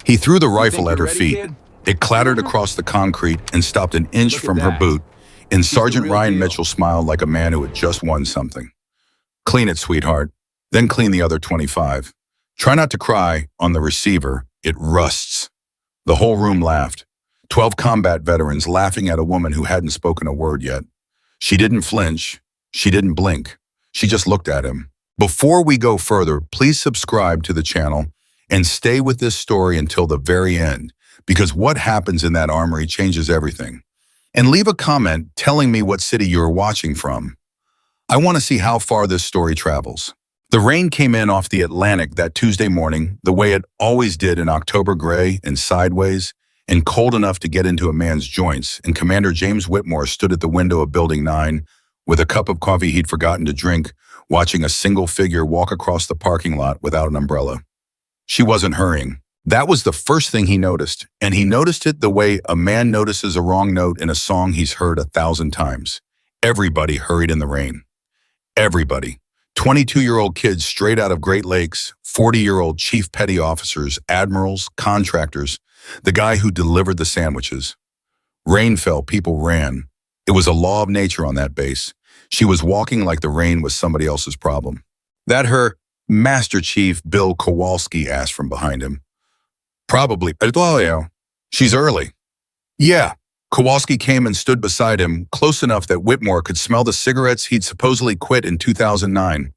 He threw the You think rifle at you're her ready, feet. kid? It clattered across the concrete and stopped an inch Look at from her that. boot, and He's the Sergeant real Ryan deal. Mitchell smiled like a man who had just won something. Clean it, sweetheart. Then clean the other 25. Try not to cry on the receiver. It rusts. The whole room laughed. 12 combat veterans laughing at a woman who hadn't spoken a word yet. She didn't flinch. She didn't blink. She just looked at him. Before we go further, please subscribe to the channel and stay with this story until the very end, because what happens in that armory changes everything. And leave a comment telling me what city you're watching from. I want to see how far this story travels. The rain came in off the Atlantic that Tuesday morning, the way it always did in October, gray and sideways, and cold enough to get into a man's joints, and Commander James Whitmore stood at the window of Building 9 with a cup of coffee he'd forgotten to drink, watching a single figure walk across the parking lot without an umbrella. She wasn't hurrying. That was the first thing he noticed, and he noticed it the way a man notices a wrong note in a song he's heard 1,000 times. Everybody hurried in the rain. Everybody. 22-year-old kids straight out of Great Lakes, 40-year-old chief petty officers, admirals, contractors, the guy who delivered the sandwiches. Rain fell, people ran. It was a law of nature on that base. She was walking like the rain was somebody else's problem. That her, Master Chief Bill Kowalski asked from behind him. Probably. She's early. Yeah. Kowalski came and stood beside him, close enough that Whitmore could smell the cigarettes he'd supposedly quit in 2009.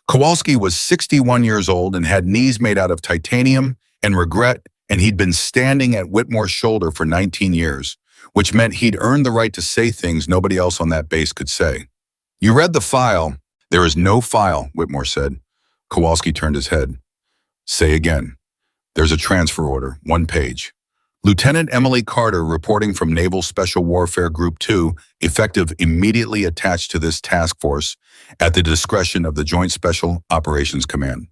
Kowalski was 61 years old and had knees made out of titanium and regret, and he'd been standing at Whitmore's shoulder for 19 years, which meant he'd earned the right to say things nobody else on that base could say. You read the file. There is no file, Whitmore said. Kowalski turned his head. Say again. There's a transfer order, 1 page. Lieutenant Emily Carter, reporting from Naval Special Warfare Group 2, effective immediately attached to this task force at the discretion of the Joint Special Operations Command.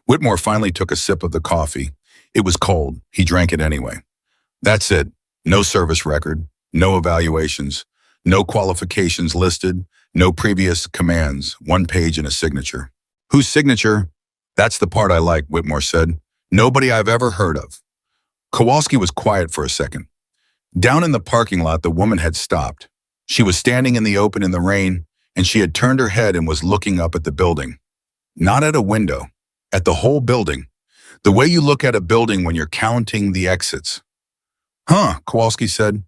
Whitmore finally took a sip of the coffee. It was cold. He drank it anyway. That's it. No service record, no evaluations, no qualifications listed, no previous commands, 1 page and a signature. Whose signature? That's the part I like, Whitmore said. Nobody I've ever heard of. Kowalski was quiet for a second. Down in the parking lot, the woman had stopped. She was standing in the open in the rain, and she had turned her head and was looking up at the building. Not at a window, at the whole building. The way you look at a building when you're counting the exits. Huh, Kowalski said.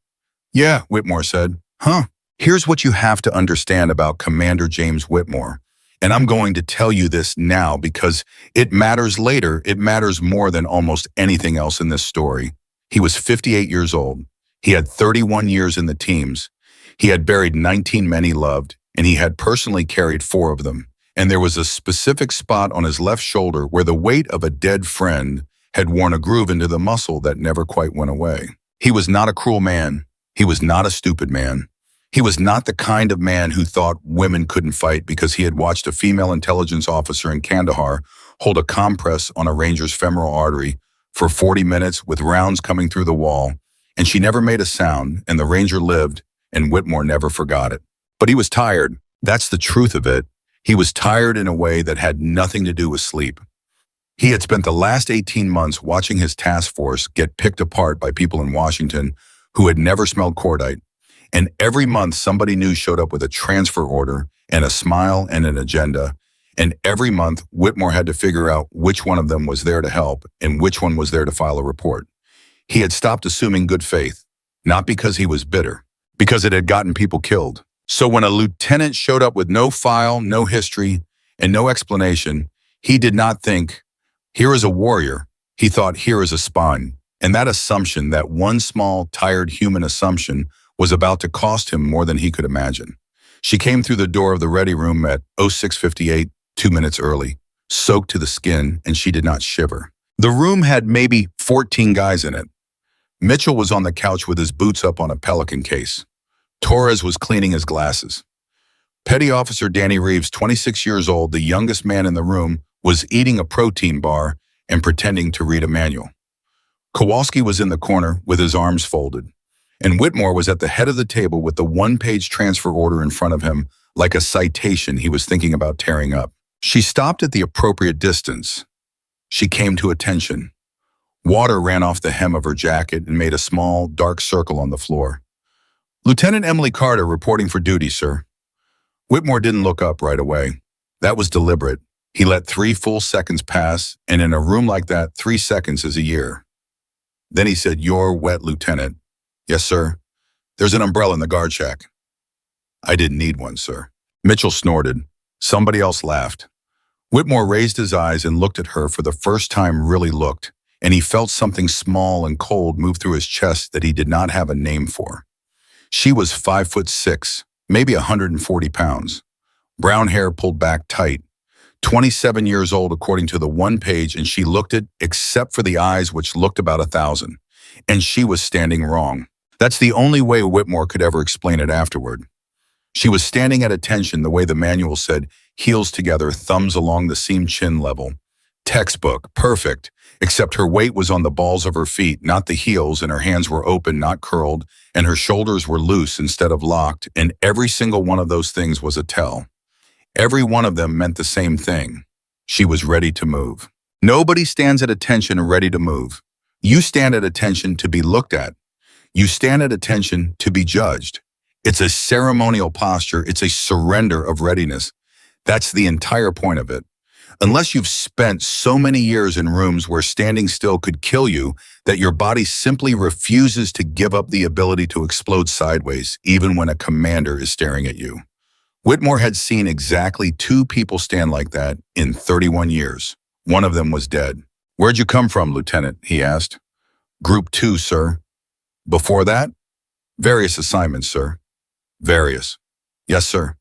Yeah, Whitmore said. Huh. Here's what you have to understand about Commander James Whitmore. And I'm going to tell you this now because it matters later. It matters more than almost anything else in this story. He was 58 years old. He had 31 years in the teams. He had buried 19 men he loved, and he had personally carried 4 of them. And there was a specific spot on his left shoulder where the weight of a dead friend had worn a groove into the muscle that never quite went away. He was not a cruel man. He was not a stupid man. He was not the kind of man who thought women couldn't fight because he had watched a female intelligence officer in Kandahar hold a compress on a ranger's femoral artery for 40 minutes with rounds coming through the wall, and she never made a sound, and the ranger lived, and Whitmore never forgot it. But he was tired. That's the truth of it. He was tired in a way that had nothing to do with sleep. He had spent the last 18 months watching his task force get picked apart by people in Washington who had never smelled cordite. And every month somebody new showed up with a transfer order and a smile and an agenda. And every month Whitmore had to figure out which one of them was there to help and which one was there to file a report. He had stopped assuming good faith, not because he was bitter, because it had gotten people killed. So when a lieutenant showed up with no file, no history, and no explanation, he did not think, here is a warrior. He thought, here is a spine. And that assumption, that one small, tired human assumption, was about to cost him more than he could imagine. She came through the door of the ready room at 06:58, 2 minutes early, soaked to the skin, and she did not shiver. The room had maybe 14 guys in it. Mitchell was on the couch with his boots up on a Pelican case. Torres was cleaning his glasses. Petty Officer Danny Reeves, 26 years old, the youngest man in the room, was eating a protein bar and pretending to read a manual. Kowalski was in the corner with his arms folded, and Whitmore was at the head of the table with the 1-page transfer order in front of him, like a citation he was thinking about tearing up. She stopped at the appropriate distance. She came to attention. Water ran off the hem of her jacket and made a small, dark circle on the floor. Lieutenant Emily Carter reporting for duty, sir. Whitmore didn't look up right away. That was deliberate. He let 3 full seconds pass, and in a room like that, 3 seconds is a year. Then he said, "You're wet, Lieutenant." "Yes, sir." "There's an umbrella in the guard shack." "I didn't need one, sir." Mitchell snorted. Somebody else laughed. Whitmore raised his eyes and looked at her for the first time, really looked, and he felt something small and cold move through his chest that he did not have a name for. She was 5'6", maybe 140 pounds. Brown hair pulled back tight. 27 years old according to the one page, and she looked it except for the eyes, which looked about 1,000. And she was standing wrong. That's the only way Whitmore could ever explain it afterward. She was standing at attention the way the manual said, heels together, thumbs along the seam chin level. Textbook, perfect, except her weight was on the balls of her feet, not the heels, and her hands were open, not curled, and her shoulders were loose instead of locked, and every single one of those things was a tell. Every one of them meant the same thing. She was ready to move. Nobody stands at attention ready to move. You stand at attention to be looked at. You stand at attention to be judged. It's a ceremonial posture. It's a surrender of readiness. That's the entire point of it. Unless you've spent so many years in rooms where standing still could kill you that your body simply refuses to give up the ability to explode sideways, even when a commander is staring at you. Whitmore had seen exactly 2 people stand like that in 31 years. One of them was dead. "Where'd you come from, Lieutenant?" he asked. "Group 2, sir." "Before that?" "Various assignments, sir." "Various." "Yes, sir."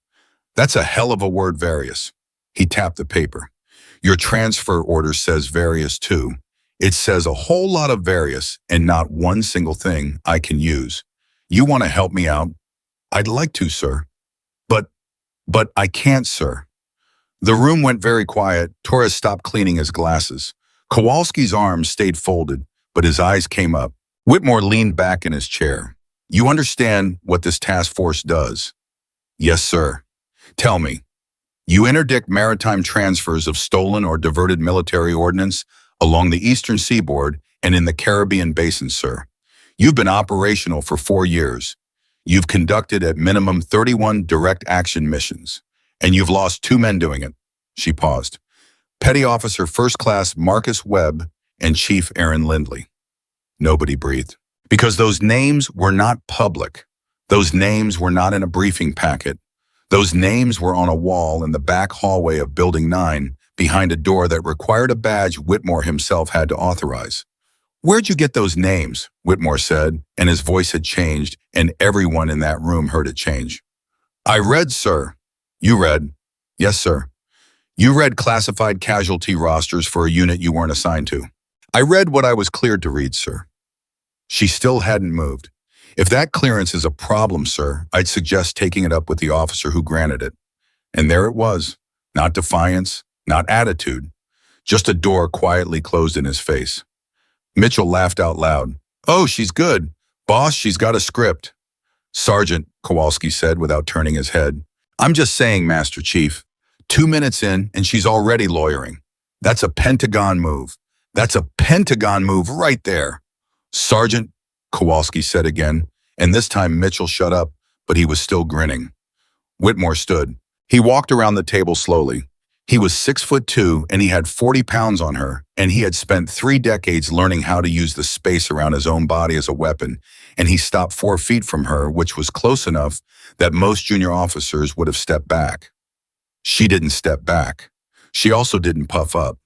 "That's a hell of a word, various." He tapped the paper. "Your transfer order says various too. It says a whole lot of various and not one single thing I can use. You want to help me out?" "I'd like to, sir." But I can't, sir." The room went very quiet. Torres stopped cleaning his glasses. Kowalski's arms stayed folded, but his eyes came up. Whitmore leaned back in his chair. "You understand what this task force does?" "Yes, sir." "Tell me. You interdict maritime transfers of stolen or diverted military ordnance along the eastern seaboard and in the Caribbean basin, sir. You've been operational for 4 years. You've conducted at minimum 31 direct action missions, and you've lost 2 men doing it." She paused. "Petty Officer First Class Marcus Webb and Chief Aaron Lindley." Nobody breathed. Because those names were not public. Those names were not in a briefing packet. Those names were on a wall in the back hallway of Building 9, behind a door that required a badge Whitmore himself had to authorize. "Where'd you get those names?" Whitmore said, and his voice had changed, and everyone in that room heard it change. "I read, sir." "You read?" "Yes, sir." "You read classified casualty rosters for a unit you weren't assigned to." "I read what I was cleared to read, sir." She still hadn't moved. "If that clearance is a problem, sir, I'd suggest taking it up with the officer who granted it." And there it was. Not defiance, not attitude. Just a door quietly closed in his face. Mitchell laughed out loud. "Oh, she's good. Boss, she's got a script." "Sergeant," Kowalski said without turning his head. "I'm just saying, Master Chief. 2 minutes in, and she's already lawyering. That's a Pentagon move. That's a Pentagon move right there." "Sergeant," Kowalski said again, and this time Mitchell shut up, but he was still grinning. Whitmore stood. He walked around the table slowly. He was 6'2", and he had 40 pounds on her, and he had spent 3 decades learning how to use the space around his own body as a weapon, and he stopped 4 feet from her, which was close enough that most junior officers would have stepped back. She didn't step back. She also didn't puff up.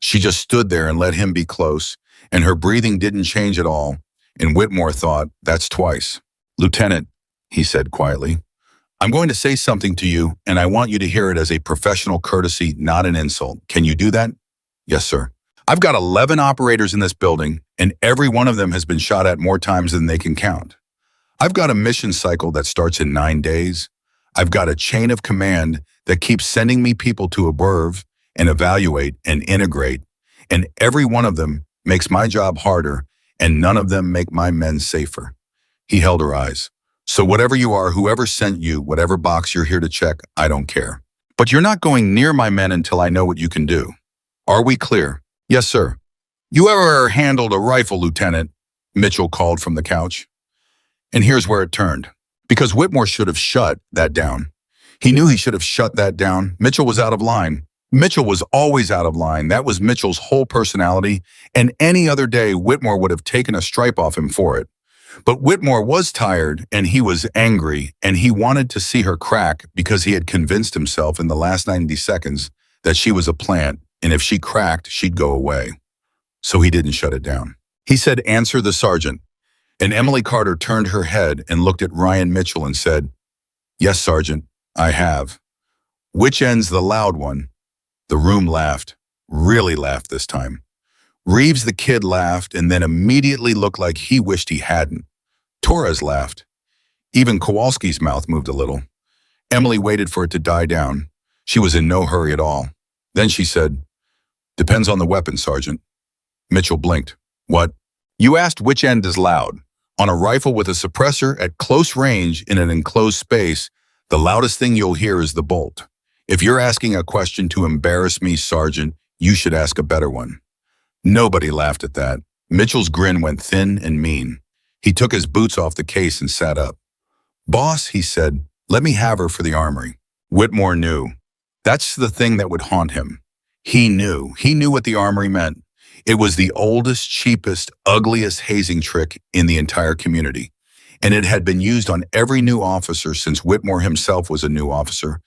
She just stood there and let him be close, and her breathing didn't change at all, and Whitmore thought, "That's twice." "Lieutenant," he said quietly, "I'm going to say something to you, and I want you to hear it as a professional courtesy, not an insult. Can you do that?" "Yes, sir." "I've got 11 operators in this building, and every one of them has been shot at more times than they can count. I've got a mission cycle that starts in 9 days. I've got a chain of command that keeps sending me people to observe and evaluate and integrate, and every one of them makes my job harder, and none of them make my men safer." He held her eyes. "So whatever you are, whoever sent you, whatever box you're here to check, I don't care. But you're not going near my men until I know what you can do. Are we clear?" "Yes, sir." You ever handled a rifle, Lieutenant? Mitchell called from the couch. And here's where it turned. Because Whitmore should have shut that down. He knew he should have shut that down. Mitchell was out of line. Mitchell was always out of line. That was Mitchell's whole personality, and any other day, Whitmore would have taken a stripe off him for it. But Whitmore was tired, and he was angry, and he wanted to see her crack because he had convinced himself in the last 90 seconds that she was a plant, and if she cracked, she'd go away. So he didn't shut it down. He said, "Answer the sergeant." And Emily Carter turned her head and looked at Ryan Mitchell and said, "Yes, Sergeant, I have." "Which end's the loud one?" The room laughed, really laughed this time. Reeves the kid laughed and then immediately looked like he wished he hadn't. Torres laughed. Even Kowalski's mouth moved a little. Emily waited for it to die down. She was in no hurry at all. Then she said, "Depends on the weapon, Sergeant." Mitchell blinked. "What?" "You asked which end is loud. On a rifle with a suppressor at close range in an enclosed space, the loudest thing you'll hear is the bolt. If you're asking a question to embarrass me, Sergeant, you should ask a better one." Nobody laughed at that. Mitchell's grin went thin and mean. He took his boots off the case and sat up. "Boss," he said, "let me have her for the armory." Whitmore knew. That's the thing that would haunt him. He knew. He knew what the armory meant. It was the oldest, cheapest, ugliest hazing trick in the entire community. And it had been used on every new officer since Whitmore himself was a new officer.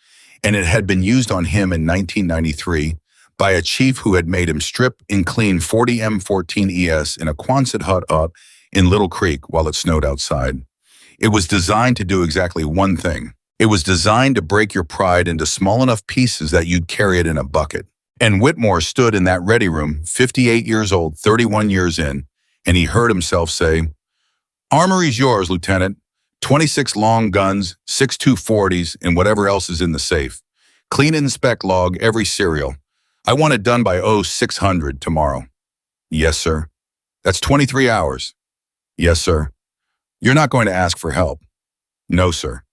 And it had been used on him in 1993 by a chief who had made him strip and clean 40 M14 ES in a Quonset hut in Little Creek while it snowed outside. It was designed to do exactly one thing. It was designed to break your pride into small enough pieces that you'd carry it in a bucket. And Whitmore stood in that ready room, 58 years old, 31 years in, and he heard himself say, "Armory's yours, Lieutenant. 26 long guns, 6.2 40s, and whatever else is in the safe. Clean and inspect log every serial. I want it done by 0600 tomorrow." "Yes, sir." "That's 23 hours." "Yes, sir." "You're not going to ask for help." "No, sir."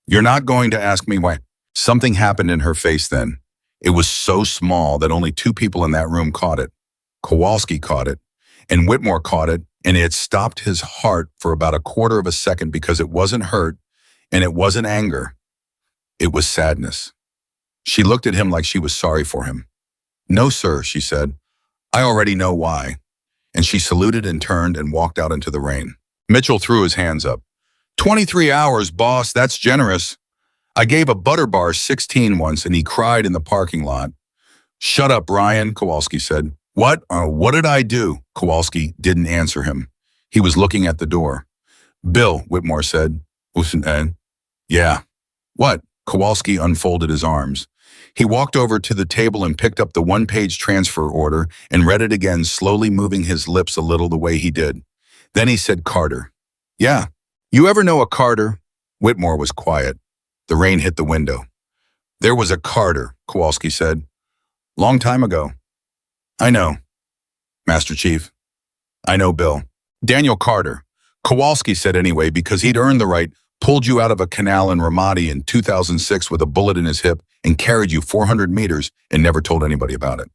"You're not going to ask me why." Something happened in her face then. It was so small that only two people in that room caught it. Kowalski caught it, and Whitmore caught it, and it stopped his heart for about a quarter of a second because it wasn't hurt, and it wasn't anger. It was sadness. She looked at him like she was sorry for him. "No, sir," she said. "I already know why." And she saluted and turned and walked out into the rain. Mitchell threw his hands up. 23 hours, boss, that's generous. I gave a butter bar 16 once and he cried in the parking lot. "Shut up, Ryan," Kowalski said. What did I do?" Kowalski didn't answer him. He was looking at the door. "Bill," Whitmore said. "Yeah." "What?" Kowalski unfolded his arms. He walked over to the table and picked up the one-page transfer order and read it again, slowly moving his lips a little the way he did. Then he said, "Carter." "Yeah." "You ever know a Carter?" Whitmore was quiet. The rain hit the window. "There was a Carter," Kowalski said. "Long time ago." "I know." "Master Chief." "I know, Bill." "Daniel Carter." Kowalski said anyway because he'd earned the right, pulled you out of a canal in Ramadi in 2006 with a bullet in his hip and carried you 400 meters and never told anybody about it.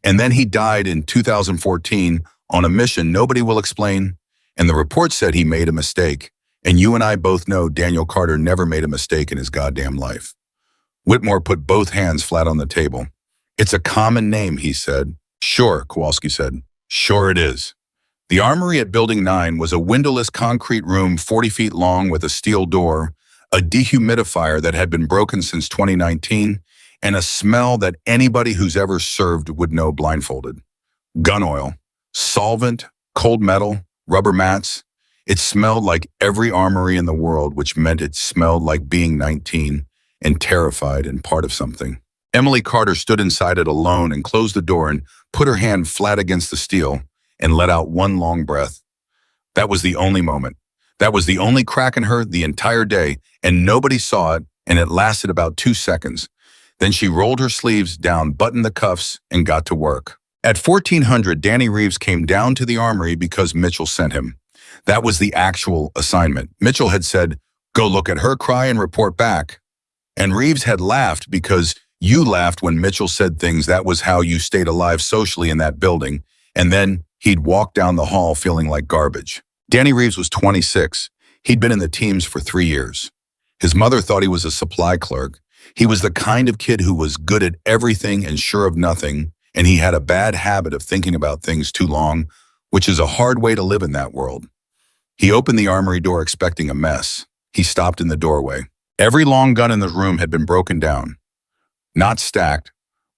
And then he died in 2014 on a mission nobody will explain, and the report said he made a mistake. And you and I both know Daniel Carter never made a mistake in his goddamn life. Whitmore put both hands flat on the table. "It's a common name," he said. "Sure," Kowalski said. "Sure it is." The armory at Building 9 was a windowless concrete room 40 feet long with a steel door, a dehumidifier that had been broken since 2019, and a smell that anybody who's ever served would know blindfolded. Gun oil, solvent, cold metal, rubber mats. It smelled like every armory in the world, which meant it smelled like being 19 and terrified and part of something. Emily Carter stood inside it alone and closed the door and put her hand flat against the steel and let out one long breath. That was the only moment. That was the only crack in her the entire day, and nobody saw it, and it lasted about 2 seconds. Then she rolled her sleeves down, buttoned the cuffs, and got to work. At 1400, Danny Reeves came down to the armory because Mitchell sent him. That was the actual assignment. Mitchell had said, "Go look at her cry and report back." And Reeves had laughed because you laughed when Mitchell said things that was how you stayed alive socially in that building, And then he'd walk down the hall feeling like garbage. Danny Reeves was 26. He'd been in the teams for 3 years. His mother thought he was a supply clerk. He was the kind of kid who was good at everything and sure of nothing, and he had a bad habit of thinking about things too long, which is a hard way to live in that world. He opened the armory door expecting a mess. He stopped in the doorway. Every long gun in the room had been broken down. Not stacked,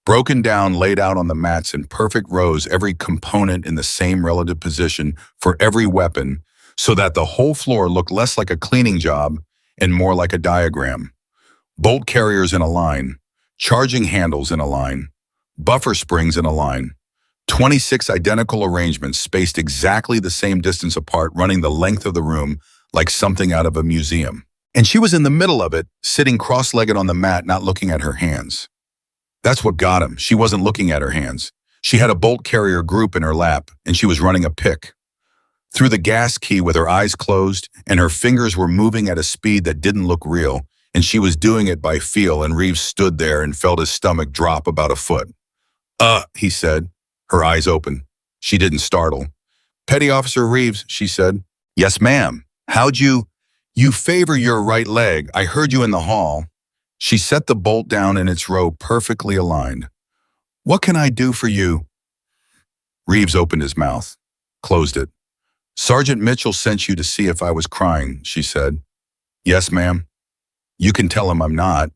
broken down, laid out on the mats in perfect rows, every component in the same relative position for every weapon, so that the whole floor looked less like a cleaning job and more like a diagram. Bolt carriers in a line, charging handles in a line, buffer springs in a line, 26 identical arrangements spaced exactly the same distance apart, running the length of the room like something out of a museum. And she was in the middle of it, sitting cross-legged on the mat, not looking at her hands. That's what got him. She wasn't looking at her hands. She had a bolt carrier group in her lap, and she was running a pick. Through the gas key with her eyes closed, and her fingers were moving at a speed that didn't look real, and she was doing it by feel, and Reeves stood there and felt his stomach drop about a foot. He said, her eyes open. She didn't startle. Petty Officer Reeves, she said. Yes, ma'am. How'd you favor your right leg. I heard you in the hall. She set the bolt down in its row perfectly aligned. What can I do for you? Reeves opened his mouth, closed it. Sergeant Mitchell sent you to see if I was crying, she said. Yes, ma'am. You can tell him I'm not.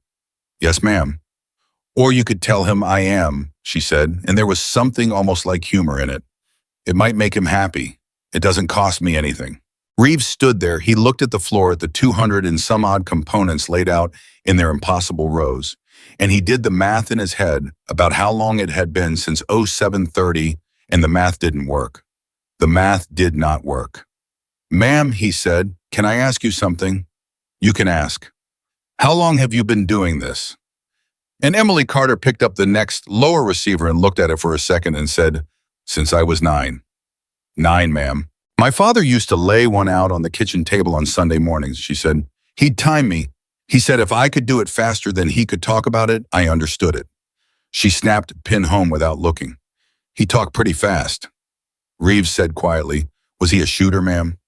Yes, ma'am. Or you could tell him I am, she said, and there was something almost like humor in it. It might make him happy. It doesn't cost me anything. Reeves stood there. He looked at the floor at the 200 and some odd components laid out in their impossible rows, and he did the math in his head about how long it had been since 0730, and the math didn't work. The math did not work. Ma'am, he said, can I ask you something? You can ask. How long have you been doing this? And Emily Carter picked up the next lower receiver and looked at it for a second and said, Since I was 9. 9, ma'am. My father used to lay one out on the kitchen table on Sunday mornings, she said. He'd time me. He said if I could do it faster than he could talk about it, I understood it. She snapped pin home without looking. He talked pretty fast. Reeves said quietly, Was he a shooter, ma'am?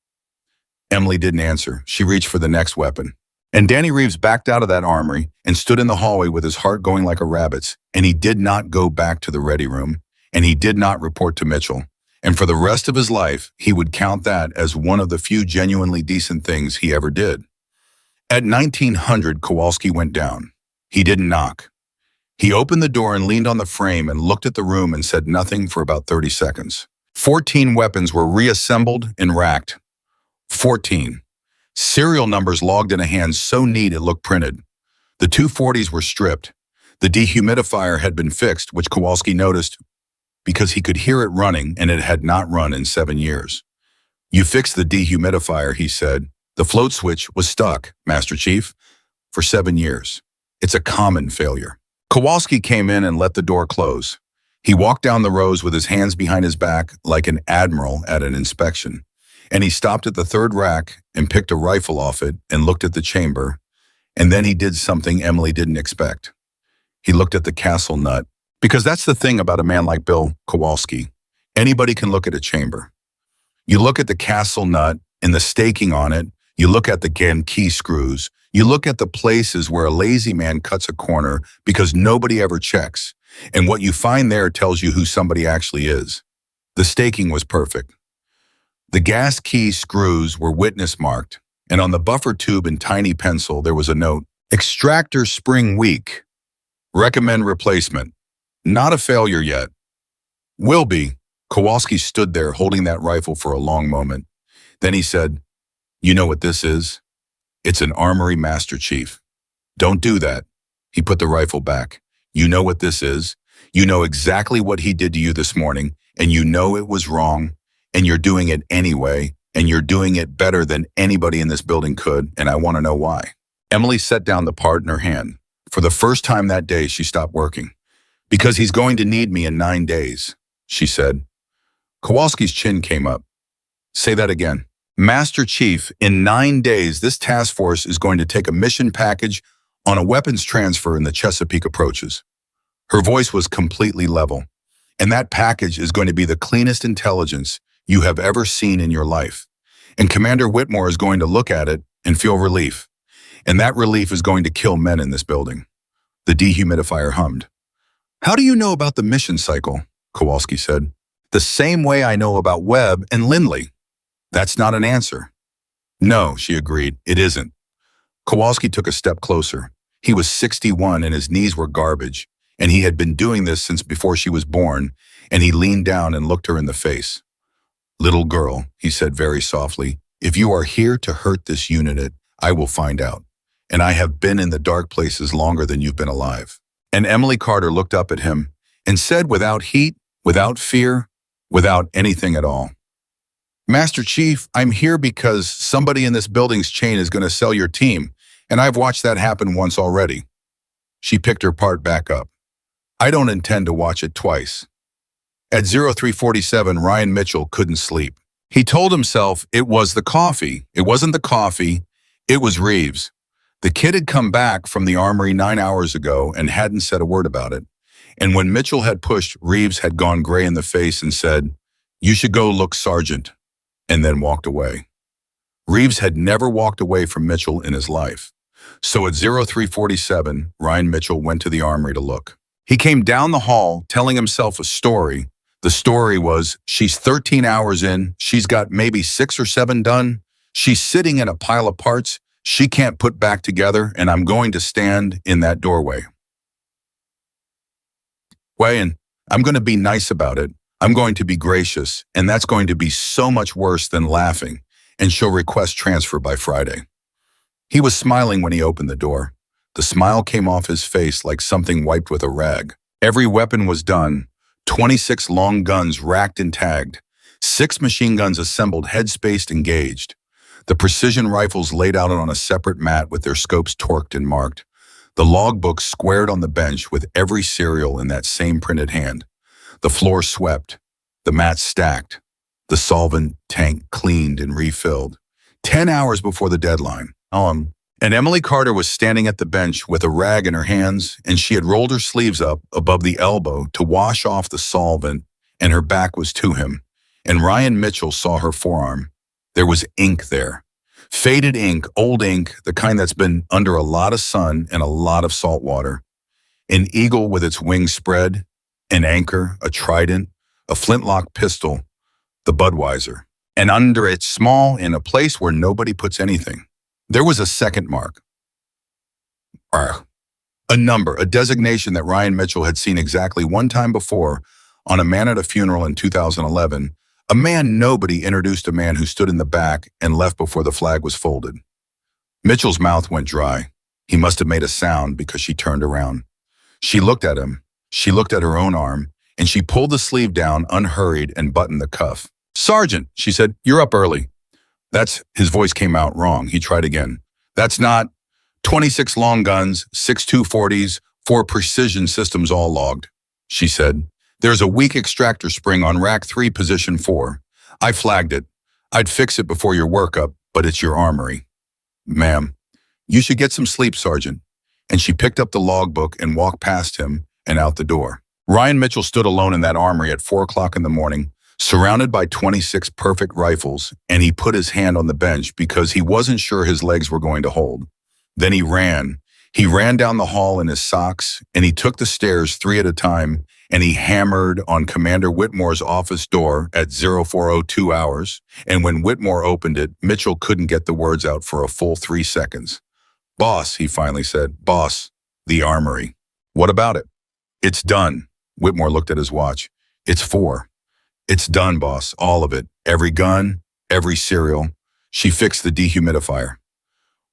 Emily didn't answer. She reached for the next weapon. And Danny Reeves backed out of that armory and stood in the hallway with his heart going like a rabbit's, and he did not go back to the ready room, and he did not report to Mitchell. And for the rest of his life, he would count that as one of the few genuinely decent things he ever did. At 1900, Kowalski went down. He didn't knock. He opened the door and leaned on the frame and looked at the room and said nothing for about 30 seconds. 14 weapons were reassembled and racked. 14. Serial numbers logged in a hand so neat it looked printed. The 240s were stripped. The dehumidifier had been fixed, which Kowalski noticed because he could hear it running and it had not run in 7 years. You fixed the dehumidifier, he said. The float switch was stuck, Master Chief, for 7 years. It's a common failure. Kowalski came in and let the door close. He walked down the rows with his hands behind his back like an admiral at an inspection. And he stopped at the third rack and picked a rifle off it and looked at the chamber. And then he did something Emily didn't expect. He looked at the castle nut. Because that's the thing about a man like Bill Kowalski. Anybody can look at a chamber. You look at the castle nut and the staking on it. You look at the key screws. You look at the places where a lazy man cuts a corner because nobody ever checks. And what you find there tells you who somebody actually is. The staking was perfect. The gas key screws were witness marked, and on the buffer tube in tiny pencil there was a note, Extractor spring weak. Recommend replacement. Not a failure yet. Will be. Kowalski stood there holding that rifle for a long moment. Then he said, You know what this is? It's an armory Master Chief. Don't do that. He put the rifle back. You know what this is? You know exactly what he did to you this morning, and you know it was wrong. And you're doing it anyway, and you're doing it better than anybody in this building could, and I want to know why. Emily set down the part in her hand. For the first time that day, she stopped working. Because he's going to need me in 9 days, she said. Kowalski's chin came up. Say that again. Master Chief, in 9 days, this task force is going to take a mission package on a weapons transfer in the Chesapeake approaches. Her voice was completely level. And that package is going to be the cleanest intelligence you have ever seen in your life. And Commander Whitmore is going to look at it and feel relief. And that relief is going to kill men in this building. The dehumidifier hummed. How do you know about the mission cycle? Kowalski said. The same way I know about Webb and Lindley. That's not an answer. No, she agreed, it isn't. Kowalski took a step closer. He was 61 and his knees were garbage, and he had been doing this since before she was born, and he leaned down and looked her in the face. Little girl, he said very softly, if you are here to hurt this unit, I will find out. And I have been in the dark places longer than you've been alive. And Emily Carter looked up at him and said without heat, without fear, without anything at all, Master Chief, I'm here because somebody in this building's chain is going to sell your team, and I've watched that happen once already. She picked her part back up. I don't intend to watch it twice. At 0347, Ryan Mitchell couldn't sleep. He told himself it was the coffee. It wasn't the coffee, it was Reeves. The kid had come back from the armory 9 hours ago and hadn't said a word about it. And when Mitchell had pushed, Reeves had gone gray in the face and said, "You should go look, Sergeant," and then walked away. Reeves had never walked away from Mitchell in his life. So at 0347, Ryan Mitchell went to the armory to look. He came down the hall telling himself a story. The story was, she's 13 hours in, she's got maybe 6 or 7 done, she's sitting in a pile of parts she can't put back together, and I'm going to stand in that doorway. And I'm going to be nice about it. I'm going to be gracious, and that's going to be so much worse than laughing, and she'll request transfer by Friday. He was smiling when he opened the door. The smile came off his face like something wiped with a rag. Every weapon was done, 26 long guns racked and tagged, 6 machine guns assembled, head spaced, engaged. The precision rifles laid out on a separate mat with their scopes torqued and marked. The logbook squared on the bench with every serial in that same printed hand. The floor swept, the mat stacked, the solvent tank cleaned and refilled. 10 hours before the deadline. And Emily Carter was standing at the bench with a rag in her hands, and she had rolled her sleeves up above the elbow to wash off the solvent, and her back was to him. And Ryan Mitchell saw her forearm. There was ink there. Faded ink, old ink, the kind that's been under a lot of sun and a lot of salt water. An eagle with its wings spread, an anchor, a trident, a flintlock pistol, the Budweiser. And under it, small, in a place where nobody puts anything, there was a second mark. A number, a designation that Ryan Mitchell had seen exactly one time before on a man at a funeral in 2011. A man nobody introduced a man who stood in the back and left before the flag was folded. Mitchell's mouth went dry. He must have made a sound because she turned around. She looked at him. She looked at her own arm, and she pulled the sleeve down, unhurried, and buttoned the cuff. "Sergeant," she said, "you're up early." His voice came out wrong. He tried again. "That's not 26 long guns, 6 240s, 4 precision systems all logged," she said. "There's a weak extractor spring on rack 3, position 4. I flagged it. I'd fix it before your workup, but it's your armory." "Ma'am, you should get some sleep, Sergeant." And she picked up the logbook and walked past him and out the door. Ryan Mitchell stood alone in that armory at 4 o'clock in the morning, surrounded by 26 perfect rifles, and he put his hand on the bench because he wasn't sure his legs were going to hold. Then he ran. He ran down the hall in his socks, and he took the stairs 3 at a time, and he hammered on Commander Whitmore's office door at 0402 hours, and when Whitmore opened it, Mitchell couldn't get the words out for a full 3 seconds. "Boss," he finally said. "Boss, the armory." "What about it?" "It's done." Whitmore looked at his watch. "It's 4. It's done, boss, all of it. Every gun, every serial." She fixed the dehumidifier.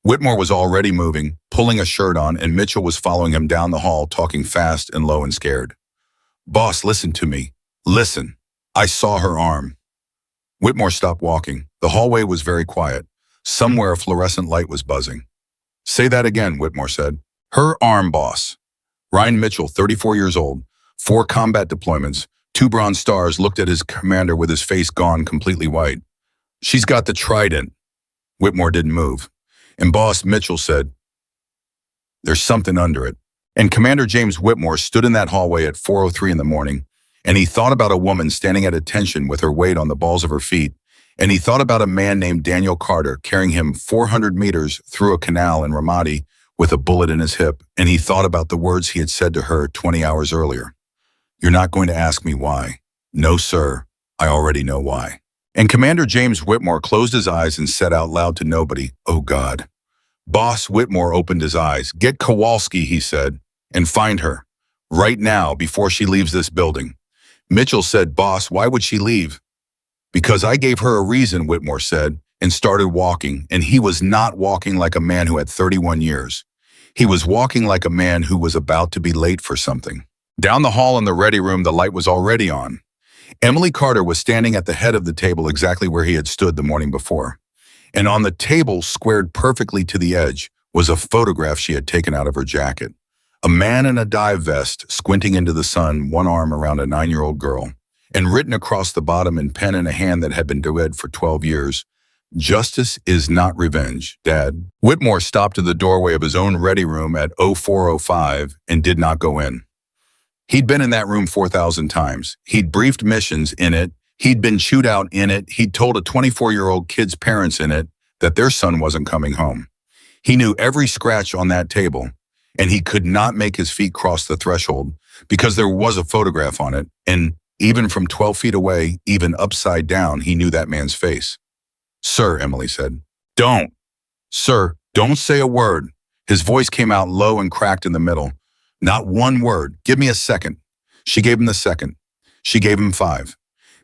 Whitmore was already moving, pulling a shirt on, and Mitchell was following him down the hall, talking fast and low and scared. "Boss, listen to me. Listen. I saw her arm." Whitmore stopped walking. The hallway was very quiet. Somewhere a fluorescent light was buzzing. "Say that again," Whitmore said. "Her arm, boss." Ryan Mitchell, 34 years old, 4 combat deployments, 2 Bronze Stars, looked at his commander with his face gone completely white. "She's got the trident." Whitmore didn't move. And Boss, Mitchell said, "There's something under it." And Commander James Whitmore stood in that hallway at 4:03 in the morning, And he thought about a woman standing at attention with her weight on the balls of her feet. And he thought about a man named Daniel Carter carrying him 400 meters through a canal in Ramadi with a bullet in his hip. And he thought about the words he had said to her 20 hours earlier. You're not going to ask me why. No, sir. I already know why. And Commander James Whitmore closed his eyes and said out loud to nobody, oh God. Boss Whitmore opened his eyes. Get Kowalski, he said, and find her. Right now, before she leaves this building. Mitchell said, Boss, why would she leave? Because I gave her a reason, Whitmore said, and started walking, and he was not walking like a man who had 31 years. He was walking like a man who was about to be late for something. Down the hall in the ready room, the light was already on. Emily Carter was standing at the head of the table exactly where he had stood the morning before. And on the table, squared perfectly to the edge, was a photograph she had taken out of her jacket. A man in a dive vest, squinting into the sun, one arm around a 9-year-old girl, and written across the bottom in pen in a hand that had been dead for 12 years, Justice is not revenge, Dad. Whitmore stopped at the doorway of his own ready room at 0405 and did not go in. He'd been in that room 4,000 times. He'd briefed missions in it. He'd been chewed out in it. He'd told a 24-year-old kid's parents in it that their son wasn't coming home. He knew every scratch on that table, and he could not make his feet cross the threshold because there was a photograph on it, and even from 12 feet away, even upside down, he knew that man's face. Sir, Emily said. Don't. Sir, don't say a word. His voice came out low and cracked in the middle. Not one word. Give me a second. She gave him the second. She gave him 5.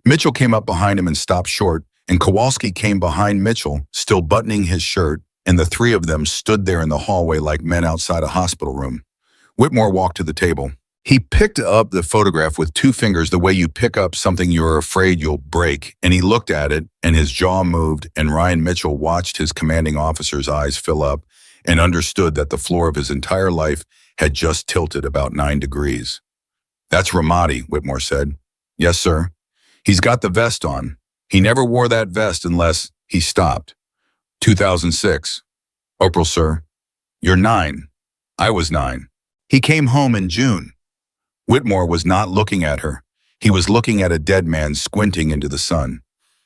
Mitchell came up behind him and stopped short, and Kowalski came behind Mitchell, still buttoning his shirt, and the 3 of them stood there in the hallway like men outside a hospital room. Whitmore walked to the table. He picked up the photograph with 2 fingers the way you pick up something you're afraid you'll break, and he looked at it, and his jaw moved, and Ryan Mitchell watched his commanding officer's eyes fill up and understood that the floor of his entire life had just tilted about 9 degrees. That's Ramadi, Whitmore said. Yes, sir. He's got the vest on. He never wore that vest unless he stopped. 2006. April, sir. You're 9. I was 9. He came home in June. Whitmore was not looking at her. He was looking at a dead man squinting into the sun.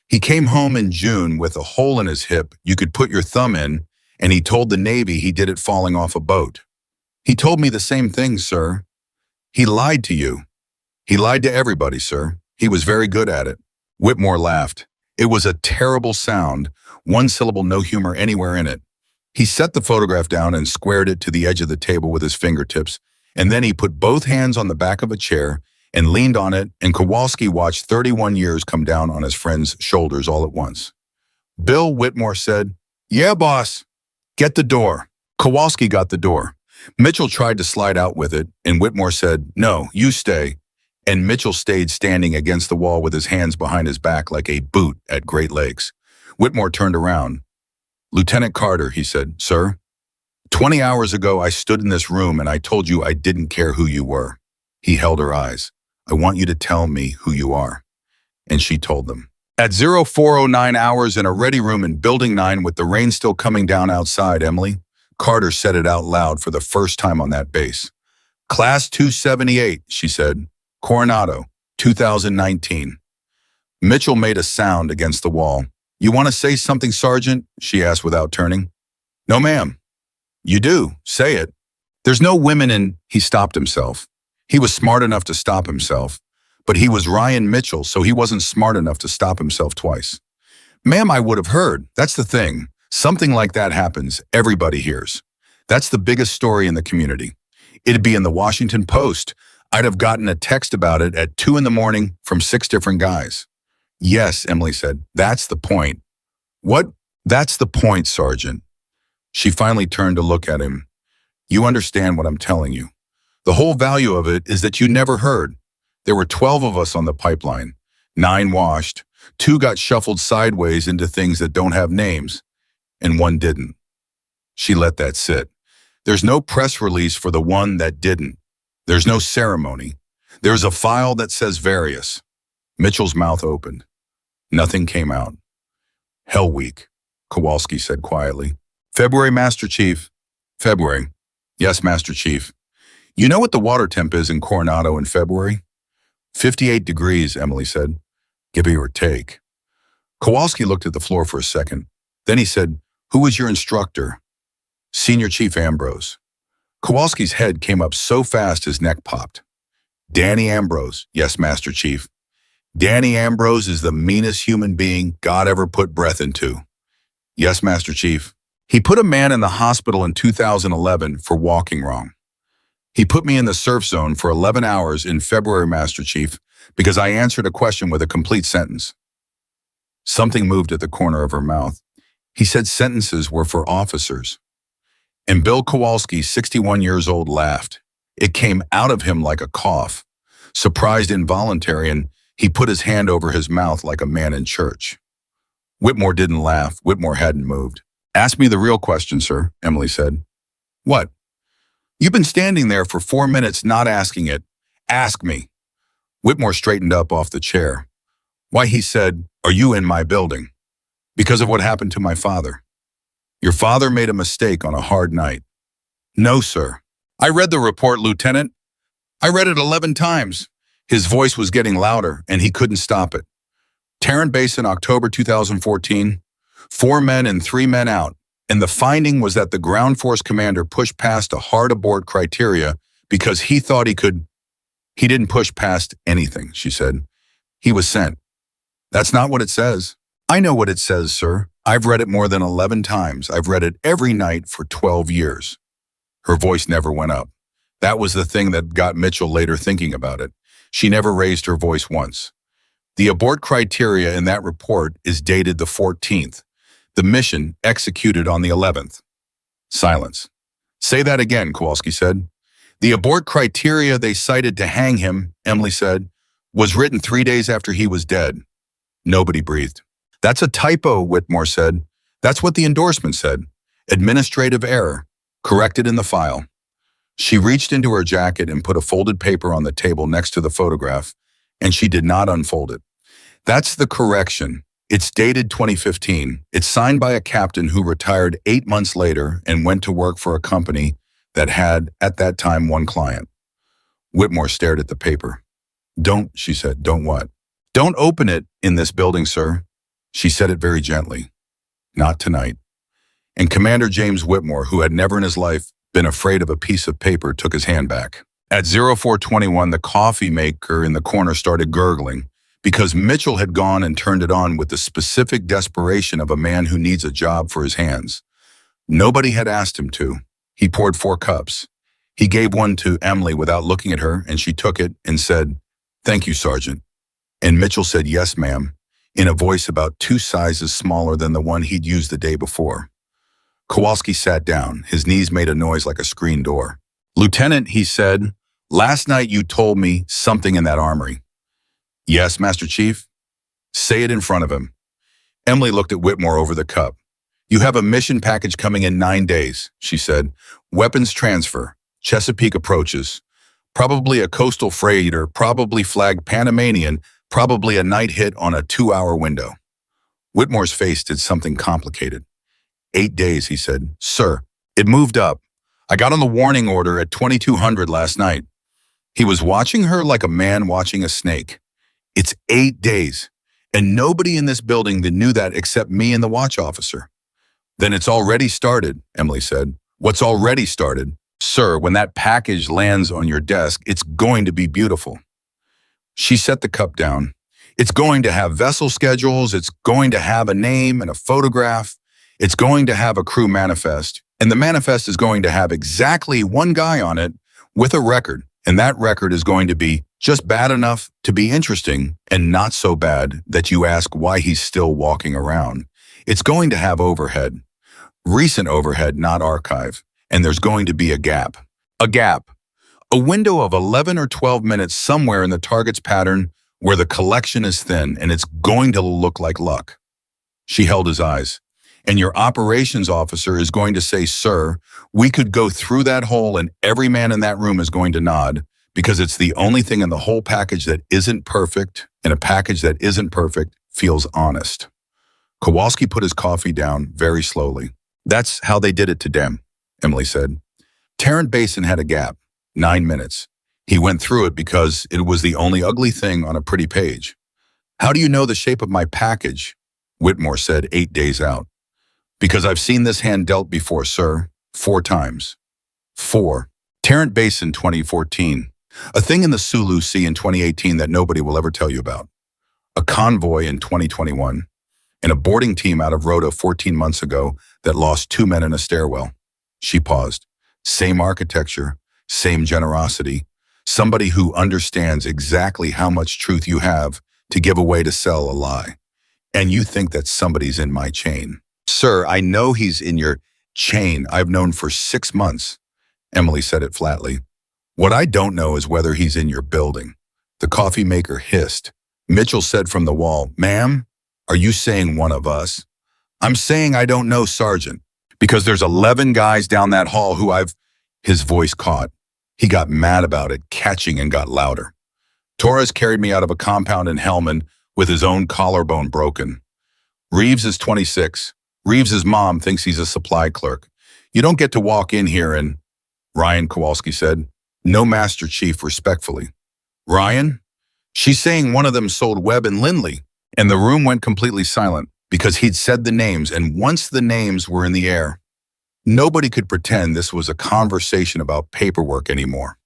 He came home in June with a hole in his hip you could put your thumb in, and he told the Navy he did it falling off a boat. He told me the same thing, sir. He lied to you. He lied to everybody, sir. He was very good at it. Whitmore laughed. It was a terrible sound, 1 syllable, no humor anywhere in it. He set the photograph down and squared it to the edge of the table with his fingertips, and then he put both hands on the back of a chair and leaned on it, and Kowalski watched 31 years come down on his friend's shoulders all at once. Bill, Whitmore said, Yeah, boss. Get the door. Kowalski got the door. Mitchell tried to slide out with it, and Whitmore said, No, you stay. And Mitchell stayed standing against the wall with his hands behind his back like a boot at Great Lakes. Whitmore turned around. Lieutenant Carter, he said, Sir, 20 hours ago I stood in this room and I told you I didn't care who you were. He held her eyes. I want you to tell me who you are. And she told them. At 0409 hours in a ready room in Building 9 with the rain still coming down outside, Emily, Carter said it out loud for the first time on that base. Class 278, she said. Coronado, 2019. Mitchell made a sound against the wall. You want to say something, Sergeant? She asked without turning. No, ma'am. You do. Say it. There's no women in... He stopped himself. He was smart enough to stop himself, but he was Ryan Mitchell, so he wasn't smart enough to stop himself twice. Ma'am, I would have heard. That's the thing. Something like that happens. Everybody hears. That's the biggest story in the community. It'd be in the Washington Post. I'd have gotten a text about it at 2 in the morning from 6 different guys. Yes, Emily said. That's the point. What? That's the point, Sergeant. She finally turned to look at him. You understand what I'm telling you. The whole value of it is that you never heard. There were 12 of us on the pipeline. 9 washed. 2 got shuffled sideways into things that don't have names. And 1 didn't. She let that sit. There's no press release for the one that didn't. There's no ceremony. There's a file that says various. Mitchell's mouth opened. Nothing came out. Hell Week, Kowalski said quietly. February, Master Chief. February. Yes, Master Chief. You know what the water temp is in Coronado in February? "58 degrees," Emily said. "Give or take." Kowalski looked at the floor for a second. Then he said, "Who was your instructor?" "Senior Chief Ambrose." Kowalski's head came up so fast his neck popped. "Danny Ambrose, yes, Master Chief. Danny Ambrose is the meanest human being God ever put breath into." "Yes, Master Chief." "He put a man in the hospital in 2011 for walking wrong. He put me in the surf zone for 11 hours in February, Master Chief, because I answered a question with a complete sentence." Something moved at the corner of her mouth. He said sentences were for officers. And Bill Kowalski, 61 years old, laughed. It came out of him like a cough, surprised, involuntary, and he put his hand over his mouth like a man in church. Whitmore didn't laugh. Whitmore hadn't moved. "Ask me the real question, sir," Emily said. "What?" "You've been standing there for 4 minutes not asking it. Ask me." Whitmore straightened up off the chair. "Why," he said, "are you in my building?" "Because of what happened to my father." "Your father made a mistake on a hard night." "No, sir. I read the report, Lieutenant. I read it 11 times. His voice was getting louder, and he couldn't stop it. "Tarrant Basin, October 2014. 4 men and 3 men out. And the finding was that the ground force commander pushed past a hard abort criteria because he thought he could." "He didn't push past anything," she said. "He was sent." "That's not what it says." "I know what it says, sir. I've read it more than 11 times. I've read it every night for 12 years. Her voice never went up. That was the thing that got Mitchell later thinking about it. She never raised her voice once. "The abort criteria in that report is dated the 14th. The mission executed on the 11th. Silence. "Say that again," Kowalski said. "The abort criteria they cited to hang him," Emily said, "was written 3 days after he was dead." Nobody breathed. "That's a typo," Whitmore said. "That's what the endorsement said. Administrative error. Corrected in the file." She reached into her jacket and put a folded paper on the table next to the photograph, and she did not unfold it. "That's the correction. It's dated 2015. It's signed by a captain who retired 8 months later and went to work for a company that had, at that time, 1 client." Whitmore stared at the paper. "Don't," she said. "Don't what?" "Don't open it in this building, sir." She said it very gently. "Not tonight." And Commander James Whitmore, who had never in his life been afraid of a piece of paper, took his hand back. At 0421, the coffee maker in the corner started gurgling because Mitchell had gone and turned it on with the specific desperation of a man who needs a job for his hands. Nobody had asked him to. He poured 4 cups. He gave one to Emily without looking at her, and she took it and said, "Thank you, Sergeant." And Mitchell said, "Yes, ma'am," in a voice about 2 sizes smaller than the one he'd used the day before. Kowalski sat down. His knees made a noise like a screen door. "Lieutenant," he said, "last night you told me something in that armory." "Yes, Master Chief." "Say it in front of him." Emily looked at Whitmore over the cup. "You have a mission package coming in 9 days," she said. "Weapons transfer, Chesapeake approaches, probably a coastal freighter, probably flagged Panamanian, probably a night hit on a 2-hour window." Whitmore's face did something complicated. 8 days, he said. "Sir, it moved up. I got on the warning order at 2200 last night." He was watching her like a man watching a snake. "It's 8 days, and nobody in this building that knew that except me and the watch officer." "Then it's already started," Emily said. "What's already started? Sir, when that package lands on your desk, it's going to be beautiful." She set the cup down. "It's going to have vessel schedules. It's going to have a name and a photograph. It's going to have a crew manifest. And the manifest is going to have exactly 1 guy on it with a record. And that record is going to be just bad enough to be interesting and not so bad that you ask why he's still walking around. It's going to have overhead. Recent overhead, not archive. And there's going to be a gap. A gap. A window of 11 or 12 minutes somewhere in the target's pattern where the collection is thin, and it's going to look like luck." She held his eyes. "And your operations officer is going to say, 'Sir, we could go through that hole and every man in that room is going to nod because it's the only thing in the whole package that isn't perfect, and a package that isn't perfect feels honest.'" Kowalski put his coffee down very slowly. "That's how they did it to Dem," Emily said. "Tarrant Basin had a gap, 9 minutes. He went through it because it was the only ugly thing on a pretty page. How do you know the shape of my package? Whitmore said 8 days out. Because I've seen this hand dealt before, sir. 4 times. 4. Tarrant Basin 2014. A thing in the Sulu Sea in 2018 that nobody will ever tell you about. A convoy in 2021. And a boarding team out of Rhoda 14 months ago that lost 2 men in a stairwell. She paused. Same architecture, same generosity. Somebody who understands exactly how much truth you have to give away to sell a lie. And you think that somebody's in my chain. Sir, I know he's in your chain I've known for 6 months. Emily said it flatly. What I don't know is whether he's in your building. The coffee maker hissed. Mitchell said from the wall, Ma'am, are you saying one of us? I'm saying I don't know, Sergeant, because there's 11 guys down that hall who I've... His voice caught. He got mad about it, catching and got louder. Torres carried me out of a compound in Hellman with his own collarbone broken. Reeves is 26. Reeves' mom thinks he's a supply clerk. You don't get to walk in here and... Ryan Kowalski said. No, Master Chief, respectfully. Ryan? She's saying one of them sold Webb and Lindley. And the room went completely silent because he'd said the names, and once the names were in the air, nobody could pretend this was a conversation about paperwork anymore.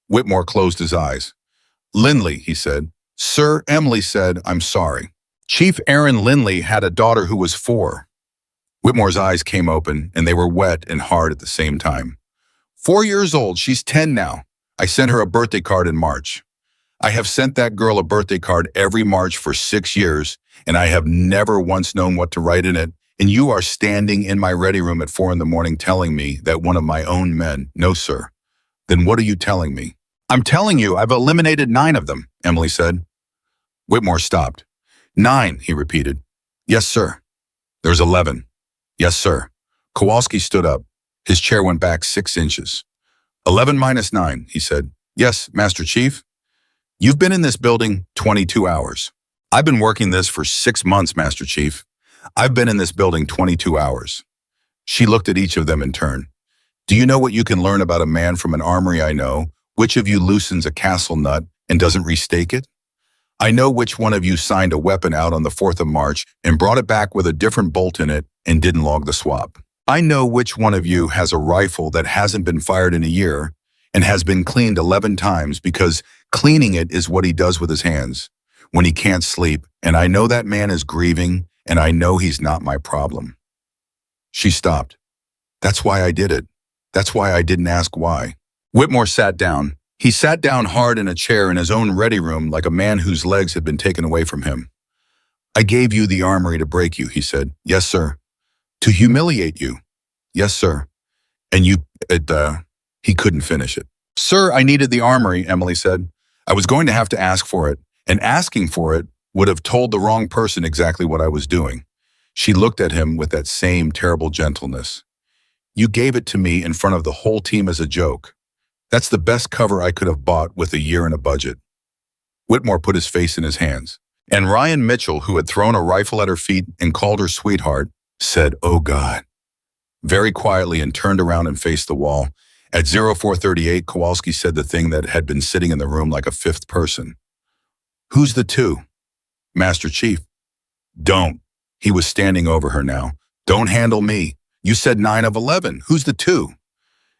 Whitmore closed his eyes. Lindley, he said. Sir, Emily said, I'm sorry. Chief Aaron Lindley had a daughter who was 4. Whitmore's eyes came open, and they were wet and hard at the same time. 4 years old, she's 10 now. I sent her a birthday card in March. I have sent that girl a birthday card every March for 6 years, and I have never once known what to write in it, and you are standing in my ready room at 4 a.m. telling me that one of my own men... No, sir. Then what are you telling me? I'm telling you, I've eliminated 9 of them, Emily said. Whitmore stopped. 9, he repeated. Yes, sir. There's 11. Yes, sir. Kowalski stood up. His chair went back 6 inches. 11 minus 9, he said. Yes, Master Chief. You've been in this building 22 hours. I've been working this for 6 months, Master Chief. I've been in this building 22 hours. She looked at each of them in turn. Do you know what you can learn about a man from an armory I know? Which of you loosens a castle nut and doesn't restake it? I know which one of you signed a weapon out on the 4th of March and brought it back with a different bolt in it and didn't log the swap. I know which one of you has a rifle that hasn't been fired in a year and has been cleaned 11 times because cleaning it is what he does with his hands when he can't sleep, and I know that man is grieving, and I know he's not my problem. She stopped. That's why I did it. That's why I didn't ask why. Whitmore sat down. He sat down hard in a chair in his own ready room like a man whose legs had been taken away from him. I gave you the armory to break you, he said. Yes, sir. To humiliate you. Yes, sir. And you... He couldn't finish it. Sir, I needed the armory, Emily said. I was going to have to ask for it, and asking for it would have told the wrong person exactly what I was doing. She looked at him with that same terrible gentleness. You gave it to me in front of the whole team as a joke. That's the best cover I could have bought with a year and a budget. Whitmore put his face in his hands, and Ryan Mitchell, who had thrown a rifle at her feet and called her sweetheart, said, Oh God, very quietly and turned around and faced the wall. At 0438, Kowalski said the thing that had been sitting in the room like a 5th person. Who's the 2? Master Chief. Don't. He was standing over her now. Don't handle me. You said 9 of 11. Who's the 2?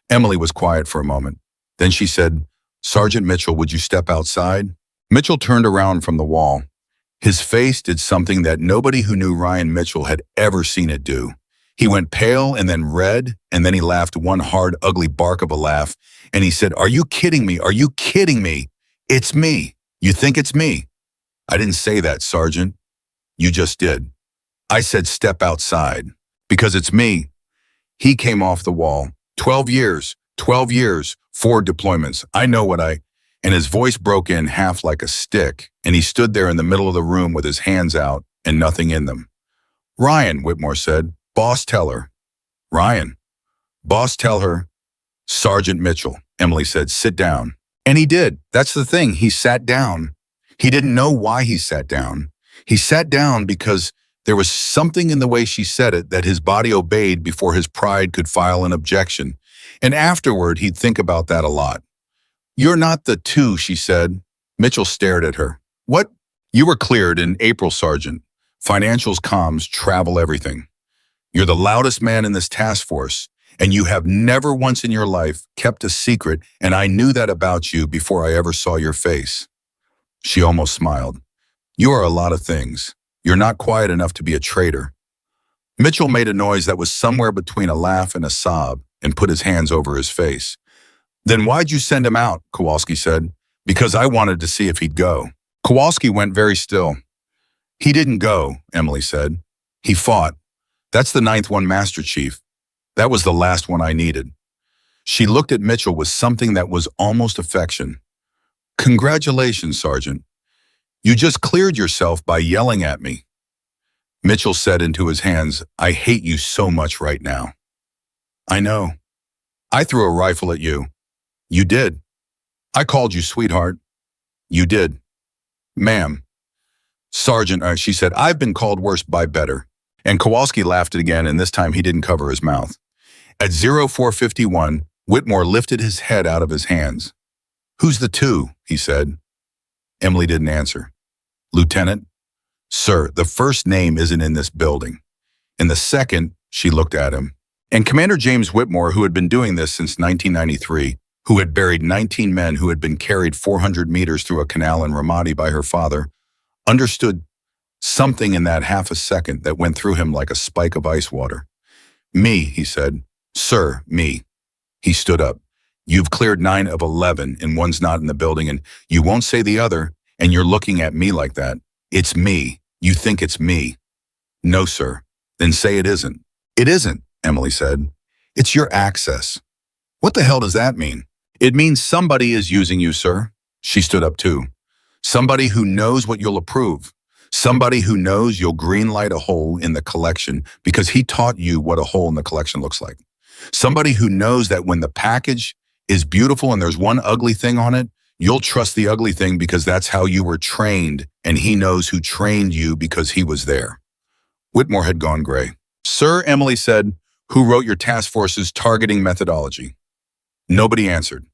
Emily was quiet for a moment. Then she said, Sergeant Mitchell, would you step outside? Mitchell turned around from the wall. His face did something that nobody who knew Ryan Mitchell had ever seen it do. He went pale and then red, and then he laughed one hard, ugly bark of a laugh, and he said, Are you kidding me? Are you kidding me? It's me. You think it's me? I didn't say that, Sergeant. You just did. I said step outside, because it's me. He came off the wall. 12 years, 4 deployments. I know what I... And his voice broke in half like a stick, and he stood there in the middle of the room with his hands out and nothing in them. Ryan, Whitmore said. Boss, tell her. Ryan. Boss, tell her. Sergeant Mitchell, Emily said, sit down. And he did. That's the thing. He sat down. He didn't know why he sat down. He sat down because there was something in the way she said it that his body obeyed before his pride could file an objection. And afterward, he'd think about that a lot. You're not the two, she said. Mitchell stared at her. What? You were cleared in April, Sergeant. Financials, comms, travel, everything. You're the loudest man in this task force, and you have never once in your life kept a secret, and I knew that about you before I ever saw your face. She almost smiled. You are a lot of things. You're not quiet enough to be a traitor. Mitchell made a noise that was somewhere between a laugh and a sob and put his hands over his face. Then why'd you send him out? Kowalski said. Because I wanted to see if he'd go. Kowalski went very still. He didn't go, Emily said. He fought. That's the ninth one, Master Chief. That was the last one I needed. She looked at Mitchell with something that was almost affection. Congratulations, Sergeant. You just cleared yourself by yelling at me. Mitchell said into his hands, I hate you so much right now. I know. I threw a rifle at you. You did. I called you sweetheart. You did. Ma'am. Sergeant, she said, I've been called worse by better. And Kowalski laughed again, and this time he didn't cover his mouth. At 0451, Whitmore lifted his head out of his hands. Who's the two? He said. Emily didn't answer. Lieutenant? Sir, the first name isn't in this building. In the second, she looked at him. And Commander James Whitmore, who had been doing this since 1993, who had buried 19 men who had been carried 400 meters through a canal in Ramadi by her father, understood something in that half a second that went through him like a spike of ice water. Me, he said. Sir, me. He stood up. You've cleared 9 of 11 and one's not in the building, and you won't say the other, and you're looking at me like that. It's me. You think it's me. No, sir. Then say it isn't. It isn't, Emily said. It's your access. What the hell does that mean? It means somebody is using you, sir. She stood up too. Somebody who knows what you'll approve. Somebody who knows you'll greenlight a hole in the collection because he taught you what a hole in the collection looks like. Somebody who knows that when the package is beautiful and there's one ugly thing on it, you'll trust the ugly thing because that's how you were trained, and he knows who trained you because he was there. Whitmore had gone gray. Sir, Emily said, who wrote your task force's targeting methodology? Nobody answered.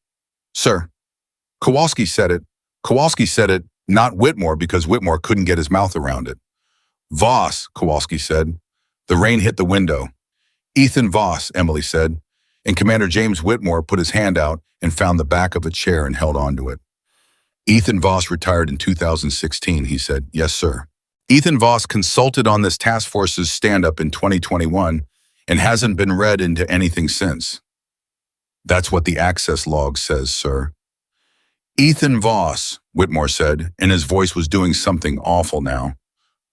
Sir. Kowalski said it. Kowalski said it, not Whitmore, because Whitmore couldn't get his mouth around it. Voss, Kowalski said. The rain hit the window. Ethan Voss, Emily said, and Commander James Whitmore put his hand out and found the back of a chair and held onto it. Ethan Voss retired in 2016, he said. Yes, sir. Ethan Voss consulted on this task force's stand-up in 2021 and hasn't been read into anything since. That's what the access log says, sir. Ethan Voss, Whitmore said, and his voice was doing something awful now,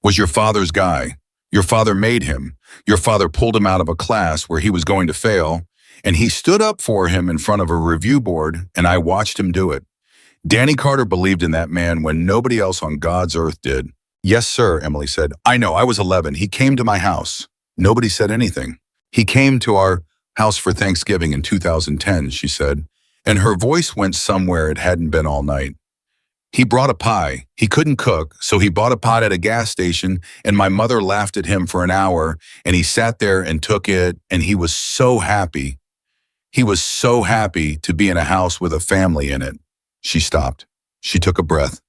was your father's guy. Your father made him. Your father pulled him out of a class where he was going to fail, and he stood up for him in front of a review board, and I watched him do it. Danny Carter believed in that man when nobody else on God's earth did. Yes, sir, Emily said. I know, I was 11. He came to my house. Nobody said anything. He came to our house for Thanksgiving in 2010, she said, and her voice went somewhere it hadn't been all night. He brought a pie. He couldn't cook, so he bought a pot at a gas station, and my mother laughed at him for an hour, and he sat there and took it, and he was so happy. He was so happy to be in a house with a family in it. She stopped. She took a breath.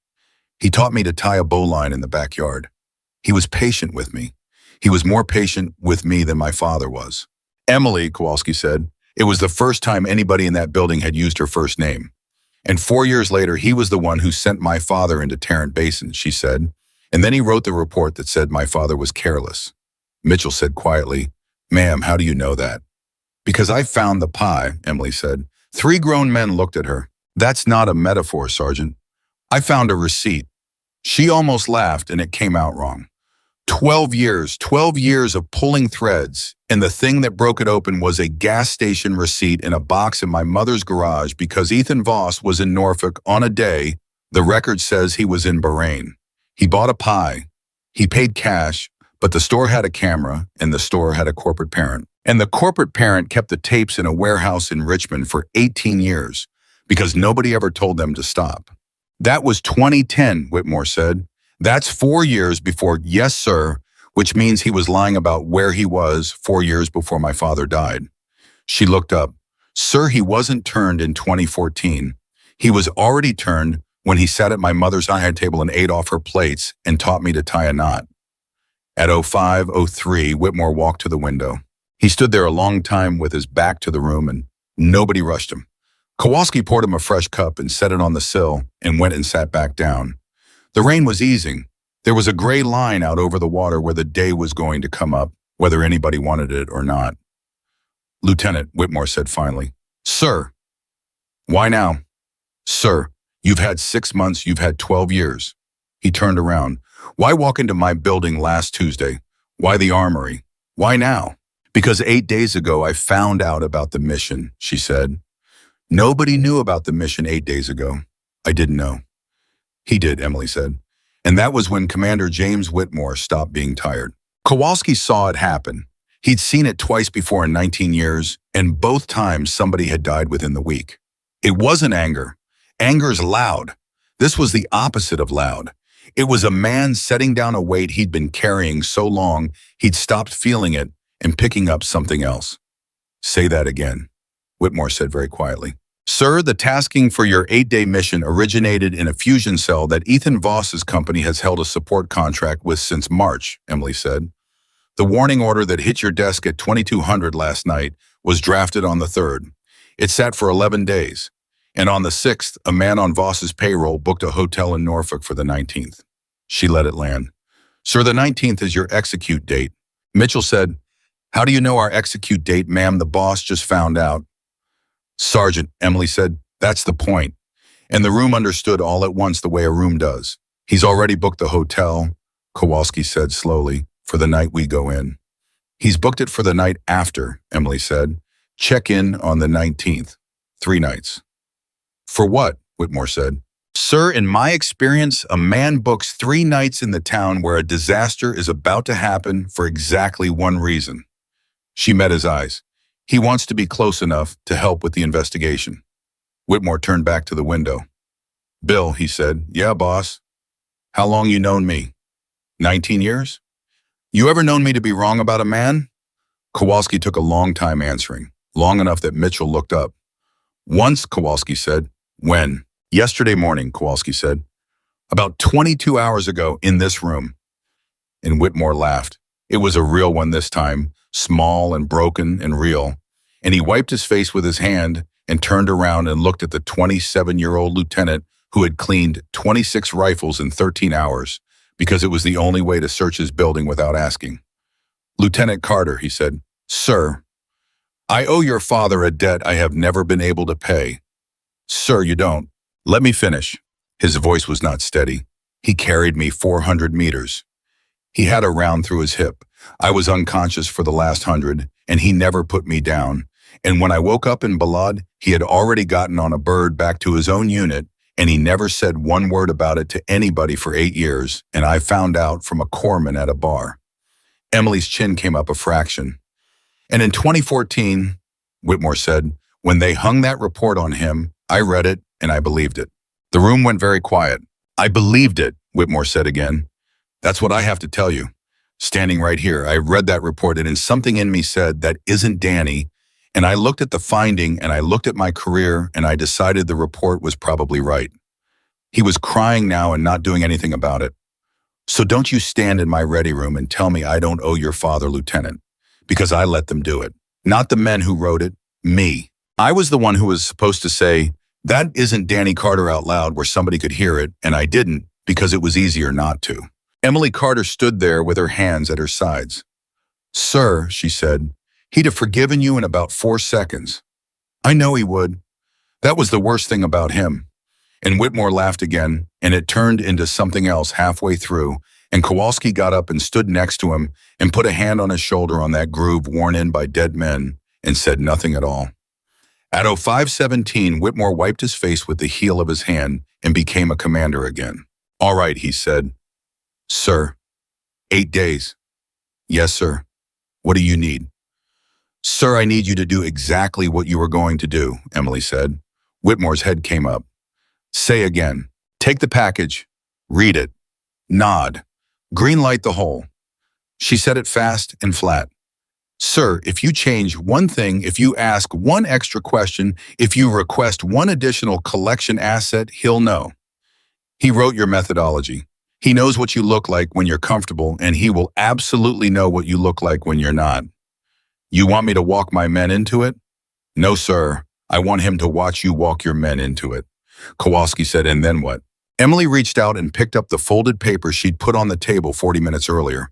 He taught me to tie a bowline in the backyard. He was patient with me. He was more patient with me than my father was. Emily, Kowalski said, it was the first time anybody in that building had used her first name. And 4 years later, he was the one who sent my father into Tarrant Basin, she said. And then he wrote the report that said my father was careless. Mitchell said quietly, Ma'am, how do you know that? Because I found the pie, Emily said. 3 grown men looked at her. That's not a metaphor, Sergeant. I found a receipt. She almost laughed, and it came out wrong. 12 years of pulling threads, and the thing that broke it open was a gas station receipt in a box in my mother's garage because Ethan Voss was in Norfolk on a day, the record says he was in Bahrain. He bought a pie. He paid cash, but the store had a camera, and the store had a corporate parent. And the corporate parent kept the tapes in a warehouse in Richmond for 18 years because nobody ever told them to stop. That was 2010, Whitmore said. That's 4 years before yes, sir, which means he was lying about where he was 4 years before my father died. She looked up. Sir, he wasn't turned in 2014. He was already turned when he sat at my mother's side table and ate off her plates and taught me to tie a knot. At 05:03, Whitmore walked to the window. He stood there a long time with his back to the room and nobody rushed him. Kowalski poured him a fresh cup and set it on the sill and went and sat back down. The rain was easing. There was a gray line out over the water where the day was going to come up, whether anybody wanted it or not. "Lieutenant," Whitmore said finally. "Sir." "Why now?" "Sir, you've had 6 months, you've had 12 years. He turned around. "Why walk into my building last Tuesday? Why the armory? Why now?" "Because 8 days ago I found out about the mission," she said. "Nobody knew about the mission 8 days ago. I didn't know." "He did," Emily said. "And that was when Commander James Whitmore stopped being tired." Kowalski saw it happen. He'd seen it twice before in 19 years, and both times somebody had died within the week. It wasn't anger. Anger's loud. This was the opposite of loud. It was a man setting down a weight he'd been carrying so long he'd stopped feeling it and picking up something else. "Say that again," Whitmore said very quietly. "Sir, the tasking for your 8-day mission originated in a fusion cell that Ethan Voss's company has held a support contract with since March," Emily said. "The warning order that hit your desk at 2200 last night was drafted on the 3rd. It sat for 11 days. And on the 6th, a man on Voss's payroll booked a hotel in Norfolk for the 19th. She let it land. "Sir, the 19th is your execute date." Mitchell said, "How do you know our execute date, ma'am? The boss just found out." "Sergeant," Emily said, "that's the point." And the room understood all at once the way a room does. "He's already booked the hotel," Kowalski said slowly, "for the night we go in." "He's booked it for the night after," Emily said. "Check in on the 19th. 3 nights. "For what?" Whitmore said. "Sir, in my experience, a man books 3 nights in the town where a disaster is about to happen for exactly one reason." She met his eyes. "He wants to be close enough to help with the investigation." Whitmore turned back to the window. "Bill," he said. "Yeah, boss." "How long you known me?" 19 years? "You ever known me to be wrong about a man?" Kowalski took a long time answering, long enough that Mitchell looked up. "Once," Kowalski said. "When?" "Yesterday morning," Kowalski said. "About 22 hours ago in this room." And Whitmore laughed. It was a real one this time, small and broken and real. And he wiped his face with his hand and turned around and looked at the 27-year-old lieutenant who had cleaned 26 rifles in 13 hours because it was the only way to search his building without asking. "Lieutenant Carter," he said. "Sir, I owe your father a debt I have never been able to pay." "Sir, you don't." "Let me finish." His voice was not steady. "He carried me 400 meters. He had a round through his hip. I was unconscious for the last 100, and he never put me down. And when I woke up in Balad, he had already gotten on a bird back to his own unit, and he never said one word about it to anybody for 8 years, and I found out from a corpsman at a bar." Emily's chin came up a fraction. "And in 2014, Whitmore said, when they hung that report on him, I read it and I believed it." The room went very quiet. "I believed it," Whitmore said again. "That's what I have to tell you. Standing right here, I read that report and something in me said, that isn't Danny. And I looked at the finding and I looked at my career and I decided the report was probably right." He was crying now and not doing anything about it. "So don't you stand in my ready room and tell me I don't owe your father, Lieutenant, because I let them do it. Not the men who wrote it, me. I was the one who was supposed to say, 'That isn't Danny Carter' out loud where somebody could hear it, and I didn't because it was easier not to." Emily Carter stood there with her hands at her sides. "Sir," she said, "he'd have forgiven you in about 4 seconds. I know he would. That was the worst thing about him." And Whitmore laughed again, and it turned into something else halfway through, and Kowalski got up and stood next to him and put a hand on his shoulder on that groove worn in by dead men and said nothing at all. At 05:17, Whitmore wiped his face with the heel of his hand and became a commander again. "All right," he said. "Sir, 8 days. "Yes, sir. What do you need?" "Sir, I need you to do exactly what you were going to do," Emily said. Whitmore's head came up. "Say again. Take the package. Read it. Nod. Green light the whole." She said it fast and flat. Sir, if you change one thing, if you ask one extra question, if you request one additional collection asset, he'll know. He wrote your methodology. He knows what you look like when you're comfortable, and he will absolutely know what you look like when you're not. You want me to walk my men into it? No, sir. I want him to watch you walk your men into it. Kowalski said, and then what? Emily reached out and picked up the folded paper she'd put on the table 40 minutes earlier,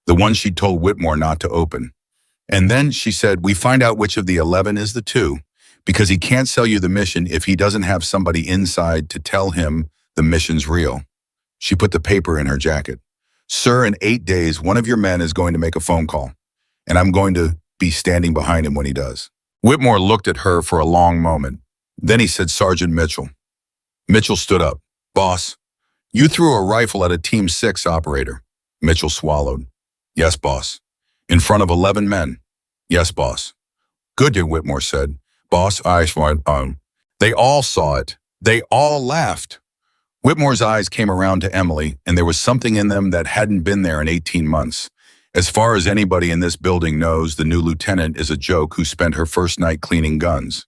the one she'd told Whitmore not to open. And then she said, we find out which of the 11 is the 2, because he can't sell you the mission if he doesn't have somebody inside to tell him the mission's real. She put the paper in her jacket. Sir, in 8 days, one of your men is going to make a phone call, and I'm going to be standing behind him when he does. Whitmore looked at her for a long moment. Then he said, Sergeant Mitchell. Mitchell stood up. Boss, you threw a rifle at a Team 6 operator. Mitchell swallowed. Yes, boss. In front of 11 men. Yes, boss. Good, Whitmore said. Boss, They all saw it. They all laughed. Whitmore's eyes came around to Emily, and there was something in them that hadn't been there in 18 months. As far as anybody in this building knows, the new lieutenant is a joke who spent her first night cleaning guns.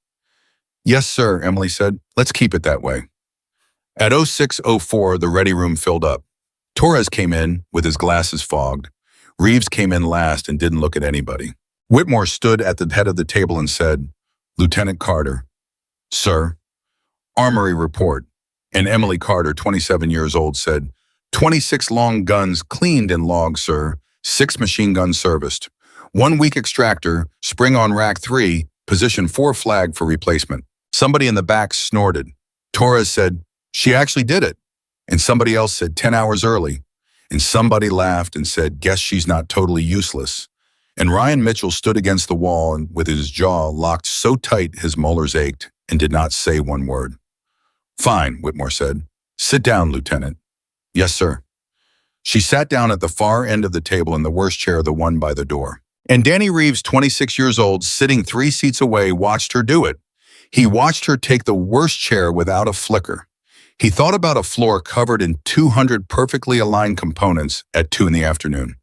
Yes, sir, Emily said. Let's keep it that way. At 06:04, the ready room filled up. Torres came in with his glasses fogged. Reeves came in last and didn't look at anybody. Whitmore stood at the head of the table and said, Lieutenant Carter. Sir. Armory report. And Emily Carter, 27 years old, said, 26 long guns cleaned in log, sir. 6 machine guns serviced. 1 weak extractor, spring on rack 3, position 4 flag for replacement. Somebody in the back snorted. Torres said, she actually did it. And somebody else said 10 hours early. And somebody laughed and said, guess she's not totally useless. And Ryan Mitchell stood against the wall and with his jaw locked so tight his molars ached and did not say one word. Fine, Whitmore said. Sit down, Lieutenant. Yes, sir. She sat down at the far end of the table in the worst chair, the one by the door. And Danny Reeves, 26 years old, sitting 3 seats away, watched her do it. He watched her take the worst chair without a flicker. He thought about a floor covered in 200 perfectly aligned components at 2 in the afternoon.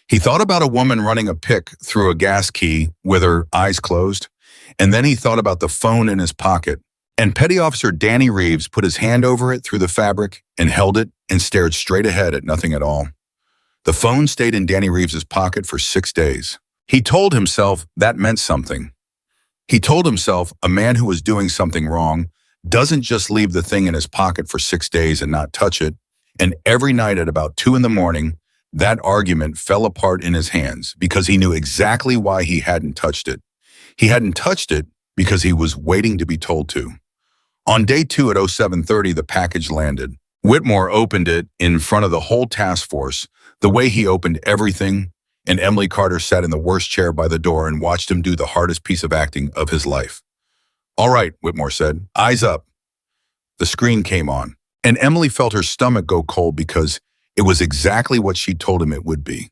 He thought about a woman running a pick through a gas key with her eyes closed. And then he thought about the phone in his pocket. And Petty Officer Danny Reeves put his hand over it through the fabric and held it and stared straight ahead at nothing at all. The phone stayed in Danny Reeves's pocket for 6 days. He told himself that meant something. He told himself a man who was doing something wrong doesn't just leave the thing in his pocket for 6 days and not touch it. And every night at about 2 in the morning, that argument fell apart in his hands because he knew exactly why he hadn't touched it. He hadn't touched it because he was waiting to be told to. On day 2 at 07:30, the package landed. Whitmore opened it in front of the whole task force, the way he opened everything, and Emily Carter sat in the worst chair by the door and watched him do the hardest piece of acting of his life. All right, Whitmore said, eyes up. The screen came on, and Emily felt her stomach go cold because it was exactly what she told him it would be.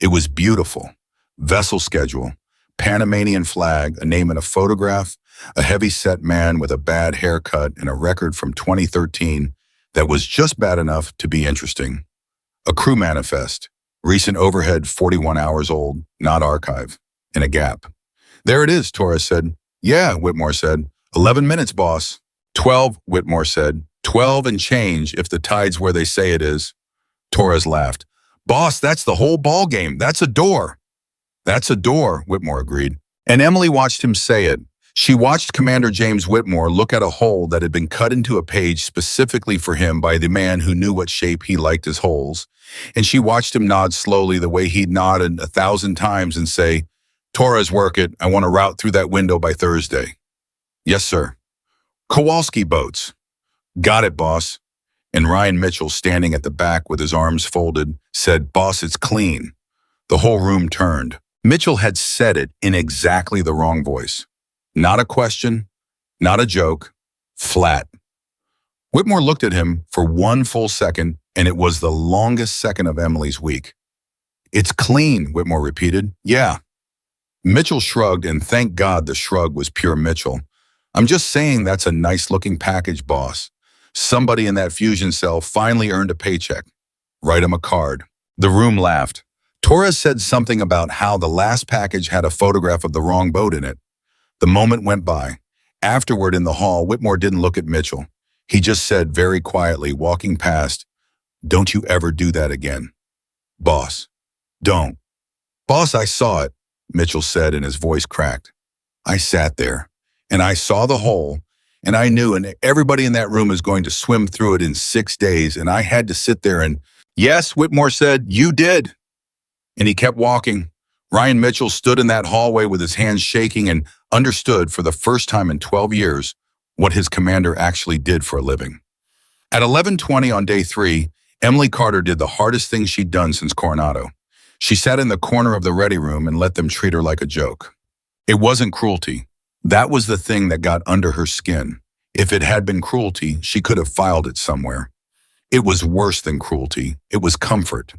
It was beautiful. Vessel schedule, Panamanian flag, a name in a photograph, a heavy-set man with a bad haircut, and a record from 2013 that was just bad enough to be interesting. A crew manifest, recent overhead 41 hours old, not archive, and a gap. There it is, Torres said. Yeah, Whitmore said. 11 minutes, boss. 12, Whitmore said. 12 and change if the tide's where they say it is. Torres laughed. Boss, that's the whole ball game. That's a door. That's a door, Whitmore agreed. And Emily watched him say it. She watched Commander James Whitmore look at a hole that had been cut into a page specifically for him by the man who knew what shape he liked his holes. And she watched him nod slowly the way he'd nodded 1,000 times and say, Torres, work it. I want to route through that window by Thursday. Yes, sir. Kowalski boats. Got it, boss. And Ryan Mitchell, standing at the back with his arms folded, said, Boss, it's clean. The whole room turned. Mitchell had said it in exactly the wrong voice. Not a question, not a joke, flat. Whitmore looked at him for 1 full second, and it was the longest second of Emily's week. It's clean, Whitmore repeated. Yeah. Mitchell shrugged, and thank God the shrug was pure Mitchell. I'm just saying that's a nice-looking package, boss. Somebody in that fusion cell finally earned a paycheck. Write him a card. The room laughed. Torres said something about how the last package had a photograph of the wrong boat in it. The moment went by. Afterward in the hall, Whitmore didn't look at Mitchell. He just said very quietly, walking past, "Don't you ever do that again. Boss, don't." "Boss, I saw it," Mitchell said, and his voice cracked. "I sat there, and I saw the hole, and I knew, and everybody in that room is going to swim through it in 6 days, and I had to sit there and—" "Yes," Whitmore said, "you did." And he kept walking. Ryan Mitchell stood in that hallway with his hands shaking and understood for the first time in 12 years what his commander actually did for a living. At 11:20 on day 3, Emily Carter did the hardest thing she'd done since Coronado. She sat in the corner of the ready room and let them treat her like a joke. It wasn't cruelty. That was the thing that got under her skin. If it had been cruelty, she could have filed it somewhere. It was worse than cruelty. It was comfort.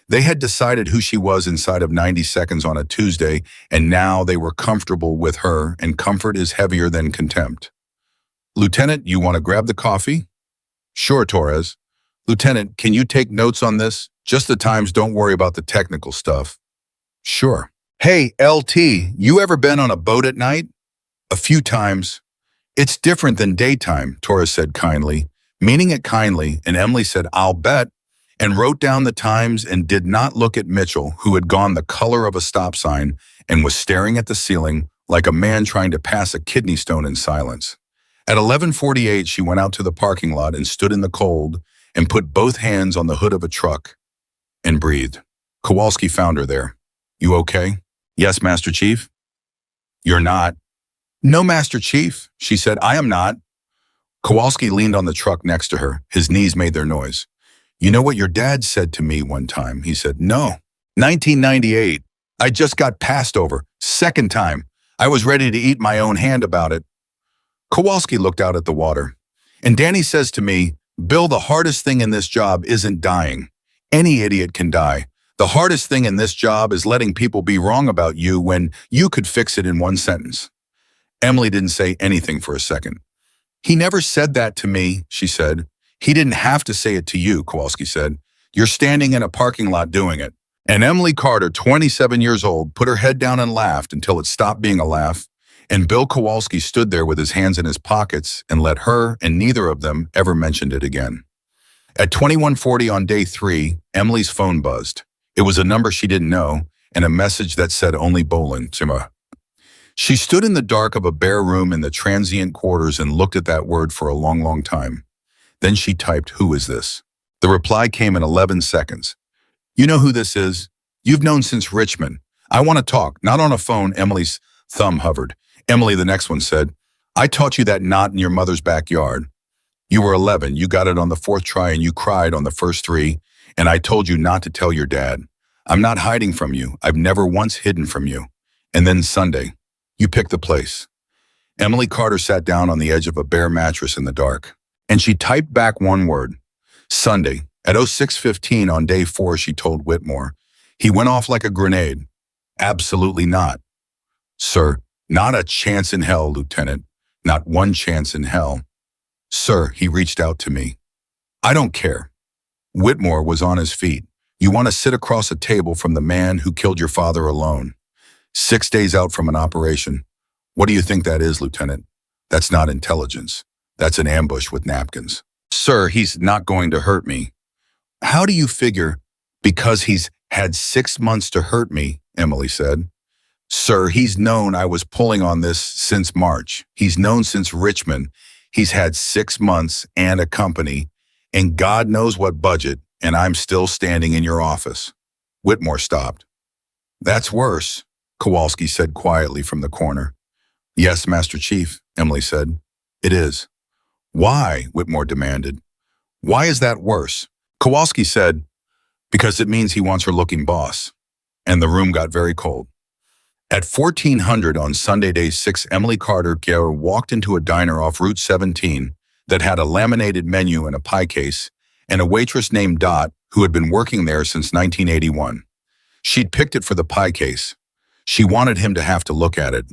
They had decided who she was inside of 90 seconds on a Tuesday, and now they were comfortable with her, and comfort is heavier than contempt. "Lieutenant, you want to grab the coffee?" "Sure, Torres." "Lieutenant, can you take notes on this? Just the times, don't worry about the technical stuff." "Sure." "Hey, LT, you ever been on a boat at night?" "A few times." "It's different than daytime," Torres said kindly, meaning it kindly, and Emily said, "I'll bet," and wrote down the times and did not look at Mitchell, who had gone the color of a stop sign and was staring at the ceiling like a man trying to pass a kidney stone in silence. At 11:48, she went out to the parking lot and stood in the cold and put both hands on the hood of a truck and breathed. Kowalski found her there. "You okay?" "Yes, Master Chief." "You're not." "No, Master Chief," she said. "I am not." Kowalski leaned on the truck next to her. His knees made their noise. "You know what your dad said to me one time?" He said. "No." 1998. I just got passed over. Second time. I was ready to eat my own hand about it. Kowalski looked out at the water. "And Danny says to me, Bill, the hardest thing in this job isn't dying. Any idiot can die. The hardest thing in this job is letting people be wrong about you when you could fix it in one sentence." Emily didn't say anything for a second. "He never said that to me," she said. "He didn't have to say it to you," Kowalski said. "You're standing in a parking lot doing it." And Emily Carter, 27 years old, put her head down and laughed until it stopped being a laugh, and Bill Kowalski stood there with his hands in his pockets and let her and neither of them ever mentioned it again. At 21:40 on day 3, Emily's phone buzzed. It was a number she didn't know, and a message that said only Bolin, Sima. She stood in the dark of a bare room in the transient quarters and looked at that word for a long, long time. Then she typed, "Who is this?" The reply came in 11 seconds. "You know who this is? You've known since Richmond. I want to talk, not on a phone." Emily's thumb hovered. "Emily," the next one said, "I taught you that knot in your mother's backyard. You were 11, you got it on the 4th try and you cried on the first 3, and I told you not to tell your dad. I'm not hiding from you. I've never once hidden from you. And then Sunday, you picked the place." Emily Carter sat down on the edge of a bare mattress in the dark, and she typed back one word, "Sunday." At 06:15 on day 4, she told Whitmore, "He went off like a grenade." "Absolutely not." "Sir, not a chance in hell, Lieutenant. Not one chance in hell." "Sir, he reached out to me." "I don't care." Whitmore was on his feet. "You want to sit across a table from the man who killed your father alone. 6 days out from an operation. What do you think that is, Lieutenant? That's not intelligence. That's an ambush with napkins." "Sir, he's not going to hurt me." "How do you figure?" "Because he's had 6 months to hurt me," Emily said. "Sir, he's known I was pulling on this since March. He's known since Richmond. He's had 6 months and a company, and God knows what budget, and I'm still standing in your office." Whitmore stopped. "That's worse," Kowalski said quietly from the corner. "Yes, Master Chief," Emily said. "It is." "Why?" Whitmore demanded. "Why is that worse?" Kowalski said, "Because it means he wants her looking boss." And the room got very cold. At 1400 on Sunday, day 6, Emily Carter walked into a diner off Route 17 that had a laminated menu and a pie case, and a waitress named Dot who had been working there since 1981. She'd picked it for the pie case. She wanted him to have to look at it.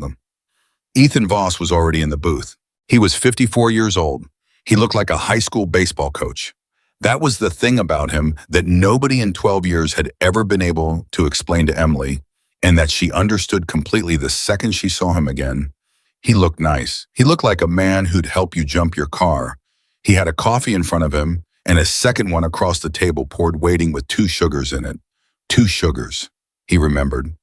Ethan Voss was already in the booth. He was 54 years old. He looked like a high school baseball coach. That was the thing about him that nobody in 12 years had ever been able to explain to Emily, and that she understood completely the second she saw him again. He looked nice. He looked like a man who'd help you jump your car. He had a coffee in front of him, and a second one across the table poured waiting with 2 sugars in it. 2 sugars, he remembered.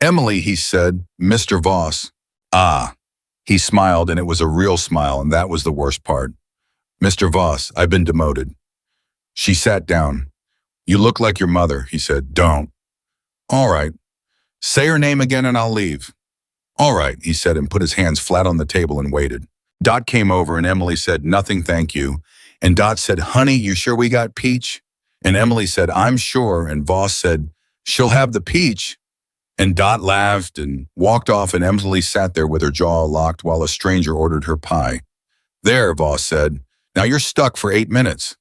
Emily, he said, Mr. Voss. Ah. He smiled, and it was a real smile, and that was the worst part. Mr. Voss, I've been demoted. She sat down. You look like your mother, he said. Don't. All right. Say her name again and I'll leave. All right, he said and put his hands flat on the table and waited. Dot came over and Emily said, nothing, thank you. And Dot said, honey, you sure we got peach? And Emily said, I'm sure. And Voss said, she'll have the peach. And Dot laughed and walked off, and Emily sat there with her jaw locked while a stranger ordered her pie. There, Voss said. Now you're stuck for 8 minutes.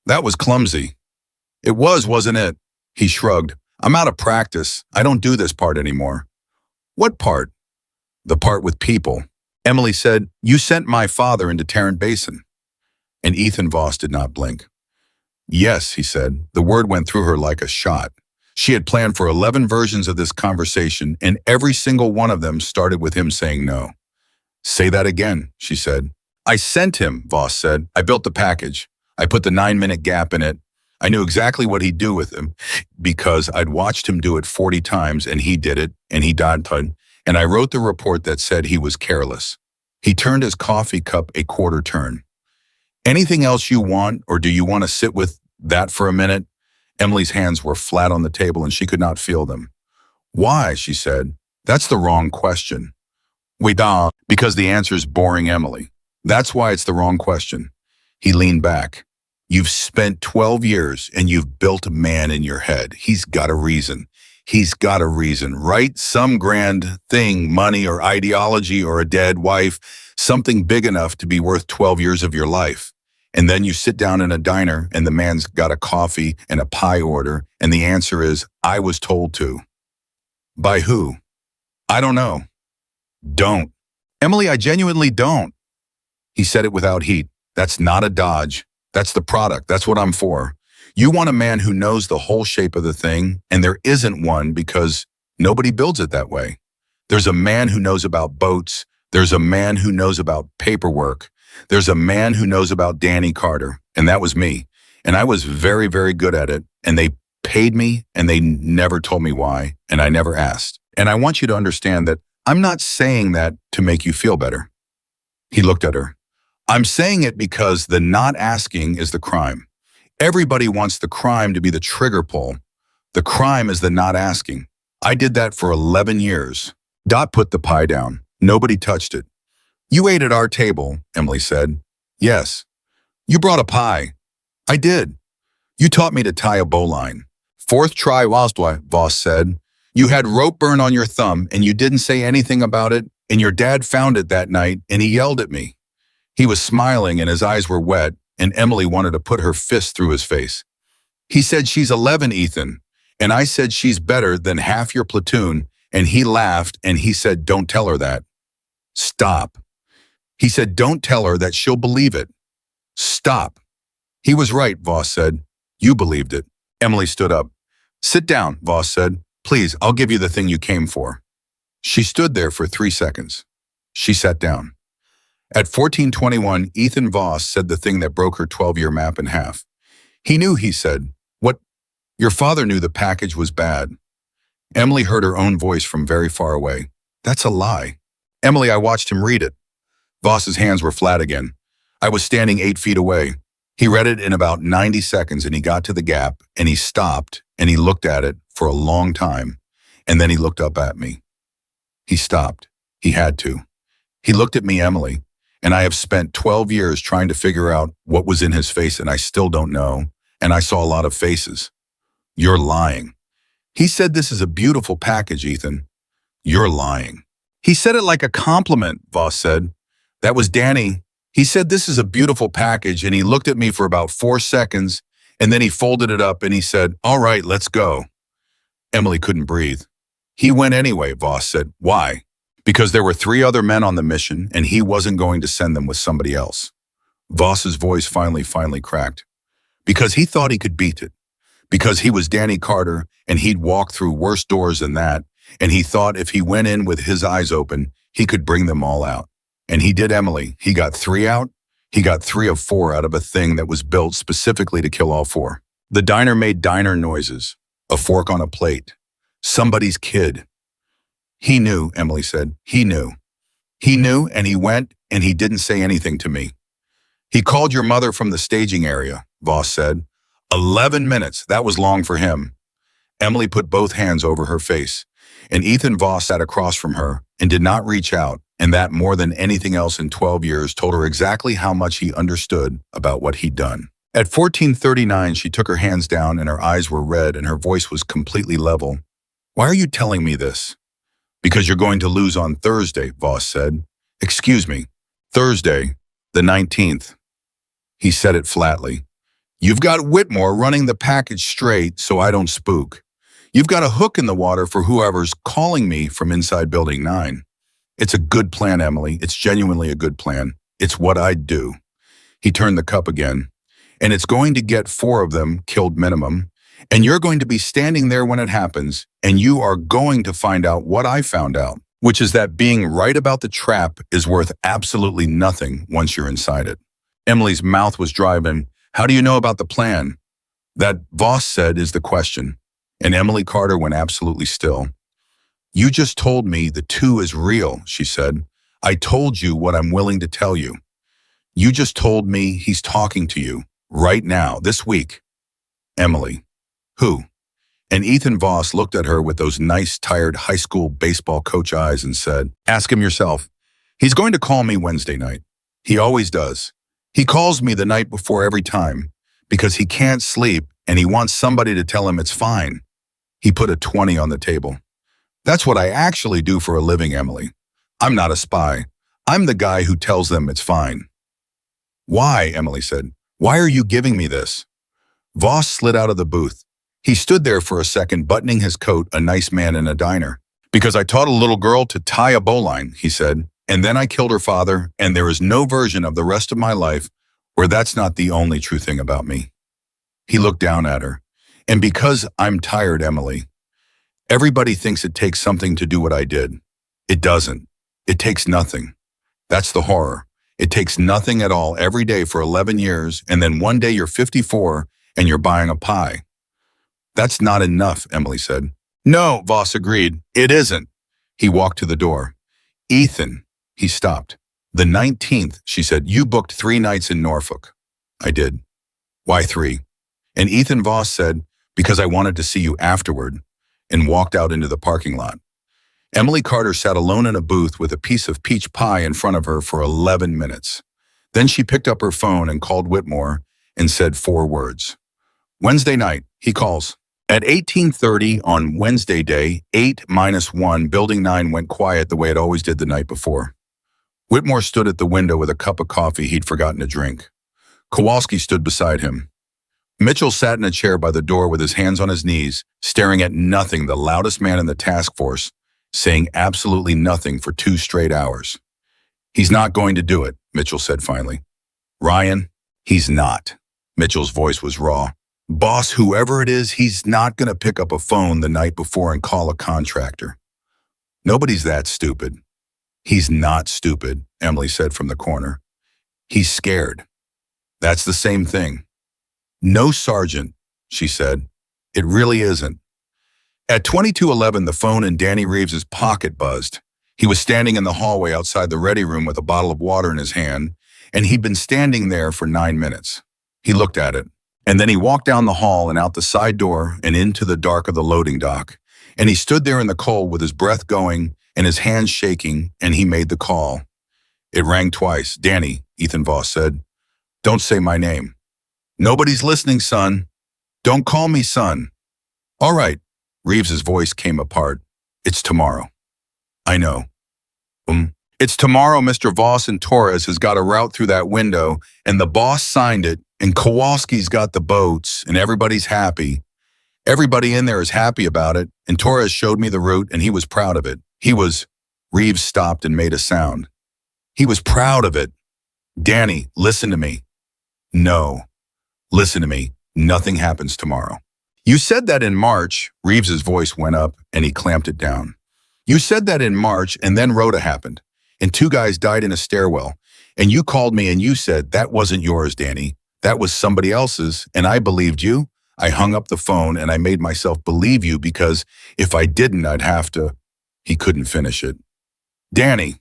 That was clumsy. It was, wasn't it? He shrugged. I'm out of practice. I don't do this part anymore. What part? The part with people. Emily said, you sent my father into Tarrant Basin. And Ethan Voss did not blink. Yes, he said. The word went through her like a shot. She had planned for 11 versions of this conversation, and every single one of them started with him saying no. Say that again, she said. I sent him, Voss said. I built the package. I put the 9-minute gap in it. I knew exactly what he'd do with him because I'd watched him do it 40 times, and he did it, and he died, and I wrote the report that said he was careless. He turned his coffee cup a quarter turn. Anything else you want, or do you want to sit with that for a minute? Emily's hands were flat on the table and she could not feel them. Why, she said. That's the wrong question. We don't, because the answer's boring, Emily. That's why it's the wrong question. He leaned back. You've spent 12 years and you've built a man in your head. He's got a reason. He's got a reason, right? Some grand thing, money or ideology or a dead wife, something big enough to be worth 12 years of your life. And then you sit down in a diner and the man's got a coffee and a pie order, and the answer is, I was told to. By who? I don't know. Don't. Emily, I genuinely don't. He said it without heat. That's not a dodge. That's the product. That's what I'm for. You want a man who knows the whole shape of the thing, and there isn't one because nobody builds it that way. There's a man who knows about boats. There's a man who knows about paperwork. There's a man who knows about Danny Carter, and that was me. And I was very, very good at it, and they paid me, and they never told me why, and I never asked. And I want you to understand that I'm not saying that to make you feel better. He looked at her. I'm saying it because the not asking is the crime. Everybody wants the crime to be the trigger pull. The crime is the not asking. I did that for 11 years. Dot put the pie down. Nobody touched it. You ate at our table, Emily said. Yes. You brought a pie. I did. You taught me to tie a bowline. 4th try, Voss said. You had rope burn on your thumb and you didn't say anything about it, and your dad found it that night and he yelled at me. He was smiling and his eyes were wet, and Emily wanted to put her fist through his face. He said, she's 11, Ethan. And I said, she's better than half your platoon, and he laughed and he said, don't tell her that. Stop. He said, don't tell her that, she'll believe it. Stop. He was right, Voss said. You believed it. Emily stood up. Sit down, Voss said. Please, I'll give you the thing you came for. She stood there for 3 seconds. She sat down. At 14:21, Ethan Voss said the thing that broke her 12-year map in half. He knew, he said. What? Your father knew the package was bad. Emily heard her own voice from very far away. That's a lie. Emily, I watched him read it. Voss's hands were flat again. I was standing 8 feet away. He read it in about 90 seconds and he got to the gap and he stopped and he looked at it for a long time, and then he looked up at me. He stopped. He had to. He looked at me, Emily, and I have spent 12 years trying to figure out what was in his face, and I still don't know, and I saw a lot of faces. You're lying. He said this is a beautiful package, Ethan. You're lying. He said it like a compliment, Voss said. That was Danny. He said this is a beautiful package, and he looked at me for about 4 seconds, and then he folded it up and he said, all right, let's go. Emily couldn't breathe. He went anyway, Voss said. Why? Because there were 3 other men on the mission, and he wasn't going to send them with somebody else. Voss's voice finally cracked. Because he thought he could beat it. Because he was Danny Carter and he'd walked through worse doors than that, and he thought if he went in with his eyes open, he could bring them all out. And he did, Emily. He got 3 out. He got 3 of 4 out of a thing that was built specifically to kill all 4. The diner made diner noises, a fork on a plate, somebody's kid. He knew, Emily said. He knew. He knew, and he went, and he didn't say anything to me. He called your mother from the staging area, Voss said. 11 minutes, that was long for him. Emily put both hands over her face, and Ethan Voss sat across from her and did not reach out, and that more than anything else in 12 years told her exactly how much he understood about what he'd done. At 14:39, she took her hands down and her eyes were red and her voice was completely level. Why are you telling me this? Because you're going to lose on Thursday, Voss said. Excuse me, Thursday, the 19th. He said it flatly. You've got Whitmore running the package straight so I don't spook. You've got a hook in the water for whoever's calling me from inside Building 9. It's a good plan, Emily. It's genuinely a good plan. It's what I'd do. He turned the cup again. And it's going to get 4 of them killed minimum. And you're going to be standing there when it happens, and you are going to find out what I found out, which is that being right about the trap is worth absolutely nothing once you're inside it. Emily's mouth was driving. How do you know about the plan? That, Voss said, is the question. And Emily Carter went absolutely still. You just told me the 2 is real, she said. I told you what I'm willing to tell you. You just told me he's talking to you, right now, this week. Emily. Who? And Ethan Voss looked at her with those nice, tired high school baseball coach eyes and said, ask him yourself. He's going to call me Wednesday night. He always does. He calls me the night before every time because he can't sleep and he wants somebody to tell him it's fine. He put a 20 on the table. That's what I actually do for a living, Emily. I'm not a spy. I'm the guy who tells them it's fine. Why, Emily said. Why are you giving me this? Voss slid out of the booth. He stood there for a second, buttoning his coat, a nice man in a diner. Because I taught a little girl to tie a bowline, he said, and then I killed her father, and there is no version of the rest of my life where that's not the only true thing about me. He looked down at her. And because I'm tired, Emily, everybody thinks it takes something to do what I did. It doesn't. It takes nothing. That's the horror. It takes nothing at all every day for 11 years, and then one day you're 54 and you're buying a pie. That's not enough, Emily said. No, Voss agreed. It isn't. He walked to the door. Ethan, he stopped. The 19th, she said, you booked 3 nights in Norfolk. I did. Why 3? And Ethan Voss said, because I wanted to see you afterward, and walked out into the parking lot. Emily Carter sat alone in a booth with a piece of peach pie in front of her for 11 minutes. Then she picked up her phone and called Whitmore and said 4 words. Wednesday night, he calls. At 18:30 on Wednesday day, 8-1, Building 9 went quiet the way it always did the night before. Whitmore stood at the window with a cup of coffee he'd forgotten to drink. Kowalski stood beside him. Mitchell sat in a chair by the door with his hands on his knees, staring at nothing, the loudest man in the task force, saying absolutely nothing for 2 straight hours. He's not going to do it, Mitchell said finally. Ryan, he's not. Mitchell's voice was raw. Boss, whoever it is, he's not going to pick up a phone the night before and call a contractor. Nobody's that stupid. He's not stupid, Emily said from the corner. He's scared. That's the same thing. No, Sergeant, she said. It really isn't. At 22:11, the phone in Danny Reeves's pocket buzzed. He was standing in the hallway outside the ready room with a bottle of water in his hand, and he'd been standing there for 9 minutes. He looked at it, and then he walked down the hall and out the side door and into the dark of the loading dock. And he stood there in the cold with his breath going and his hands shaking, and he made the call. It rang twice. Danny, Ethan Voss said. Don't say my name. Nobody's listening, son. Don't call me son. All right. Reeves's voice came apart. It's tomorrow. I know. It's tomorrow. Mr. Voss and Torres has got a route through that window, and the boss signed it, and Kowalski's got the boats, and everybody's happy. Everybody in there is happy about it, and Torres showed me the route, and he was proud of it. Reeves stopped and made a sound. He was proud of it. Danny, listen to me. No. Listen to me. Nothing happens tomorrow. You said that in March. Reeves's voice went up and he clamped it down. You said that in March and then Rhoda happened. And two guys died in a stairwell. And you called me and you said, that wasn't yours, Danny. That was somebody else's. And I believed you. I hung up the phone and I made myself believe you because if I didn't, I'd have to. He couldn't finish it. Danny,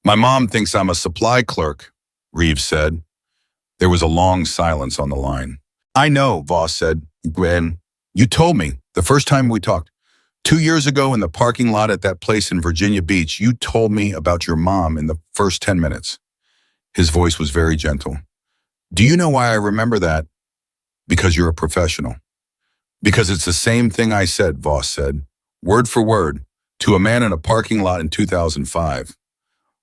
my mom thinks I'm a supply clerk, Reeves said. There was a long silence on the line. I know, Voss said. Gwen, you told me the first time we talked. 2 years ago in the parking lot at that place in Virginia Beach, you told me about your mom in the first 10 minutes. His voice was very gentle. Do you know why I remember that? Because you're a professional. Because it's the same thing I said, Voss said, word for word, to a man in a parking lot in 2005.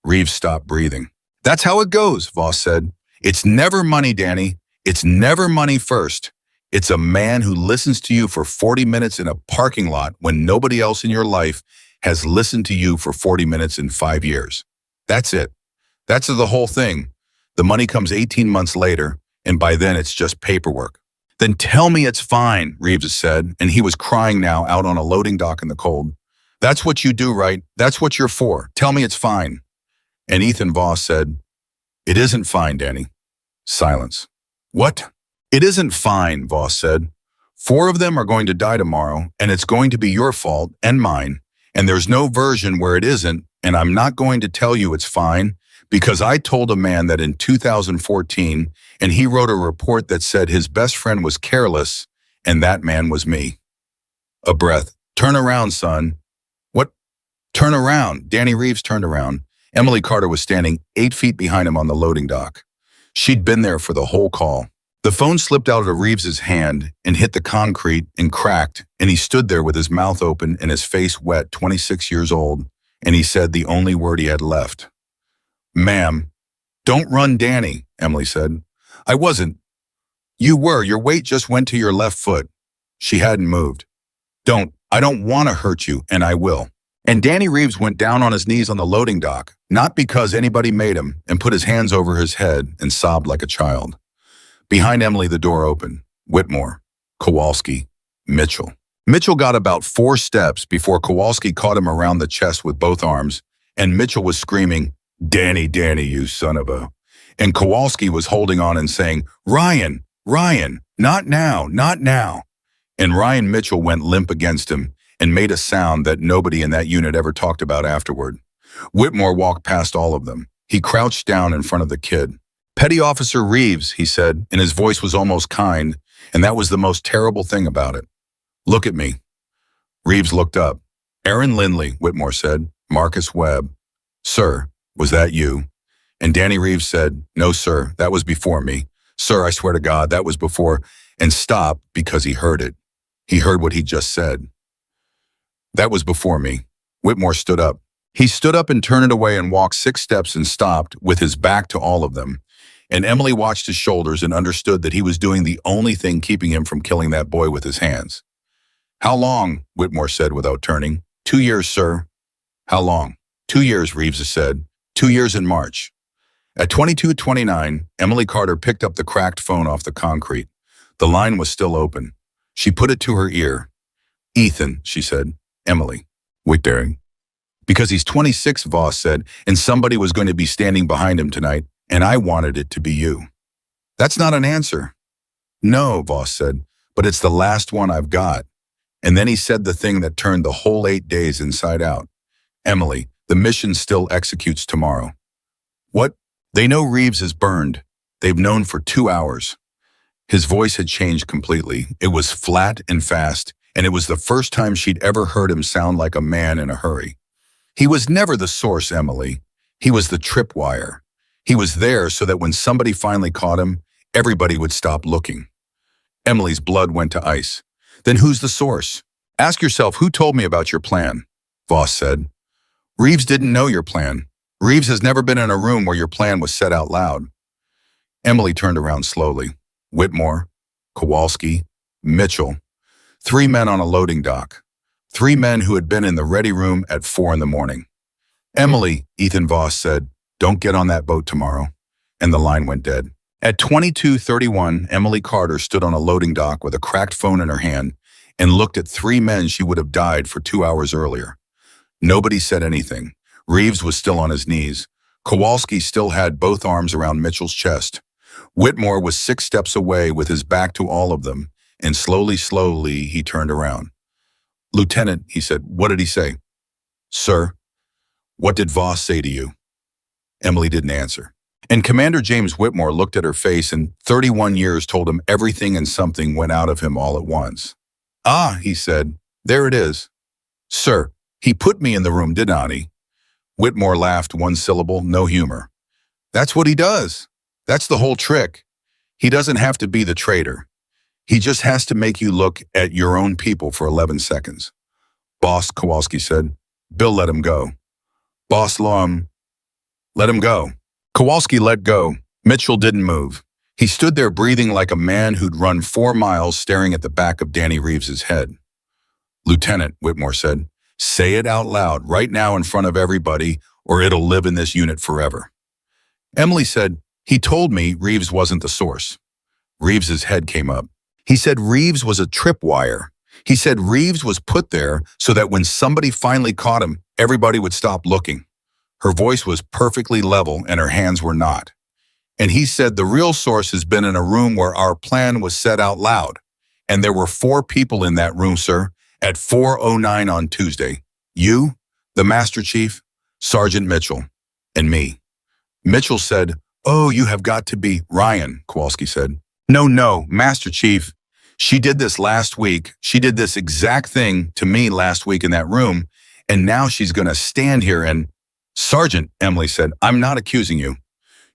Reeves stopped breathing. That's how it goes, Voss said. It's never money, Danny. It's never money first. It's a man who listens to you for 40 minutes in a parking lot when nobody else in your life has listened to you for 40 minutes in 5 years. That's it. That's the whole thing. The money comes 18 months later, and by then it's just paperwork. Then tell me it's fine, Reeves said, and he was crying now out on a loading dock in the cold. That's what you do, right? That's what you're for. Tell me it's fine. And Ethan Voss said, it isn't fine, Danny. Silence. What? It isn't fine, Voss said. 4 of them are going to die tomorrow, and it's going to be your fault and mine, and there's no version where it isn't, and I'm not going to tell you it's fine, because I told a man that in 2014, and he wrote a report that said his best friend was careless, and that man was me. A breath. Turn around, son. What? Turn around. Danny Reeves turned around. Emily Carter was standing 8 feet behind him on the loading dock. She'd been there for the whole call. The phone slipped out of Reeves's hand and hit the concrete and cracked, and he stood there with his mouth open and his face wet, 26 years old, and he said the only word he had left. Ma'am, don't run Danny, Emily said. I wasn't. You were. Your weight just went to your left foot. She hadn't moved. I don't want to hurt you, and I will. And Danny Reeves went down on his knees on the loading dock, not because anybody made him, and put his hands over his head and sobbed like a child. Behind Emily, the door opened. Whitmore, Kowalski, Mitchell. Mitchell got about 4 steps before Kowalski caught him around the chest with both arms, and Mitchell was screaming, Danny, Danny, you son of a... And Kowalski was holding on and saying, Ryan, Ryan, not now, not now. And Ryan Mitchell went limp against him and made a sound that nobody in that unit ever talked about afterward. Whitmore walked past all of them. He crouched down in front of the kid. Petty Officer Reeves, he said, and his voice was almost kind, and that was the most terrible thing about it. Look at me. Reeves looked up. Aaron Lindley, Whitmore said. Marcus Webb. Sir, was that you? And Danny Reeves said, no, sir, that was before me. Sir, I swear to God, that was before, and stopped because he heard it. He heard what he just said. That was before me. Whitmore stood up. He stood up and turned away and walked 6 steps and stopped with his back to all of them. And Emily watched his shoulders and understood that he was doing the only thing keeping him from killing that boy with his hands. How long? Whitmore said without turning. 2 years, sir. How long? 2 years, Reeves said. 2 years in March. At 22:29, Emily Carter picked up the cracked phone off the concrete. The line was still open. She put it to her ear. Ethan, she said. Emily. Whitbearing. Because he's 26, Voss said, and somebody was going to be standing behind him tonight, and I wanted it to be you. That's not an answer. No, Voss said, but it's the last one I've got. And then he said the thing that turned the whole 8 days inside out. Emily, the mission still executes tomorrow. What? They know Reeves is burned. They've known for 2 hours. His voice had changed completely. It was flat and fast, and it was the first time she'd ever heard him sound like a man in a hurry. He was never the source, Emily. He was the tripwire. He was there so that when somebody finally caught him, everybody would stop looking. Emily's blood went to ice. Then who's the source? Ask yourself, who told me about your plan? Voss said. Reeves didn't know your plan. Reeves has never been in a room where your plan was said out loud. Emily turned around slowly. Whitmore, Kowalski, Mitchell. 3 men on a loading dock. 3 men who had been in the ready room at 4 in the morning. Emily, Ethan Voss said, don't get on that boat tomorrow. And the line went dead. At 22:31, Emily Carter stood on a loading dock with a cracked phone in her hand and looked at three men she would have died for 2 hours earlier. Nobody said anything. Reeves was still on his knees. Kowalski still had both arms around Mitchell's chest. Whitmore was 6 steps away with his back to all of them, and slowly, he turned around. "Lieutenant," he said, "what did he say?" "Sir, what did Voss say to you?" Emily didn't answer. And Commander James Whitmore looked at her face, and 31 years told him everything and something went out of him all at once. "Ah," he said, "there it is. Sir, he put me in the room, didn't he?" Whitmore laughed, one syllable, no humor. "That's what he does. That's the whole trick. He doesn't have to be the traitor. He just has to make you look at your own people for 11 seconds. "Boss," Kowalski said, "Bill let him go." "Boss, let him go." Kowalski let go. Mitchell didn't move. He stood there breathing like a man who'd run 4 miles, staring at the back of Danny Reeves's head. "Lieutenant," Whitmore said, "say it out loud right now in front of everybody, or it'll live in this unit forever." Emily said, "He told me Reeves wasn't the source." Reeves's head came up. He said Reeves was a tripwire. He said Reeves was put there so that when somebody finally caught him, everybody would stop looking. Her voice was perfectly level and her hands were not. And he said the real source has been in a room where our plan was said out loud. And there were 4 people in that room, sir, at 4:09 on Tuesday. You, the Master Chief, Sergeant Mitchell, and me. Mitchell said, "Oh, you have got to be Ryan," Kowalski said. No, Master Chief. She did this last week. She did this exact thing to me last week in that room, and now she's going to stand here and—" "Sergeant," Emily said, "I'm not accusing you.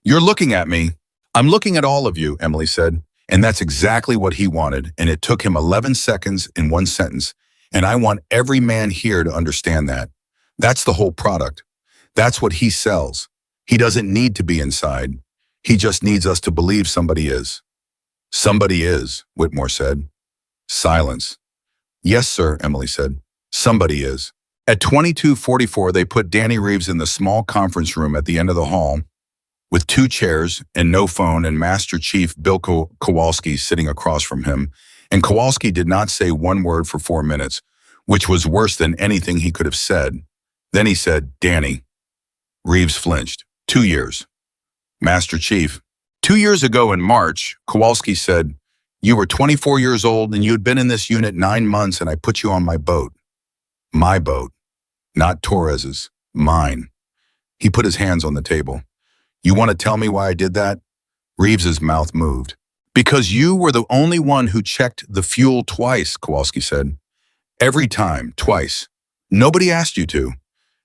You're looking at me." "I'm looking at all of you," Emily said, and that's exactly what he wanted, and it took him 11 seconds in one sentence, and I want every man here to understand that. That's the whole product. That's what he sells. He doesn't need to be inside. He just needs us to believe somebody is. "Somebody is," Whitmore said. Silence. "Yes, sir," Emily said. "Somebody is." At 22:44, they put Danny Reeves in the small conference room at the end of the hall with 2 chairs and no phone, and Master Chief Bill Kowalski sitting across from him. And Kowalski did not say one word for 4 minutes, which was worse than anything he could have said. Then he said, "Danny." Reeves flinched. 2 years. "Master Chief." 2 years ago in March, Kowalski said, "You were 24 years old and you had been in this unit 9 months and I put you on my boat." My boat. Not Torres's. Mine. He put his hands on the table. "You want to tell me why I did that?" Reeves's mouth moved. "Because you were the only one who checked the fuel twice," Kowalski said. "Every time, twice. Nobody asked you to.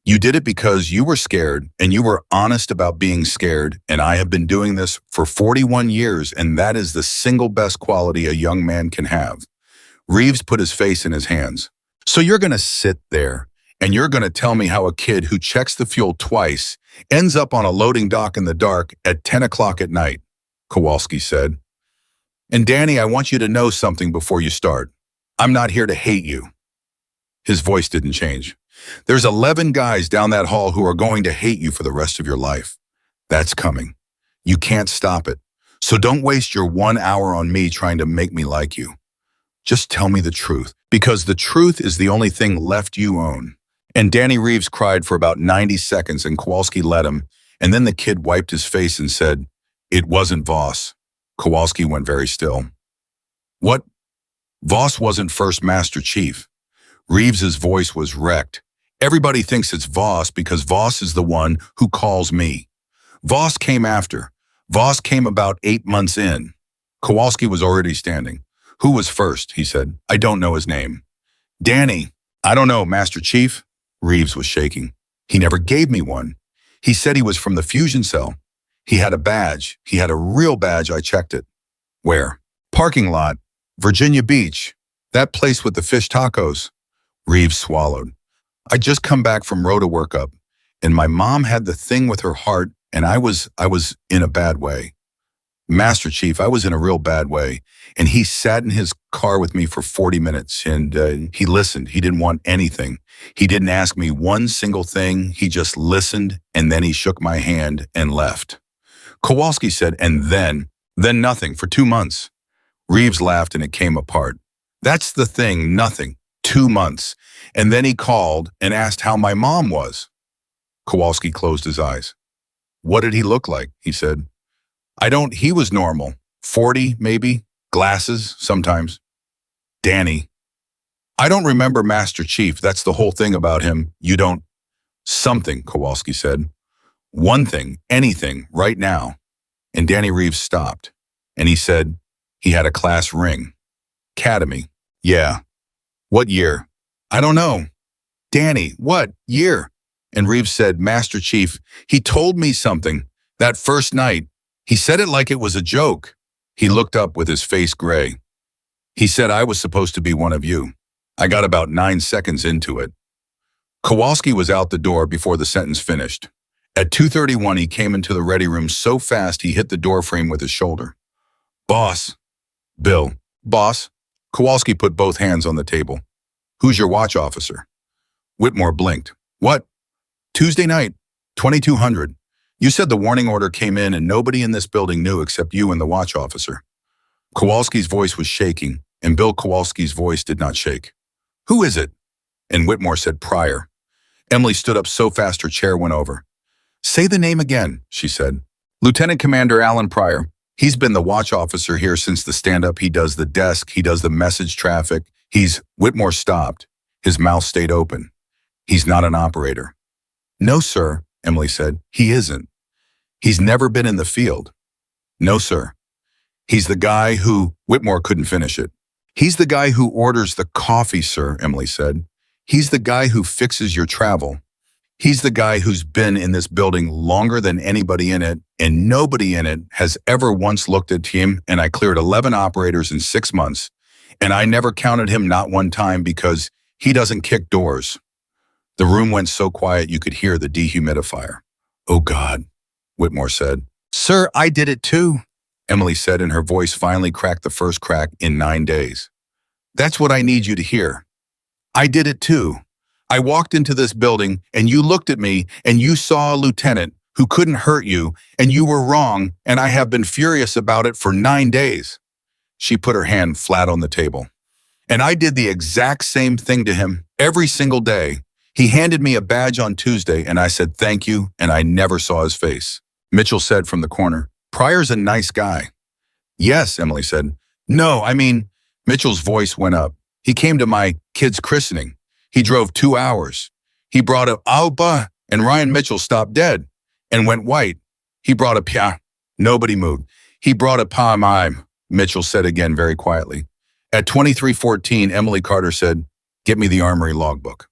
You did it because you were scared, and you were honest about being scared, and I have been doing this for 41 years, and that is the single best quality a young man can have." Reeves put his face in his hands. "So you're going to sit there, and you're going to tell me how a kid who checks the fuel twice ends up on a loading dock in the dark at 10 o'clock at night," Kowalski said. "And Danny, I want you to know something before you start. I'm not here to hate you." His voice didn't change. "There's 11 guys down that hall who are going to hate you for the rest of your life. That's coming. You can't stop it. So don't waste your 1 hour on me trying to make me like you. Just tell me the truth, because the truth is the only thing left you own." And Danny Reeves cried for about 90 seconds, and Kowalski let him, and then the kid wiped his face and said, "It wasn't Voss." Kowalski went very still. "What? Voss wasn't first Master Chief." Reeves's voice was wrecked. "Everybody thinks it's Voss because Voss is the one who calls me. Voss came after. Voss came about 8 months in." Kowalski was already standing. "Who was first?" he said. "I don't know his name." "Danny." "I don't know, Master Chief." Reeves was shaking. "He never gave me one. He said he was from the fusion cell. He had a badge. He had a real badge. I checked it." "Where?" "Parking lot. Virginia Beach. That place with the fish tacos." Reeves swallowed. "I'd just come back from rota workup, and my mom had the thing with her heart, and I was in a bad way. Master Chief, I was in a real bad way. And he sat in his car with me for 40 minutes, and he listened. He didn't want anything. He didn't ask me one single thing. He just listened, and then he shook my hand and left." Kowalski said, "And then Then nothing for 2 months. Reeves laughed and it came apart. That's the thing, nothing. 2 months. And then he called and asked how my mom was. Kowalski closed his eyes. What did he look like? He said. He was normal. 40, maybe. Glasses, sometimes. Danny. I don't remember Master Chief. That's the whole thing about him. You don't. Something, Kowalski said. One thing, anything, right now. And Danny Reeves stopped. And he said he had a class ring. Academy. Yeah. What year? I don't know. Danny, what year? And Reeves said, Master Chief, he told me something. That first night. He said it like it was a joke. He looked up with his face gray. He said I was supposed to be one of you. I got about 9 seconds into it. Kowalski was out the door before the sentence finished. At 2:31, he came into the ready room so fast he hit the door frame with his shoulder. Boss. Bill. Boss. Kowalski put both hands on the table. Who's your watch officer? Whitmore blinked. What? Tuesday night, 2200. You said the warning order came in and nobody in this building knew except you and the watch officer. Kowalski's voice was shaking, and Bill Kowalski's voice did not shake. Who is it? And Whitmore said Pryor. Emily stood up so fast her chair went over. Say the name again, she said. Lieutenant Commander Alan Pryor. He's been the watch officer here since the stand-up. He does the desk, he does the message traffic. Whitmore stopped. His mouth stayed open. He's not an operator. No, sir, Emily said. He isn't. He's never been in the field. No, sir. He's the guy who... Whitmore couldn't finish it. He's the guy who orders the coffee, sir, Emily said. He's the guy who fixes your travel. He's the guy who's been in this building longer than anybody in it, and nobody in it has ever once looked at him, and I cleared 11 operators in 6 months, and I never counted him not one time because he doesn't kick doors. The room went so quiet you could hear the dehumidifier. Oh, God, Whitmore said. Sir, I did it too, Emily said, and her voice finally cracked the first crack in 9 days. That's what I need you to hear. I did it too. I walked into this building and you looked at me and you saw a lieutenant who couldn't hurt you and you were wrong and I have been furious about it for 9 days. She put her hand flat on the table. And I did the exact same thing to him every single day. He handed me a badge on Tuesday and I said thank you and I never saw his face. Mitchell said from the corner, Pryor's a nice guy. Yes, Emily said. No, Mitchell's voice went up. He came to my kid's christening. He drove 2 hours. He brought a Alba and Ryan Mitchell stopped dead and went white. He brought a pia. Nobody moved. He brought a pa-mime, Mitchell said again very quietly. At 23:14, Emily Carter said, get me the armory logbook.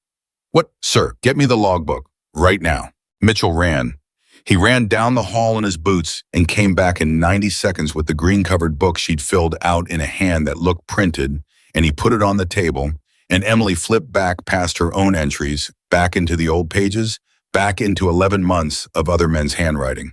What, sir? Get me the logbook right now. Mitchell ran. He ran down the hall in his boots and came back in 90 seconds with the green-covered book she'd filled out in a hand that looked printed, and he put it on the table, and Emily flipped back past her own entries, back into the old pages, back into 11 months of other men's handwriting.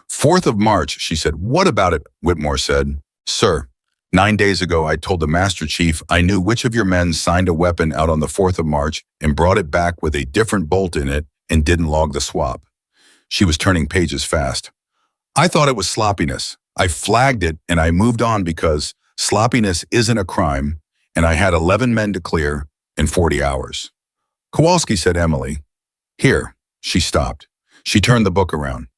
4th of March, she said. What about it? Whitmore said. Sir, 9 days ago I told the Master Chief I knew which of your men signed a weapon out on the 4th of March and brought it back with a different bolt in it and didn't log the swap. She was turning pages fast. I thought it was sloppiness. I flagged it and I moved on because sloppiness isn't a crime, and I had 11 men to clear in 40 hours. Kowalski said, Emily. Here. She stopped. She turned the book around.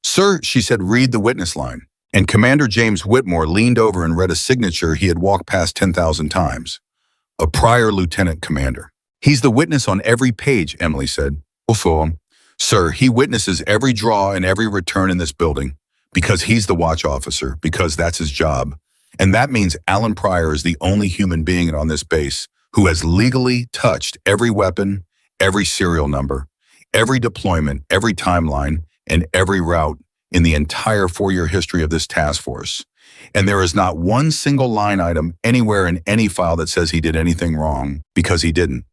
Sir, she said, read the witness line. And Commander James Whitmore leaned over and read a signature he had walked past 10,000 times. A prior lieutenant commander. He's the witness on every page, Emily said. Well, sir, he witnesses every draw and every return in this building because he's the watch officer, because that's his job. And that means Alan Pryor is the only human being on this base who has legally touched every weapon, every serial number, every deployment, every timeline, and every route in the entire 4-year history of this task force. And there is not one single line item anywhere in any file that says he did anything wrong, because he didn't.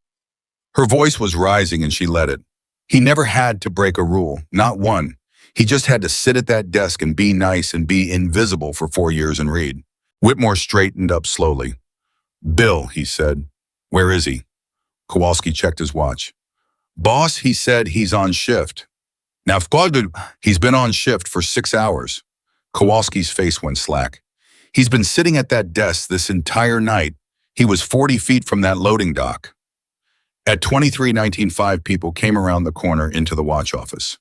Her voice was rising and she let it. He never had to break a rule, not one. He just had to sit at that desk and be nice and be invisible for 4 years and read. Whitmore straightened up slowly. Bill, he said. Where is he? Kowalski checked his watch. Boss, he said he's on shift. Now, he's been on shift for 6 hours. Kowalski's face went slack. He's been sitting at that desk this entire night. He was 40 feet from that loading dock. At 23:19, five people came around the corner into the watch office.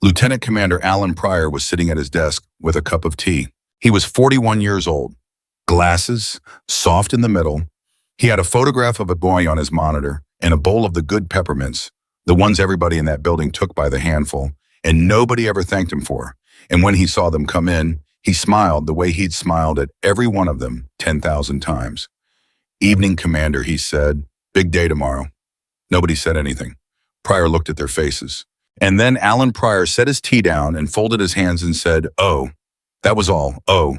Lieutenant Commander Alan Pryor was sitting at his desk with a cup of tea. He was 41 years old. Glasses, soft in the middle. He had a photograph of a boy on his monitor and a bowl of the good peppermints, the ones everybody in that building took by the handful, and nobody ever thanked him for. And when he saw them come in, he smiled the way he'd smiled at every one of them 10,000 times. "Evening, Commander," he said. "Big day tomorrow." Nobody said anything. Pryor looked at their faces. And then Alan Pryor set his tea down and folded his hands and said, "Oh." That was all. "Oh."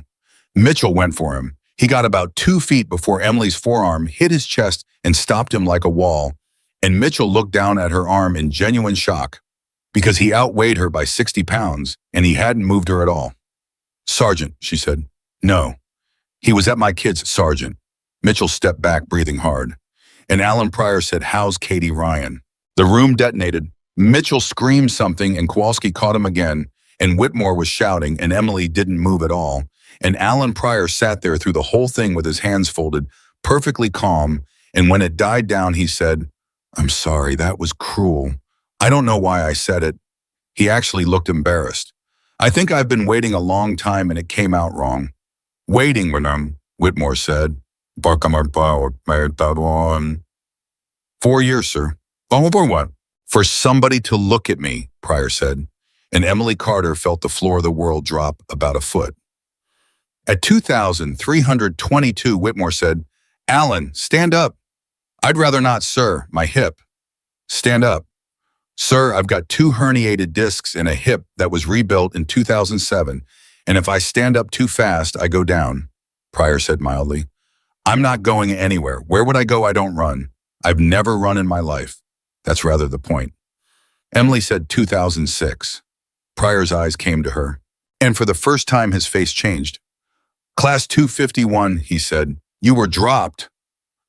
Mitchell went for him. He got about 2 feet before Emily's forearm hit his chest and stopped him like a wall, and Mitchell looked down at her arm in genuine shock because he outweighed her by 60 pounds and he hadn't moved her at all. "Sergeant," she said. "No." "He was at my kid's, Sergeant." Mitchell stepped back, breathing hard. And Alan Pryor said, "How's Katie Ryan?" The room detonated. Mitchell screamed something and Kowalski caught him again, and Whitmore was shouting and Emily didn't move at all. And Alan Pryor sat there through the whole thing with his hands folded, perfectly calm, and when it died down, he said, "I'm sorry, that was cruel. I don't know why I said it." He actually looked embarrassed. "I think I've been waiting a long time and it came out wrong." "Waiting, Whitmore said. 4 years, sir." "For what?" "For somebody to look at me," Pryor said, and Emily Carter felt the floor of the world drop about a foot. At 2,322, Whitmore said, "Alan, stand up." "I'd rather not, sir. My hip." "Stand up." "Sir, I've got 2 herniated discs in a hip that was rebuilt in 2007, and if I stand up too fast, I go down," Pryor said mildly. "I'm not going anywhere. Where would I go? I don't run. I've never run in my life." "That's rather the point." Emily said 2006. Pryor's eyes came to her, and for the first time his face changed. "Class 251, he said. "You were dropped."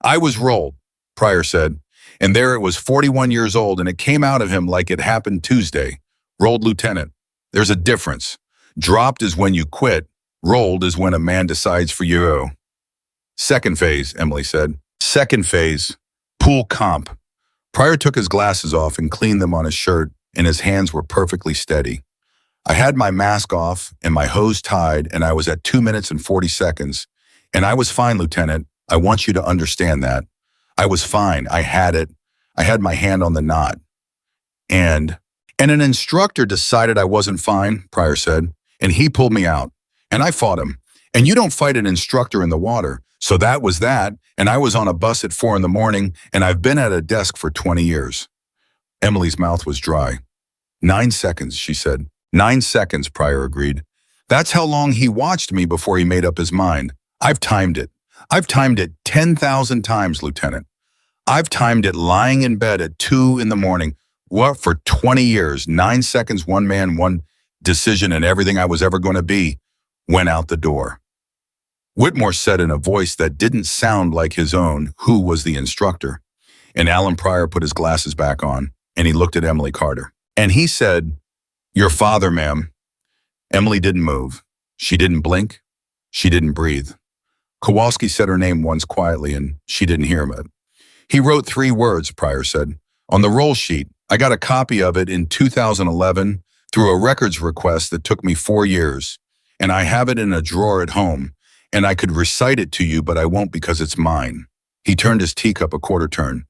"I was rolled," Pryor said, and there it was, 41 years old, and it came out of him like it happened Tuesday. "Rolled lieutenant. There's a difference. Dropped is when you quit. Rolled is when a man decides for you." "Second phase," Emily said. "Second phase. Pool comp." Pryor took his glasses off and cleaned them on his shirt, and his hands were perfectly steady. "I had my mask off and my hose tied, and I was at 2 minutes and 40 seconds. And I was fine, Lieutenant. I want you to understand that. I was fine. I had it. I had my hand on the knot. And an instructor decided I wasn't fine," Pryor said, "and he pulled me out. And I fought him. And you don't fight an instructor in the water. So that was that, and I was on a bus at 4 in the morning, and I've been at a desk for 20 years. Emily's mouth was dry. 9 seconds, she said. 9 seconds, Pryor agreed. "That's how long he watched me before he made up his mind. I've timed it. I've timed it 10,000 times, Lieutenant. I've timed it lying in bed at 2 in the morning. What, for 20 years, 9 seconds, one man, one decision, and everything I was ever going to be went out the door." Whitmore said in a voice that didn't sound like his own, who was the instructor. And Alan Pryor put his glasses back on, and he looked at Emily Carter. And he said, "Your father, ma'am." Emily didn't move. She didn't blink. She didn't breathe. Kowalski said her name once quietly, and she didn't hear him. "He wrote 3 words, Pryor said, on the roll sheet. I got a copy of it in 2011 through a records request that took me 4 years, and I have it in a drawer at home. And I could recite it to you, but I won't because it's mine." He turned his teacup a quarter turn.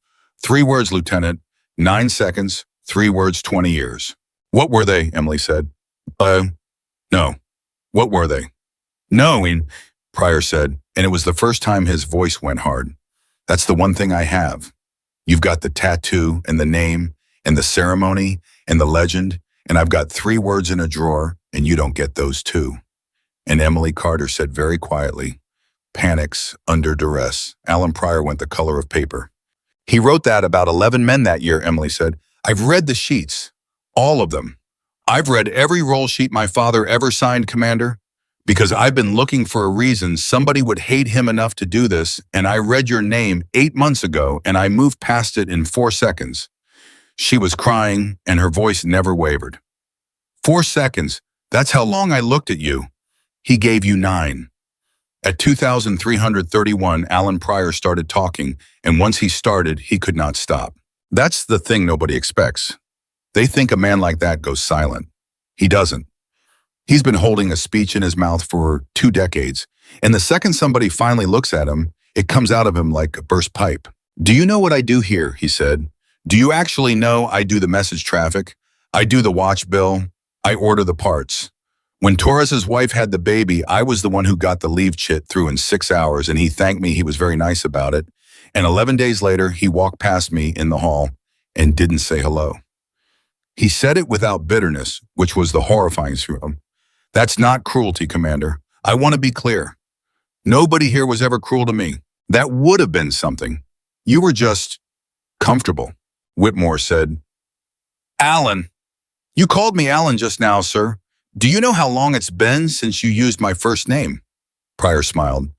3 words, Lieutenant. 9 seconds. 3 words, 20 years. "What were they?" Emily said. No. What were they?" "No," Pryor said, and it was the first time his voice went hard. "That's the one thing I have. You've got the tattoo and the name and the ceremony and the legend, and I've got 3 words in a drawer, and you don't get those too." And Emily Carter said very quietly, "Panics under duress." Alan Pryor went the color of paper. "He wrote that about 11 men that year," Emily said. "I've read the sheets. All of them. I've read every roll sheet my father ever signed, Commander, because I've been looking for a reason somebody would hate him enough to do this, and I read your name 8 months ago, and I moved past it in 4 seconds. She was crying, and her voice never wavered. 4 seconds. That's how long I looked at you. He gave you 9. At 2331, Alan Pryor started talking, and once he started, he could not stop. That's the thing nobody expects. They think a man like that goes silent. He doesn't. He's been holding a speech in his mouth for 2 decades, and the second somebody finally looks at him, it comes out of him like a burst pipe. Do you know what I do here? He said. Do you actually know I do the message traffic? I do the watch bill. I order the parts. When Torres's wife had the baby, I was the one who got the leave chit through in 6 hours, and he thanked me. He was very nice about it. And 11 days later, he walked past me in the hall and didn't say hello. He said it without bitterness, which was the horrifying to him. That's not cruelty, Commander. I want to be clear. Nobody here was ever cruel to me. That would have been something. You were just comfortable, Whitmore said. Alan. You called me Alan just now, sir. Do you know how long it's been since you used my first name? Pryor smiled.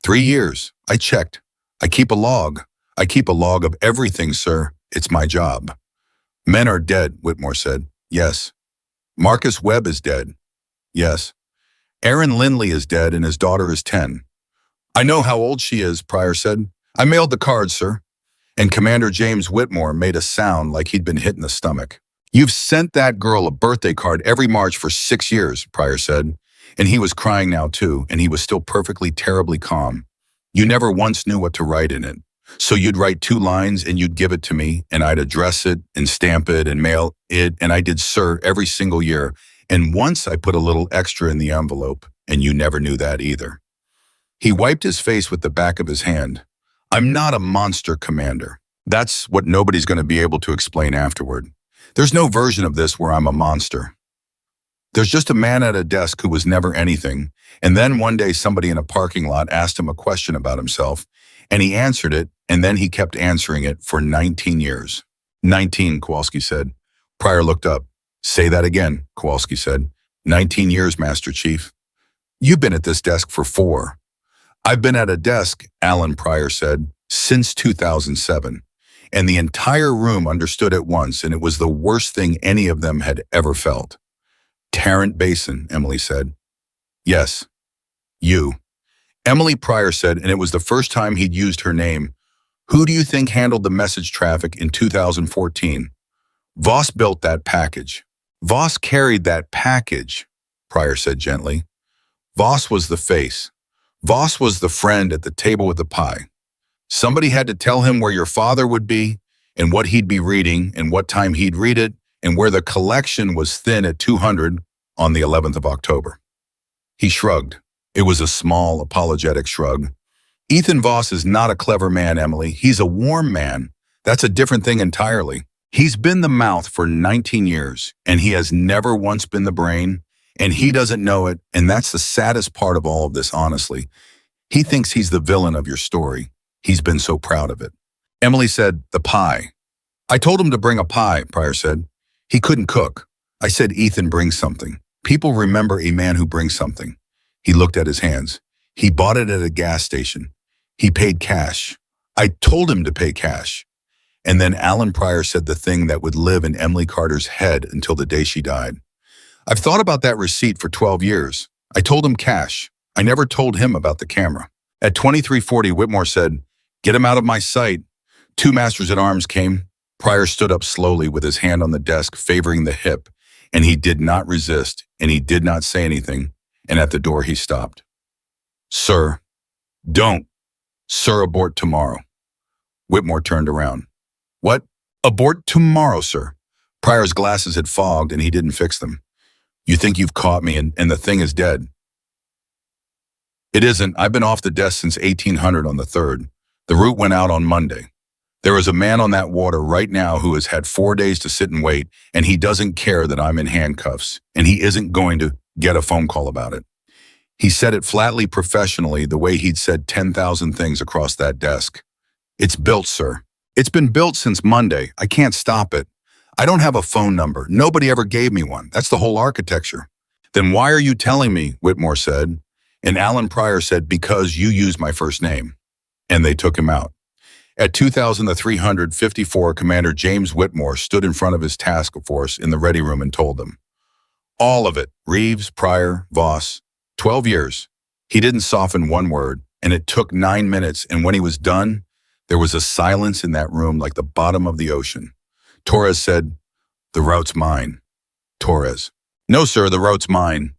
3 years. I checked. I keep a log. I keep a log of everything, sir. It's my job. Men are dead, Whitmore said. Yes. Marcus Webb is dead. Yes. Aaron Lindley is dead and his daughter is 10. I know how old she is, Pryor said. I mailed the card, sir. And Commander James Whitmore made a sound like he'd been hit in the stomach. You've sent that girl a birthday card every March for 6 years, Pryor said. And he was crying now too, and he was still perfectly terribly calm. You never once knew what to write in it. So you'd write 2 lines and you'd give it to me, and I'd address it and stamp it and mail it, and I did sir every single year. And once I put a little extra in the envelope, and you never knew that either. He wiped his face with the back of his hand. I'm not a monster, Commander. That's what nobody's going to be able to explain afterward. There's no version of this where I'm a monster. There's just a man at a desk who was never anything, and then one day somebody in a parking lot asked him a question about himself, and he answered it, and then he kept answering it for 19 years. 19, Kowalski said. Pryor looked up. Say that again, Kowalski said. 19 years, Master Chief. You've been at this desk for 4. I've been at a desk, Alan Pryor said, since 2007. And the entire room understood at once, and it was the worst thing any of them had ever felt. Tarrant Basin, Emily said. Yes, you. Emily Pryor said, and it was the first time he'd used her name. Who do you think handled the message traffic in 2014? Voss built that package. Voss carried that package, Pryor said gently. Voss was the face. Voss was the friend at the table with the pie. Somebody had to tell him where your father would be, and what he'd be reading, and what time he'd read it, and where the collection was thin at 200 on the 11th of October. He shrugged. It was a small, apologetic shrug. Ethan Voss is not a clever man, Emily. He's a warm man. That's a different thing entirely. He's been the mouth for 19 years, and he has never once been the brain, and he doesn't know it, and that's the saddest part of all of this, honestly. He thinks he's the villain of your story. He's been so proud of it. Emily said, the pie. I told him to bring a pie, Pryor said. He couldn't cook. I said, Ethan, bring something. People remember a man who brings something. He looked at his hands. He bought it at a gas station. He paid cash. I told him to pay cash. And then Alan Pryor said the thing that would live in Emily Carter's head until the day she died. I've thought about that receipt for 12 years. I told him cash. I never told him about the camera. At 2340, Whitmore said, get him out of my sight. 2 masters at arms came. Pryor stood up slowly with his hand on the desk, favoring the hip, and he did not resist, and he did not say anything, and at the door he stopped. Sir, don't. Sir, abort tomorrow. Whitmore turned around. What? Abort tomorrow, sir. Pryor's glasses had fogged, and he didn't fix them. You think you've caught me, and the thing is dead. It isn't. I've been off the desk since 1800 on the 3rd. The route went out on Monday. There is a man on that water right now who has had 4 days to sit and wait, and he doesn't care that I'm in handcuffs, and he isn't going to get a phone call about it. He said it flatly professionally, the way he'd said 10,000 things across that desk. It's built, sir. It's been built since Monday. I can't stop it. I don't have a phone number. Nobody ever gave me one. That's the whole architecture. Then why are you telling me, Whitmore said. And Alan Pryor said, because you used my first name. And they took him out. At 2354, Commander James Whitmore stood in front of his task force in the ready room and told them, all of it, Reeves, Pryor, Voss, 12 years. He didn't soften one word, and it took 9 minutes, and when he was done, there was a silence in that room like the bottom of the ocean. Torres said, "The route's mine." Torres. "No, sir, the route's mine."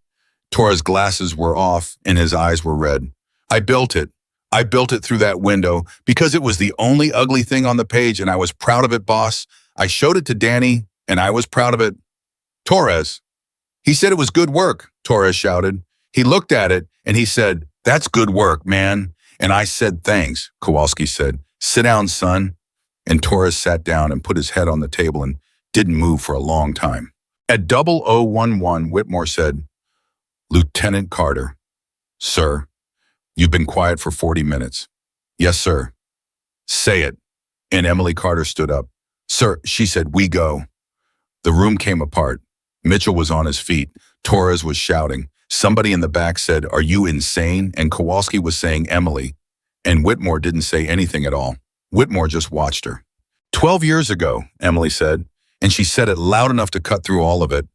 Torres' glasses were off and his eyes were red. "I built it. I built it through that window because it was the only ugly thing on the page and I was proud of it, boss. I showed it to Danny and I was proud of it." Torres. "He said it was good work," Torres shouted. "He looked at it and he said, 'That's good work, man.' And I said, 'Thanks,'" Kowalski said. "Sit down, son." And Torres sat down and put his head on the table and didn't move for a long time. At 0011, Whitmore said, "Lieutenant Carter." "Sir, you've been quiet for 40 minutes. "Yes, sir." "Say it." And Emily Carter stood up. "Sir," she said, "we go." The room came apart. Mitchell was on his feet. Torres was shouting. Somebody in the back said, "Are you insane?" And Kowalski was saying, "Emily." And Whitmore didn't say anything at all. Whitmore just watched her. 12 years ago, Emily said, and she said it loud enough to cut through all of it.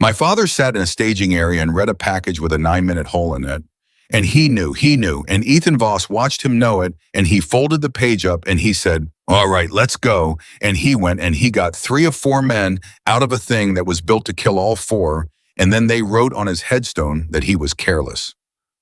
"My father sat in a staging area and read a package with a 9-minute hole in it. And he knew, and Ethan Voss watched him know it, and he folded the page up and he said, 'All right, let's go.' And he went and he got 3 or 4 men out of a thing that was built to kill all 4, and then they wrote on his headstone that he was careless."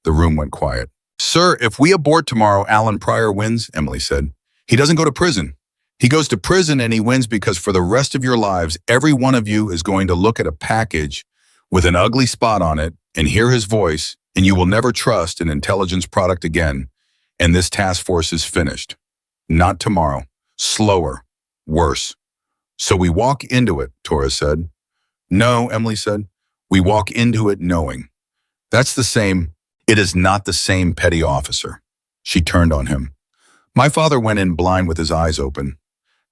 The room went quiet. "Sir, if we abort tomorrow, Alan Pryor wins," Emily said. "He doesn't go to prison. He goes to prison and he wins because for the rest of your lives, every one of you is going to look at a package with an ugly spot on it and hear his voice, and you will never trust an intelligence product again. And this task force is finished. Not tomorrow. Slower. Worse." "So we walk into it," Torres said. "No," Emily said. "We walk into it knowing. That's the same. It is not the same, petty officer." She turned on him. "My father went in blind with his eyes open.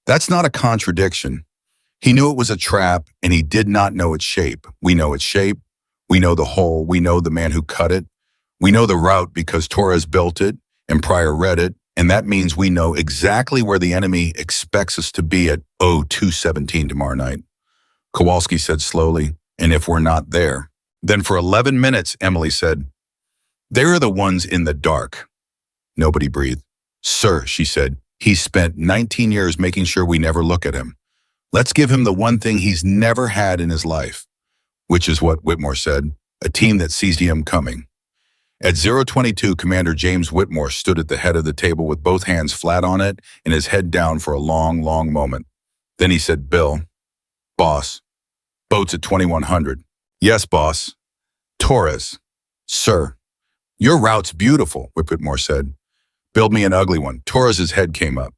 That's not a contradiction. He knew it was a trap, and he did not know its shape. We know its shape. We know the hole. We know the man who cut it. We know the route because Torres built it and Pryor read it, and that means we know exactly where the enemy expects us to be at 02:17 tomorrow night." Kowalski said slowly, "And if we're not there?" "Then for 11 minutes, Emily said, "they're the ones in the dark." Nobody breathed. "Sir," she said, "he spent 19 years making sure we never look at him. Let's give him the one thing he's never had in his life." Which is what Whitmore said, "a team that sees him coming." At 022, Commander James Whitmore stood at the head of the table with both hands flat on it and his head down for a long, long moment. Then he said, "Bill, boss, boat's at 2100. "Yes, boss." "Torres." "Sir." "Your route's beautiful," Whitmore said. "Build me an ugly one." Torres's head came up.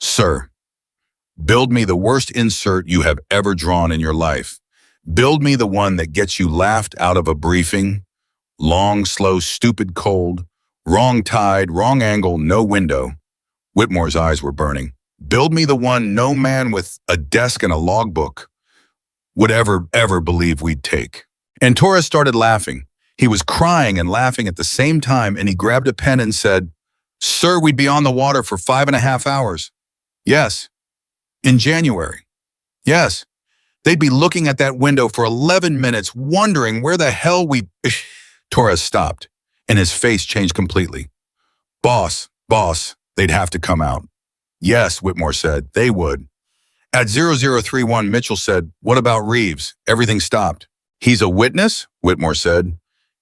"Sir." "Build me the worst insert you have ever drawn in your life. Build me the one that gets you laughed out of a briefing. Long, slow, stupid, cold. Wrong tide, wrong angle, no window." Whitmore's eyes were burning. "Build me the one no man with a desk and a logbook would ever believe we'd take." And Torres started laughing. He was crying and laughing at the same time, and he grabbed a pen and said, "Sir, we'd be on the water for 5.5 hours. Yes. In January. Yes. They'd be looking at that window for 11 minutes, wondering where the hell we..." Torres stopped, and his face changed completely. Boss, they'd have to come out." "Yes," Whitmore said, "they would." At 0031, Mitchell said, "What about Reeves?" Everything stopped. "He's a witness?" Whitmore said.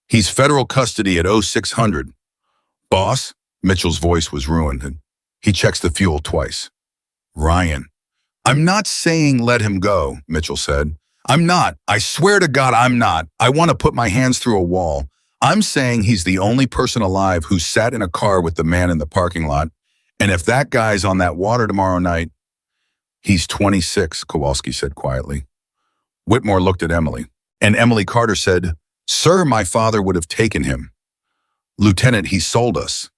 "He's federal custody at 0600. "Boss?" Mitchell's voice was ruined. He checks the fuel twice. "Ryan." "I'm not saying let him go," Mitchell said. "I'm not. I swear to God, I'm not. I want to put my hands through a wall. I'm saying he's the only person alive who sat in a car with the man in the parking lot. And if that guy's on that water tomorrow night..." "He's 26, Kowalski said quietly. Whitmore looked at Emily, and Emily Carter said, "Sir, my father would have taken him." "Lieutenant, he sold us."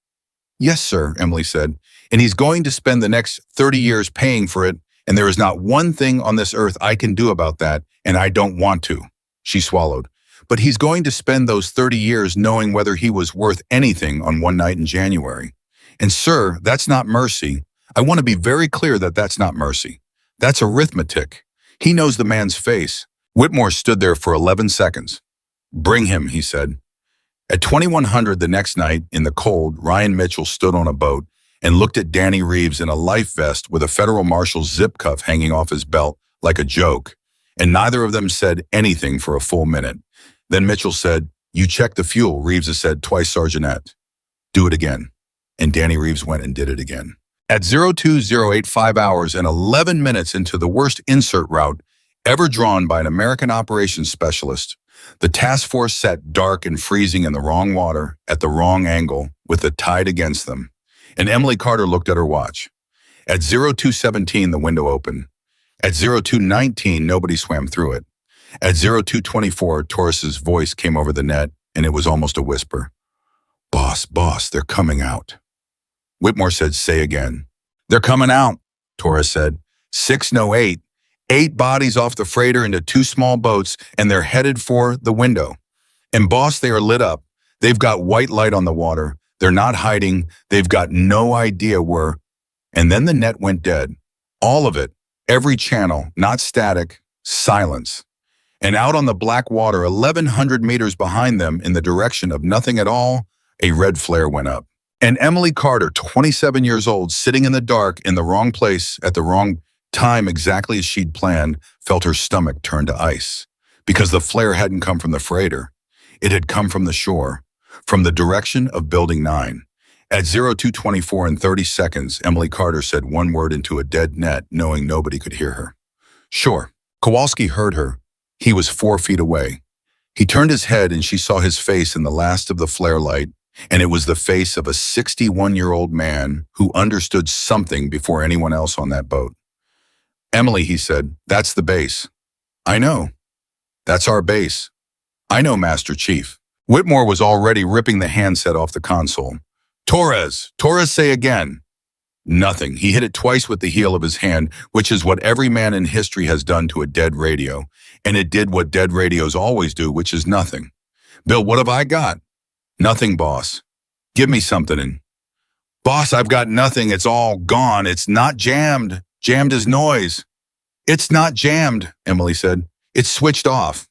"Yes, sir," Emily said, "and he's going to spend the next 30 years paying for it, and there is not one thing on this earth I can do about that, and I don't want to." She swallowed. "But he's going to spend those 30 years knowing whether he was worth anything on one night in January. And sir, that's not mercy. I want to be very clear that that's not mercy. That's arithmetic. He knows the man's face." Whitmore stood there for 11 seconds. "Bring him," he said. At 2100 the next night, in the cold, Ryan Mitchell stood on a boat and looked at Danny Reeves in a life vest with a federal marshal's zip cuff hanging off his belt like a joke, and neither of them said anything for a full minute. Then Mitchell said, "You checked the fuel," Reeves has said twice, Sergeant. "Do it again." And Danny Reeves went and did it again. At 0208, 5 hours and 11 minutes into the worst insert route ever drawn by an American operations specialist, the task force sat dark and freezing in the wrong water at the wrong angle with the tide against them. And Emily Carter looked at her watch. At 0217, the window opened. At 0219, nobody swam through it. At 0224, Torres's voice came over the net, and it was almost a whisper. Boss, they're coming out." Whitmore said, "Say again." "They're coming out," Torres said. 608. 8 bodies off the freighter into 2 small boats, and they're headed for the window. And boss, they are lit up. They've got white light on the water. They're not hiding. They've got no idea where. And then the net went dead. All of it. Every channel, not static, silence. And out on the black water, 1,100 meters behind them in the direction of nothing at all, a red flare went up. And Emily Carter, 27 years old, sitting in the dark in the wrong place at the wrong time exactly as she'd planned, felt her stomach turn to ice. Because the flare hadn't come from the freighter. It had come from the shore, from the direction of Building 9. At 0224 and 30 seconds, Emily Carter said one word into a dead net, knowing nobody could hear her. "Sure." Kowalski heard her. He was 4 feet away. He turned his head and she saw his face in the last of the flare light, and it was the face of a 61-year-old man who understood something before anyone else on that boat. "Emily," he said, "that's the base." "I know. That's our base." "I know, Master Chief." Whitmore was already ripping the handset off the console. Torres, say again." Nothing. He hit it twice with the heel of his hand, which is what every man in history has done to a dead radio. And it did what dead radios always do, which is nothing. "Bill, what have I got?" "Nothing, boss." "Give me something." "Boss, I've got nothing. It's all gone. It's not jammed. Jammed is noise." "It's not jammed," Emily said. "It's switched off."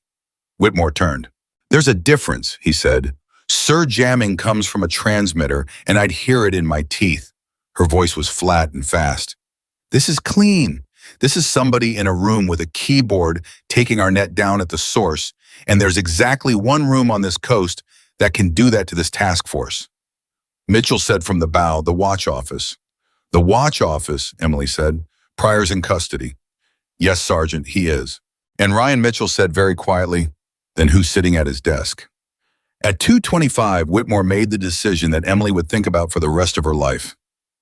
Whitmore turned. "There's a difference," he said. "Sir, jamming comes from a transmitter, and I'd hear it in my teeth." Her voice was flat and fast. "This is clean. This is somebody in a room with a keyboard taking our net down at the source, and there's exactly one room on this coast that can do that to this task force." Mitchell said from the bow, "The watch office." "The watch office," Emily said. "Pryor's in custody." "Yes, Sergeant, he is." And Ryan Mitchell said very quietly, "Then who's sitting at his desk?" At 2:25, Whitmore made the decision that Emily would think about for the rest of her life.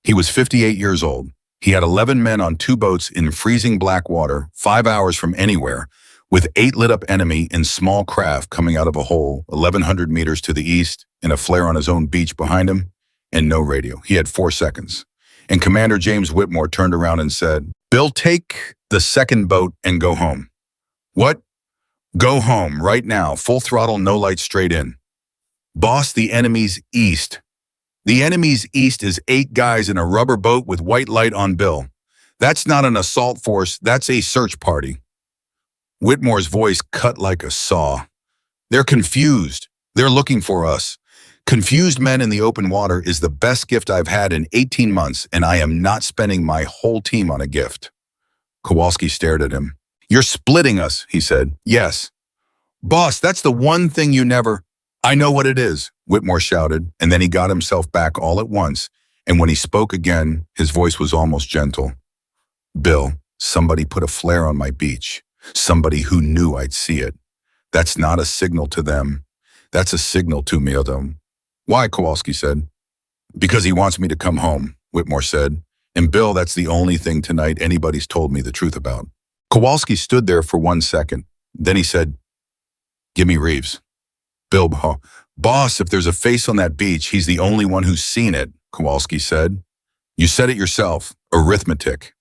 He was 58 years old. He had 11 men on 2 boats in freezing black water, 5 hours from anywhere, with 8 lit-up enemy in small craft coming out of a hole 1,100 meters to the east, and a flare on his own beach behind him, and no radio. He had 4 seconds. And Commander James Whitmore turned around and said, "Bill, take the second boat and go home." "What?" "Go home, right now, full throttle, no light, straight in." "Boss, the enemy's east." "The enemy's east is 8 guys in a rubber boat with white light on Bill. That's not an assault force, that's a search party." Whitmore's voice cut like a saw. "They're confused. They're looking for us. Confused men in the open water is the best gift I've had in 18 months, and I am not spending my whole team on a gift." Kowalski stared at him. "You're splitting us," he said. "Yes." "Boss, that's the one thing you never—" "I know what it is," Whitmore shouted, and then he got himself back all at once, and when he spoke again, his voice was almost gentle. "Bill, somebody put a flare on my beach. Somebody who knew I'd see it. That's not a signal to them. That's a signal to me, Adam." "Why?" Kowalski said. "Because he wants me to come home," Whitmore said. "And Bill, that's the only thing tonight anybody's told me the truth about." Kowalski stood there for 1 second. Then he said, "Give me Reeves." "Bill, boss, if there's a face on that beach, he's the only one who's seen it," Kowalski said. "You said it yourself, arithmetic."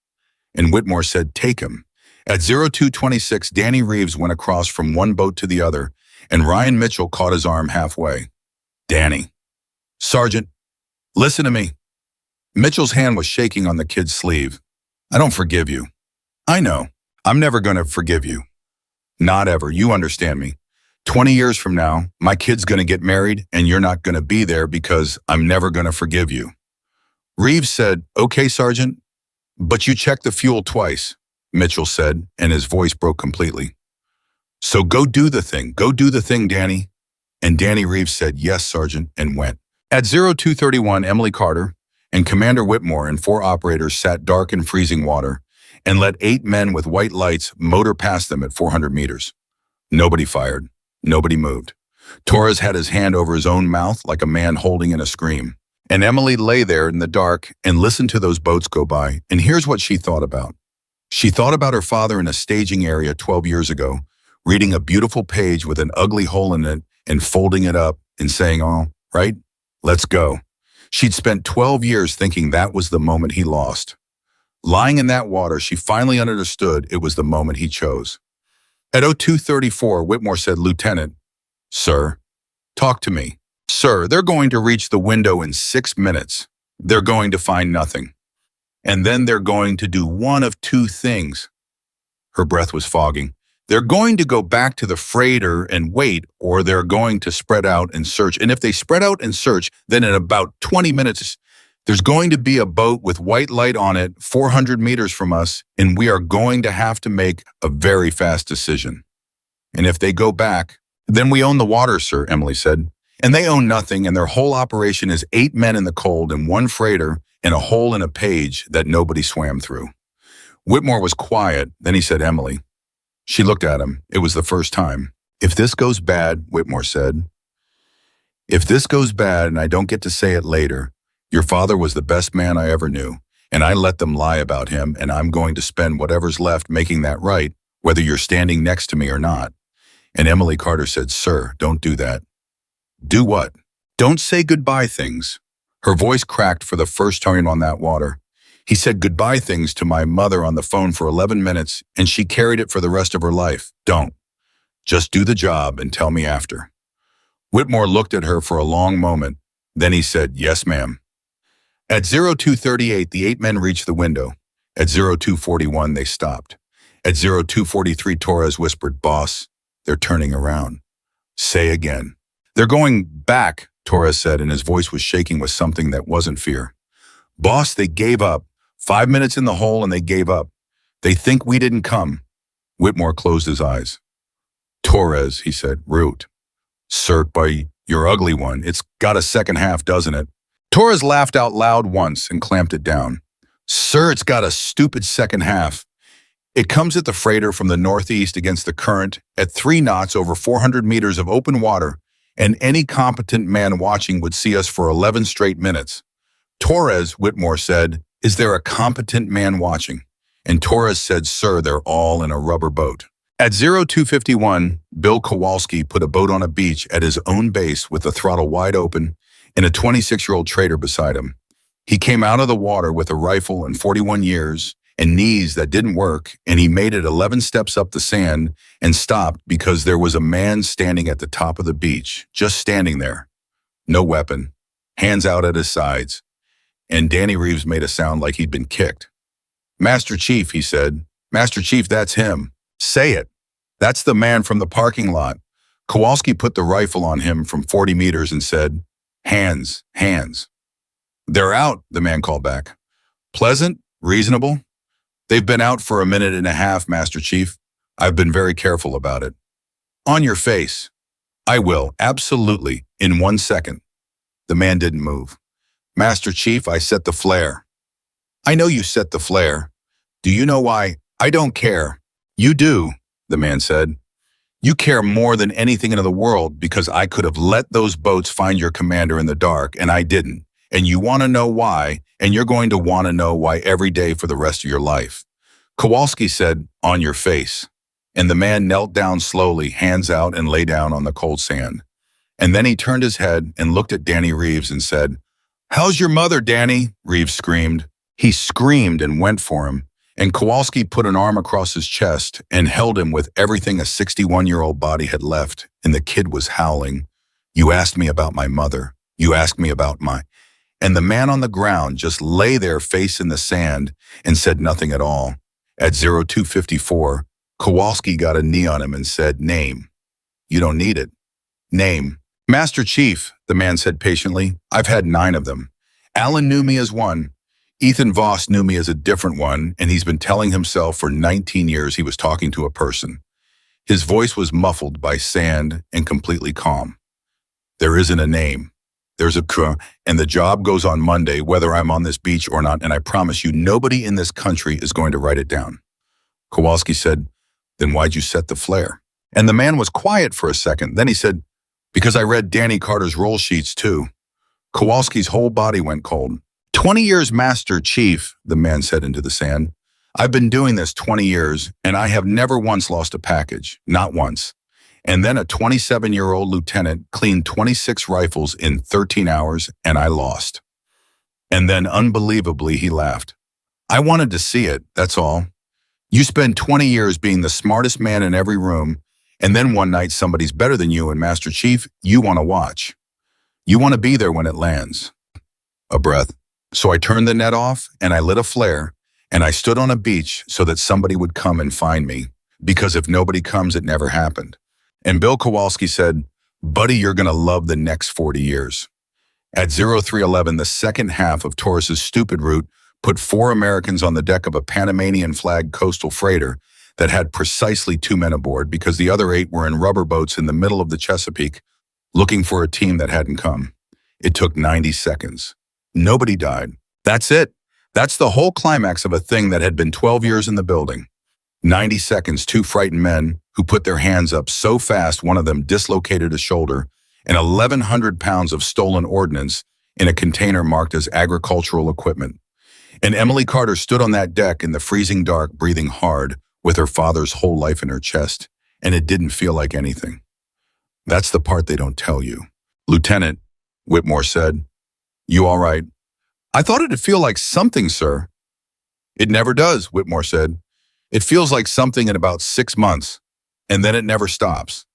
And Whitmore said, "Take him." At 0226, Danny Reeves went across from one boat to the other, and Ryan Mitchell caught his arm halfway. "Danny." "Sergeant, listen to me." Mitchell's hand was shaking on the kid's sleeve. "I don't forgive you." "I know. I'm never going to forgive you. Not ever. You understand me. 20 years from now, my kid's going to get married and you're not going to be there because I'm never going to forgive you. Reeves said, "Okay, Sergeant, but you checked the fuel twice," Mitchell said, and his voice broke completely. "So go do the thing. Go do the thing, Danny." And Danny Reeves said, "Yes, Sergeant," and went. At 0231, Emily Carter and Commander Whitmore and 4 operators sat dark in freezing water and let 8 men with white lights motor past them at 400 meters. Nobody fired. Nobody moved. Torres had his hand over his own mouth like a man holding in a scream. And Emily lay there in the dark and listened to those boats go by. And here's what she thought about. She thought about her father in a staging area 12 years ago, reading a beautiful page with an ugly hole in it and folding it up and saying, "Oh, right, let's go." She'd spent 12 years thinking that was the moment he lost. Lying in that water, she finally understood it was the moment he chose. At 0234, Whitmore said, "Lieutenant, sir, talk to me. Sir, they're going to reach the window in 6 minutes. They're going to find nothing. And then they're going to do one of 2 things." Her breath was fogging. "They're going to go back to the freighter and wait, or they're going to spread out and search. And if they spread out and search, then in about 20 minutes, there's going to be a boat with white light on it 400 meters from us, and we are going to have to make a very fast decision. And if they go back, then we own the water, sir," Emily said. "And they own nothing, and their whole operation is 8 men in the cold and 1 freighter and a hole in a page that nobody swam through." Whitmore was quiet. Then he said, "Emily." She looked at him. It was the first time. "If this goes bad," Whitmore said, "if this goes bad and I don't get to say it later, your father was the best man I ever knew, and I let them lie about him, and I'm going to spend whatever's left making that right, whether you're standing next to me or not." And Emily Carter said, "Sir, don't do that." "Do what?" "Don't say goodbye things." Her voice cracked for the first time on that water. "He said goodbye things to my mother on the phone for 11 minutes, and she carried it for the rest of her life. Don't. Just do the job and tell me after." Whitmore looked at her for a long moment. Then he said, "Yes, ma'am." At 0238, the 8 men reached the window. At 0241, they stopped. At 0243, Torres whispered, "Boss, they're turning around." "Say again." "They're going back," Torres said, and his voice was shaking with something that wasn't fear. "Boss, they gave up. 5 minutes in the hole and they gave up. They think we didn't come." Whitmore closed his eyes. "Torres," he said, "Root. Sir, by your ugly one, it's got a second half, doesn't it?" Torres laughed out loud once and clamped it down. "Sir, it's got a stupid second half. It comes at the freighter from the northeast against the current at 3 knots over 400 meters of open water, and any competent man watching would see us for 11 straight minutes." "Torres," Whitmore said, "is there a competent man watching?" And Torres said, "Sir, they're all in a rubber boat." At 0251, Bill Kowalski put a boat on a beach at his own base with the throttle wide open and a 26-year-old trader beside him. He came out of the water with a rifle and 41 years and knees that didn't work, and he made it 11 steps up the sand and stopped because there was a man standing at the top of the beach, just standing there. No weapon, hands out at his sides. And Danny Reeves made a sound like he'd been kicked. "Master Chief," he said. "Master Chief, that's him. Say it. That's the man from the parking lot." Kowalski put the rifle on him from 40 meters and said, "Hands, hands." "They're out," the man called back. "Pleasant? Reasonable?" "They've been out for a minute and a half, Master Chief. I've been very careful about it." "On your face." "I will, absolutely, in 1 second." The man didn't move. "Master Chief, I set the flare." "I know you set the flare. Do you know why?" "I don't care." "You do," the man said. "You care more than anything in the world because I could have let those boats find your commander in the dark, and I didn't. And you want to know why, and you're going to want to know why every day for the rest of your life." Kowalski said, "On your face." And the man knelt down slowly, hands out, and lay down on the cold sand. And then he turned his head and looked at Danny Reeves and said, "How's your mother, Danny?" Reeves screamed. He screamed and went for him, and Kowalski put an arm across his chest and held him with everything a 61-year-old body had left, and the kid was howling. "You asked me about my mother. You asked me about my..." And the man on the ground just lay there face in the sand and said nothing at all. At 0254, Kowalski got a knee on him and said, "Name." You don't need it. Name. Master Chief, the man said patiently. I've had 9 of them. Alan knew me as one. Ethan Voss knew me as a different one, and he's been telling himself for 19 years he was talking to a person. His voice was muffled by sand and completely calm. There isn't a name. There's a and the job goes on Monday, whether I'm on this beach or not, and I promise you, nobody in this country is going to write it down. Kowalski said, then why'd you set the flare? And the man was quiet for a second. Then he said, because I read Danny Carter's roll sheets too. Kowalski's whole body went cold. 20 years, Master Chief, the man said into the sand. I've been doing this 20 years, and I have never once lost a package, not once. And then a 27-year-old lieutenant cleaned 26 rifles in 13 hours, and I lost. And then, unbelievably, he laughed. I wanted to see it, that's all. You spend 20 years being the smartest man in every room, and then one night somebody's better than you, and Master Chief, you want to watch. You want to be there when it lands. A breath. So I turned the net off, and I lit a flare, and I stood on a beach so that somebody would come and find me, because if nobody comes, it never happened. And Bill Kowalski said, buddy, you're going to love the next 40 years. At 0311, the second half of Taurus's stupid route put 4 Americans on the deck of a Panamanian-flagged coastal freighter that had precisely 2 men aboard because the other 8 were in rubber boats in the middle of the Chesapeake looking for a team that hadn't come. It took 90 seconds. Nobody died. That's it. That's the whole climax of a thing that had been 12 years in the building. 90 seconds, 2 frightened men who put their hands up so fast one of them dislocated a shoulder, and 1,100 pounds of stolen ordnance in a container marked as agricultural equipment. And Emily Carter stood on that deck in the freezing dark, breathing hard, with her father's whole life in her chest, and it didn't feel like anything. That's the part they don't tell you. Lieutenant, Whitmore said, you all right? I thought it'd feel like something, sir. It never does, Whitmore said. It feels like something in about 6 months, and then it never stops.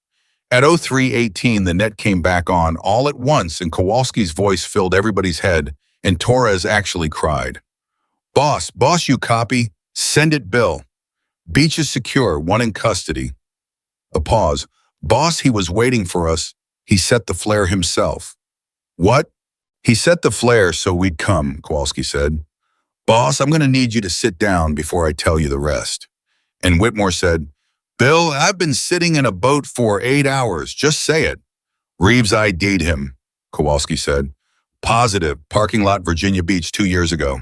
At 03:18, the net came back on all at once, and Kowalski's voice filled everybody's head, and Torres actually cried. Boss, you copy? Send it, Bill. Beach is secure, 1 in custody. A pause. Boss, he was waiting for us. He set the flare himself. What? He set the flare so we'd come, Kowalski said. Boss, I'm going to need you to sit down before I tell you the rest. And Whitmore said, Bill, I've been sitting in a boat for 8 hours. Just say it. Reeves ID'd him, Kowalski said. Positive, parking lot, Virginia Beach 2 years ago.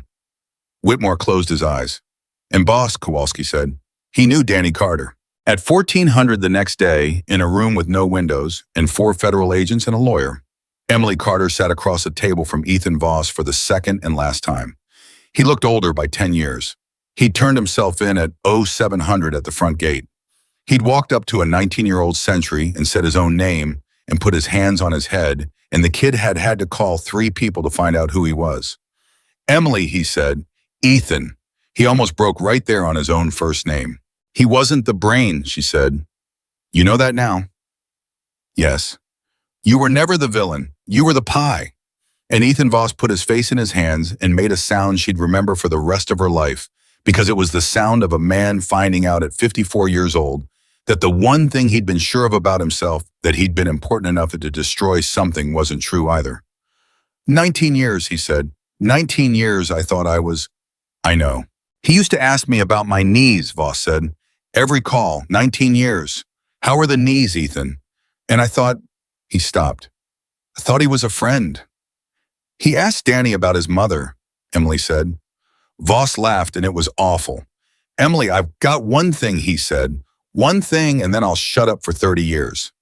Whitmore closed his eyes. And boss, Kowalski said, he knew Danny Carter. At 1400 the next day, in a room with no windows and 4 federal agents and a lawyer, Emily Carter sat across a table from Ethan Voss for the second and last time. He looked older by 10 years. He'd turned himself in at 0700 at the front gate. He'd walked up to a 19-year-old sentry and said his own name and put his hands on his head, and the kid had had to call 3 people to find out who he was. Emily, he said. Ethan. He almost broke right there on his own first name. He wasn't the brain, she said. You know that now? Yes. You were never the villain. You were the pie. And Ethan Voss put his face in his hands and made a sound she'd remember for the rest of her life, because it was the sound of a man finding out at 54 years old that the one thing he'd been sure of about himself, that he'd been important enough to destroy something, wasn't true either. 19 years, he said. 19 years I thought I was. I know. He used to ask me about my knees, Voss said. Every call, 19 years. How are the knees, Ethan? And I thought, he stopped. I thought he was a friend. He asked Danny about his mother, Emily said. Voss laughed, and it was awful. Emily, I've got one thing, he said. One thing, and then I'll shut up for 30 years.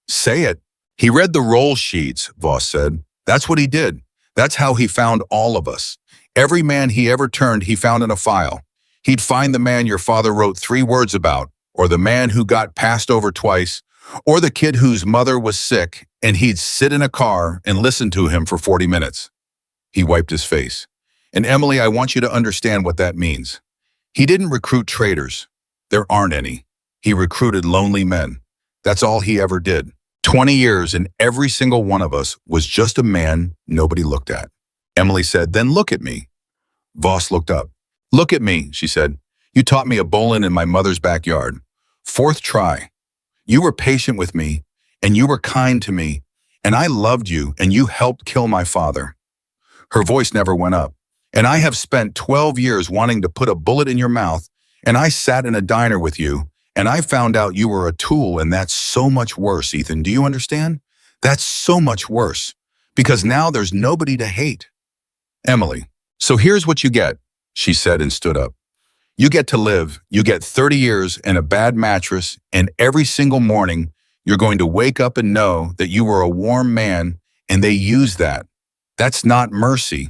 Say it. He read the roll sheets, Voss said. That's what he did. That's how he found all of us. Every man he ever turned, he found in a file. He'd find the man your father wrote 3 words about, or the man who got passed over twice, or the kid whose mother was sick, and he'd sit in a car and listen to him for 40 minutes. He wiped his face. And Emily, I want you to understand what that means. He didn't recruit traitors. There aren't any. He recruited lonely men. That's all he ever did. 20 years, and every single one of us was just a man nobody looked at. Emily said, then look at me. Voss looked up. Look at me, she said. You taught me a bowling in my mother's backyard. 4th try. You were patient with me. and you were kind to me, and I loved you, and you helped kill my father." Her voice never went up. "And I have spent 12 years wanting to put a bullet in your mouth, and I sat in a diner with you, and I found out you were a tool, and that's so much worse, Ethan. Do you understand? That's so much worse, because now there's nobody to hate." "Emily, so here's what you get," she said and stood up. "You get to live, you get 30 years and a bad mattress, and every single morning you're going to wake up and know that you were a warm man, and they use that. That's not mercy.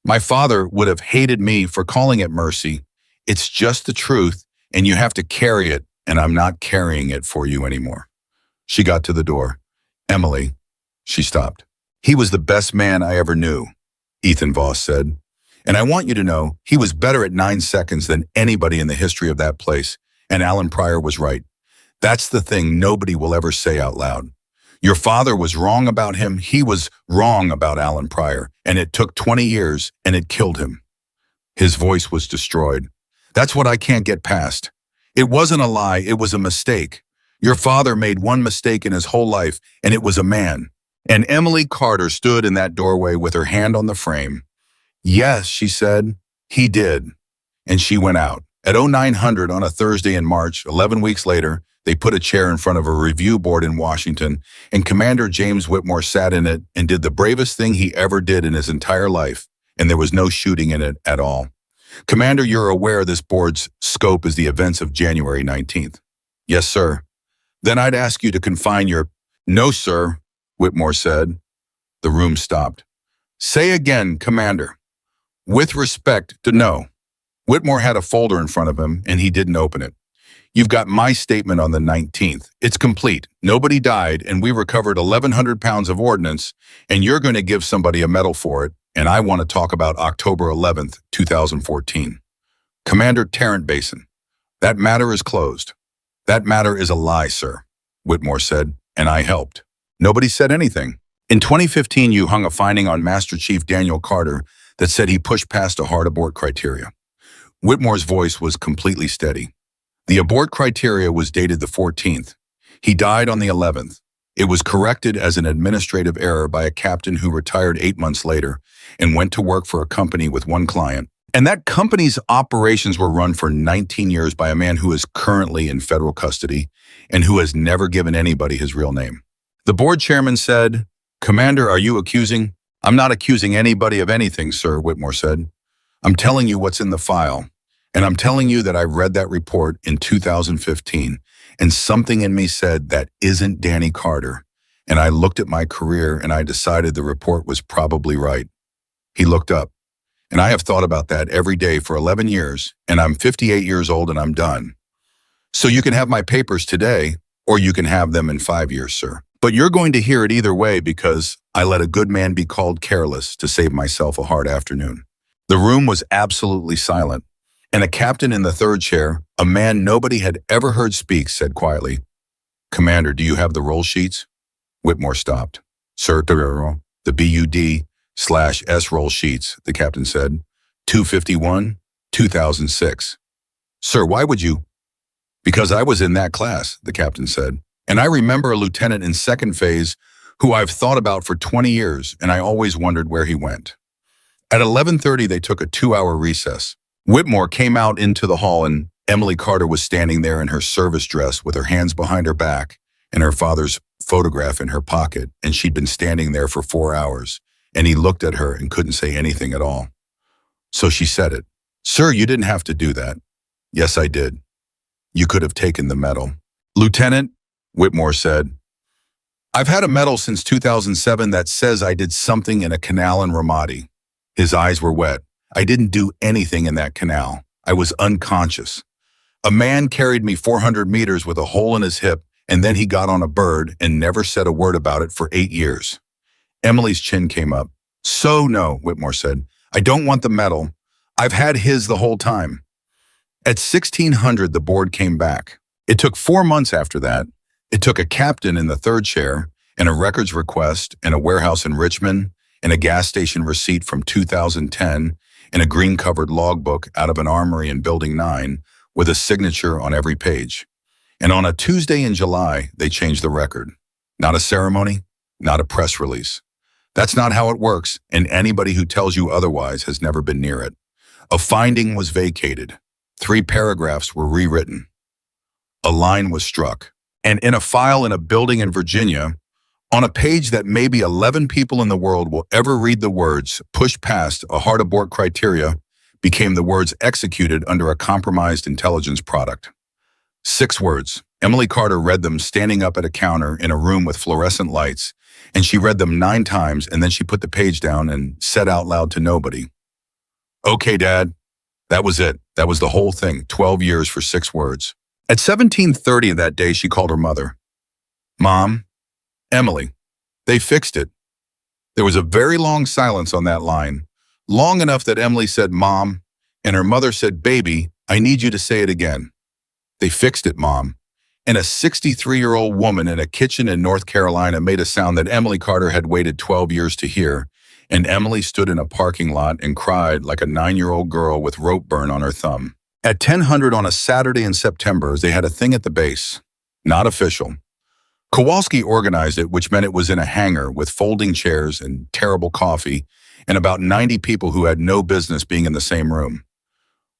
My father would have hated me for calling it mercy. It's just the truth, and you have to carry it, and I'm not carrying it for you anymore." She got to the door. "Emily," she stopped. "He was the best man I ever knew," Ethan Voss said. "And I want you to know he was better at 9 seconds than anybody in the history of that place, and Alan Pryor was right. That's the thing nobody will ever say out loud. Your father was wrong about him, he was wrong about Alan Pryor, and it took 20 years, and it killed him." His voice was destroyed. "That's what I can't get past. It wasn't a lie, it was a mistake. Your father made one mistake in his whole life, and it was a man." And Emily Carter stood in that doorway with her hand on the frame. "Yes," she said, "he did." And she went out. At 0900 on a Thursday in March, 11 weeks later, they put a chair in front of a review board in Washington, and Commander James Whitmore sat in it and did the bravest thing he ever did in his entire life, and there was no shooting in it at all. "Commander, you're aware this board's scope is the events of January 19th. "Yes, sir." "Then I'd ask you to confine your—" "No, sir," Whitmore said. The room stopped. "Say again, Commander." "With respect to no." Whitmore had a folder in front of him, and he didn't open it. "You've got my statement on the 19th. It's complete. Nobody died, and we recovered 1,100 pounds of ordnance, and you're going to give somebody a medal for it, and I want to talk about October 11th, 2014. "Commander Tarrant Basin, that matter is closed." "That matter is a lie, sir," Whitmore said, "and I helped." Nobody said anything. "In 2015, you hung a finding on Master Chief Daniel Carter that said he pushed past a hard abort criteria." Whitmore's voice was completely steady. "The abort criteria was dated the 14th. He died on the 11th. It was corrected as an administrative error by a captain who retired 8 months later and went to work for a company with one client. And that company's operations were run for 19 years by a man who is currently in federal custody and who has never given anybody his real name." The board chairman said, "Commander, are you accusing?" "I'm not accusing anybody of anything, sir," Whitmore said. "I'm telling you what's in the file. And I'm telling you that I read that report in 2015, and something in me said that isn't Danny Carter. And I looked at my career and I decided the report was probably right." He looked up. "And I have thought about that every day for 11 years, and I'm 58 years old and I'm done. So you can have my papers today, or you can have them in 5 years, sir. But you're going to hear it either way because I let a good man be called careless to save myself a hard afternoon." The room was absolutely silent. And a captain in the third chair, a man nobody had ever heard speak, said quietly, "Commander, do you have the roll sheets?" Whitmore stopped. "Sir, the BUD/S roll sheets," the captain said. 251, 2006. "Sir, why would you?" "Because I was in that class," the captain said. "And I remember a lieutenant in second phase who I've thought about for 20 years, and I always wondered where he went." At 11:30, they took a 2-hour recess. Whitmore came out into the hall, and Emily Carter was standing there in her service dress with her hands behind her back and her father's photograph in her pocket, and she'd been standing there for 4 hours, and he looked at her and couldn't say anything at all. So she said it. "Sir, you didn't have to do that." "Yes, I did. You could have taken the medal." "Lieutenant," Whitmore said, "I've had a medal since 2007 that says I did something in a canal in Ramadi." His eyes were wet. "I didn't do anything in that canal. I was unconscious. A man carried me 400 meters with a hole in his hip, and then he got on a bird and never said a word about it for 8 years. Emily's chin came up. "So no," Whitmore said. "I don't want the medal. I've had his the whole time." At 1600, the board came back. It took 4 months after that. It took a captain in the third chair, and a records request, and a warehouse in Richmond, and a gas station receipt from 2010, and a green-covered logbook out of an armory in Building 9 with a signature on every page. And on a Tuesday in July, they changed the record. Not a ceremony, not a press release. That's not how it works, and anybody who tells you otherwise has never been near it. A finding was vacated. 3 paragraphs were rewritten. A line was struck. And in a file in a building in Virginia, on a page that maybe 11 people in the world will ever read, the words "pushed past a hard abort criteria" became the words executed under a compromised intelligence product. 6 words. Emily Carter read them standing up at a counter in a room with fluorescent lights, and she read them 9 times, and then she put the page down and said out loud to nobody, "Okay, Dad." That was it. That was the whole thing. 12 years for 6 words. At 17:30 that day, she called her mother. "Mom, Emily, they fixed it." There was a very long silence on that line, long enough that Emily said, "Mom," and her mother said, "Baby, I need you to say it again." "They fixed it, Mom." And a 63-year-old woman in a kitchen in North Carolina made a sound that Emily Carter had waited 12 years to hear, and Emily stood in a parking lot and cried like a 9-year-old girl with rope burn on her thumb. At 10:00 on a Saturday in September, they had a thing at the base. Not official. Kowalski organized it, which meant it was in a hangar with folding chairs and terrible coffee, and about 90 people who had no business being in the same room.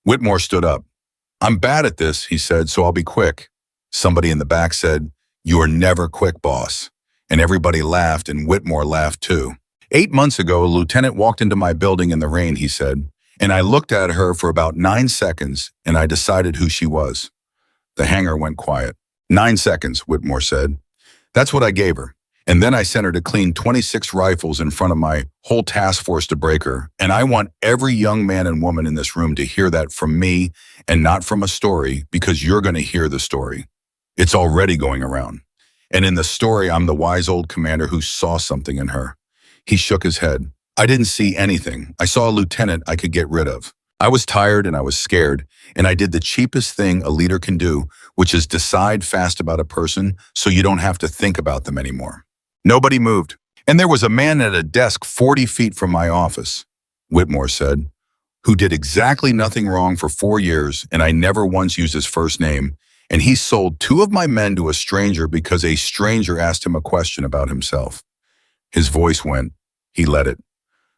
Whitmore stood up. "I'm bad at this," he said, "so I'll be quick." Somebody in the back said, "You are never quick, boss." And everybody laughed, and Whitmore laughed too. "8 months ago, a lieutenant walked into my building in the rain," he said, "and I looked at her for about 9 seconds, and I decided who she was." The hangar went quiet. 9 seconds, Whitmore said. "That's what I gave her. And then I sent her to clean 26 rifles in front of my whole task force to break her. And I want every young man and woman in this room to hear that from me and not from a story, because you're going to hear the story. It's already going around. And in the story, I'm the wise old commander who saw something in her." He shook his head. "I didn't see anything. I saw a lieutenant I could get rid of. I was tired and I was scared, and I did the cheapest thing a leader can do, which is decide fast about a person so you don't have to think about them anymore." Nobody moved. "And there was a man at a desk 40 feet from my office," Whitmore said, "who did exactly nothing wrong for 4 years, and I never once used his first name, and he sold 2 of my men to a stranger because a stranger asked him a question about himself." His voice went. He let it.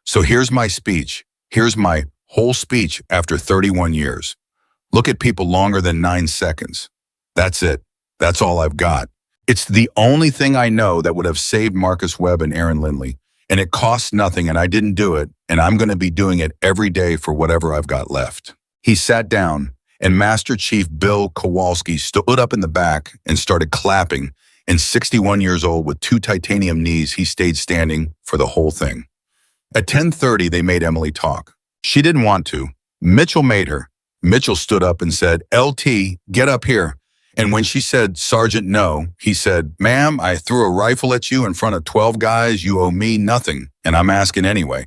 "So here's my speech. Here's my whole speech after 31 years. Look at people longer than 9 seconds. That's it. That's all I've got. It's the only thing I know that would have saved Marcus Webb and Aaron Lindley, and it costs nothing, and I didn't do it, and I'm going to be doing it every day for whatever I've got left." He sat down, and Master Chief Bill Kowalski stood up in the back and started clapping, and 61 years old with 2 titanium knees, he stayed standing for the whole thing. At 10:30, they made Emily talk. She didn't want to. Mitchell made her. Mitchell stood up and said, "LT, get up here." And when she said, "Sergeant, no," he said, "Ma'am, I threw a rifle at you in front of 12 guys. You owe me nothing, and I'm asking anyway."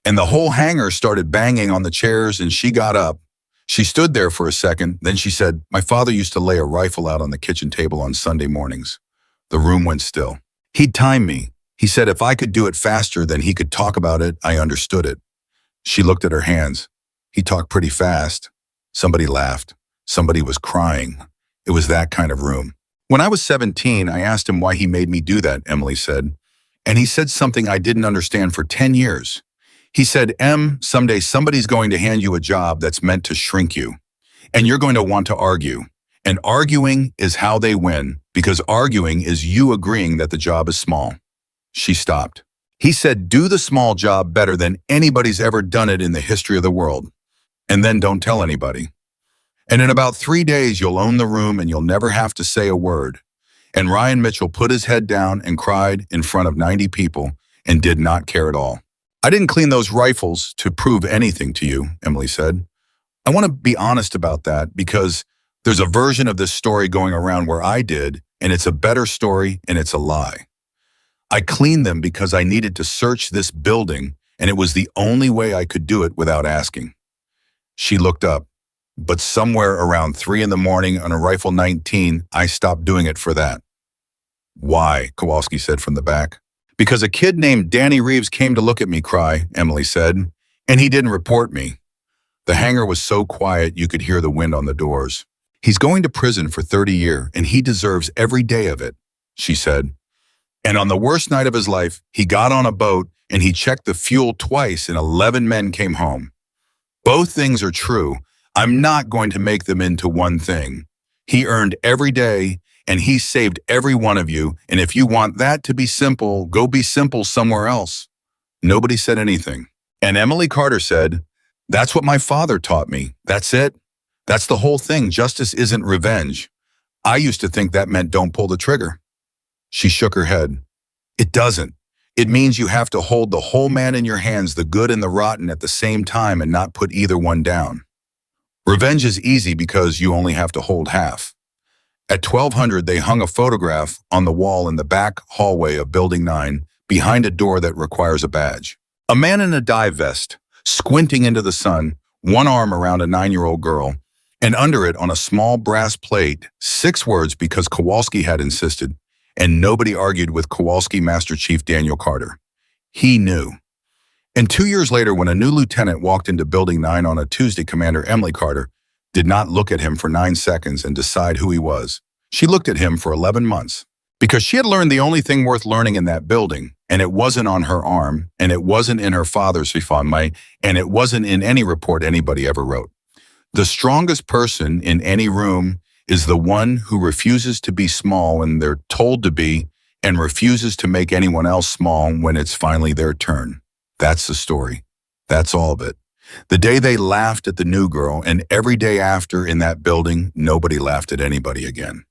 And the whole hangar started banging on the chairs, and she got up. She stood there for a second, then she said, "My father used to lay a rifle out on the kitchen table on Sunday mornings." The room went still. "He'd time me. He said if I could do it faster than he could talk about it, I understood it." She looked at her hands. "He talked pretty fast." Somebody laughed. Somebody was crying. It was that kind of room. "When I was 17, I asked him why he made me do that," Emily said. "And he said something I didn't understand for 10 years. He said, 'Someday somebody's going to hand you a job that's meant to shrink you, and you're going to want to argue. And arguing is how they win, because arguing is you agreeing that the job is small.'" She stopped. "He said, 'Do the small job better than anybody's ever done it in the history of the world. And then don't tell anybody. And in about 3 days, you'll own the room and you'll never have to say a word.'" And Ryan Mitchell put his head down and cried in front of 90 people and did not care at all. "I didn't clean those rifles to prove anything to you," Emily said. "I want to be honest about that, because there's a version of this story going around where I did, and it's a better story and it's a lie. I cleaned them because I needed to search this building, and it was the only way I could do it without asking." She looked up. "But somewhere around 3 in the morning on a Rifle 19, I stopped doing it for that." "Why?" Kowalski said from the back. "Because a kid named Danny Reeves came to look at me cry," Emily said, "and he didn't report me." The hangar was so quiet you could hear the wind on the doors. "He's going to prison for 30 years, and he deserves every day of it," she said. And on the worst night of his life, he got on a boat and he checked the fuel twice and 11 men came home. Both things are true. I'm not going to make them into one thing. He earned every day and he saved every one of you. And if you want that to be simple, go be simple somewhere else. Nobody said anything. And Emily Carter said, "That's what my father taught me. That's it. That's the whole thing. Justice isn't revenge. I used to think that meant don't pull the trigger." She shook her head. It doesn't. It means you have to hold the whole man in your hands, the good and the rotten at the same time, and not put either one down. Revenge is easy because you only have to hold half. At 1200, they hung a photograph on the wall in the back hallway of Building 9, behind a door that requires a badge. A man in a dive vest, squinting into the sun, one arm around a 9-year-old girl, and under it on a small brass plate, 6 words because Kowalski had insisted, and nobody argued with Kowalski Master Chief Daniel Carter. He knew. And 2 years later, when a new lieutenant walked into Building 9 on a Tuesday, Commander Emily Carter did not look at him for 9 seconds and decide who he was. She looked at him for 11 months. Because she had learned the only thing worth learning in that building, and it wasn't on her arm, and it wasn't in her father's fiefame, and it wasn't in any report anybody ever wrote. The strongest person in any room is the one who refuses to be small when they're told to be and refuses to make anyone else small when it's finally their turn. That's the story. That's all of it. The day they laughed at the new girl, and every day after in that building, nobody laughed at anybody again.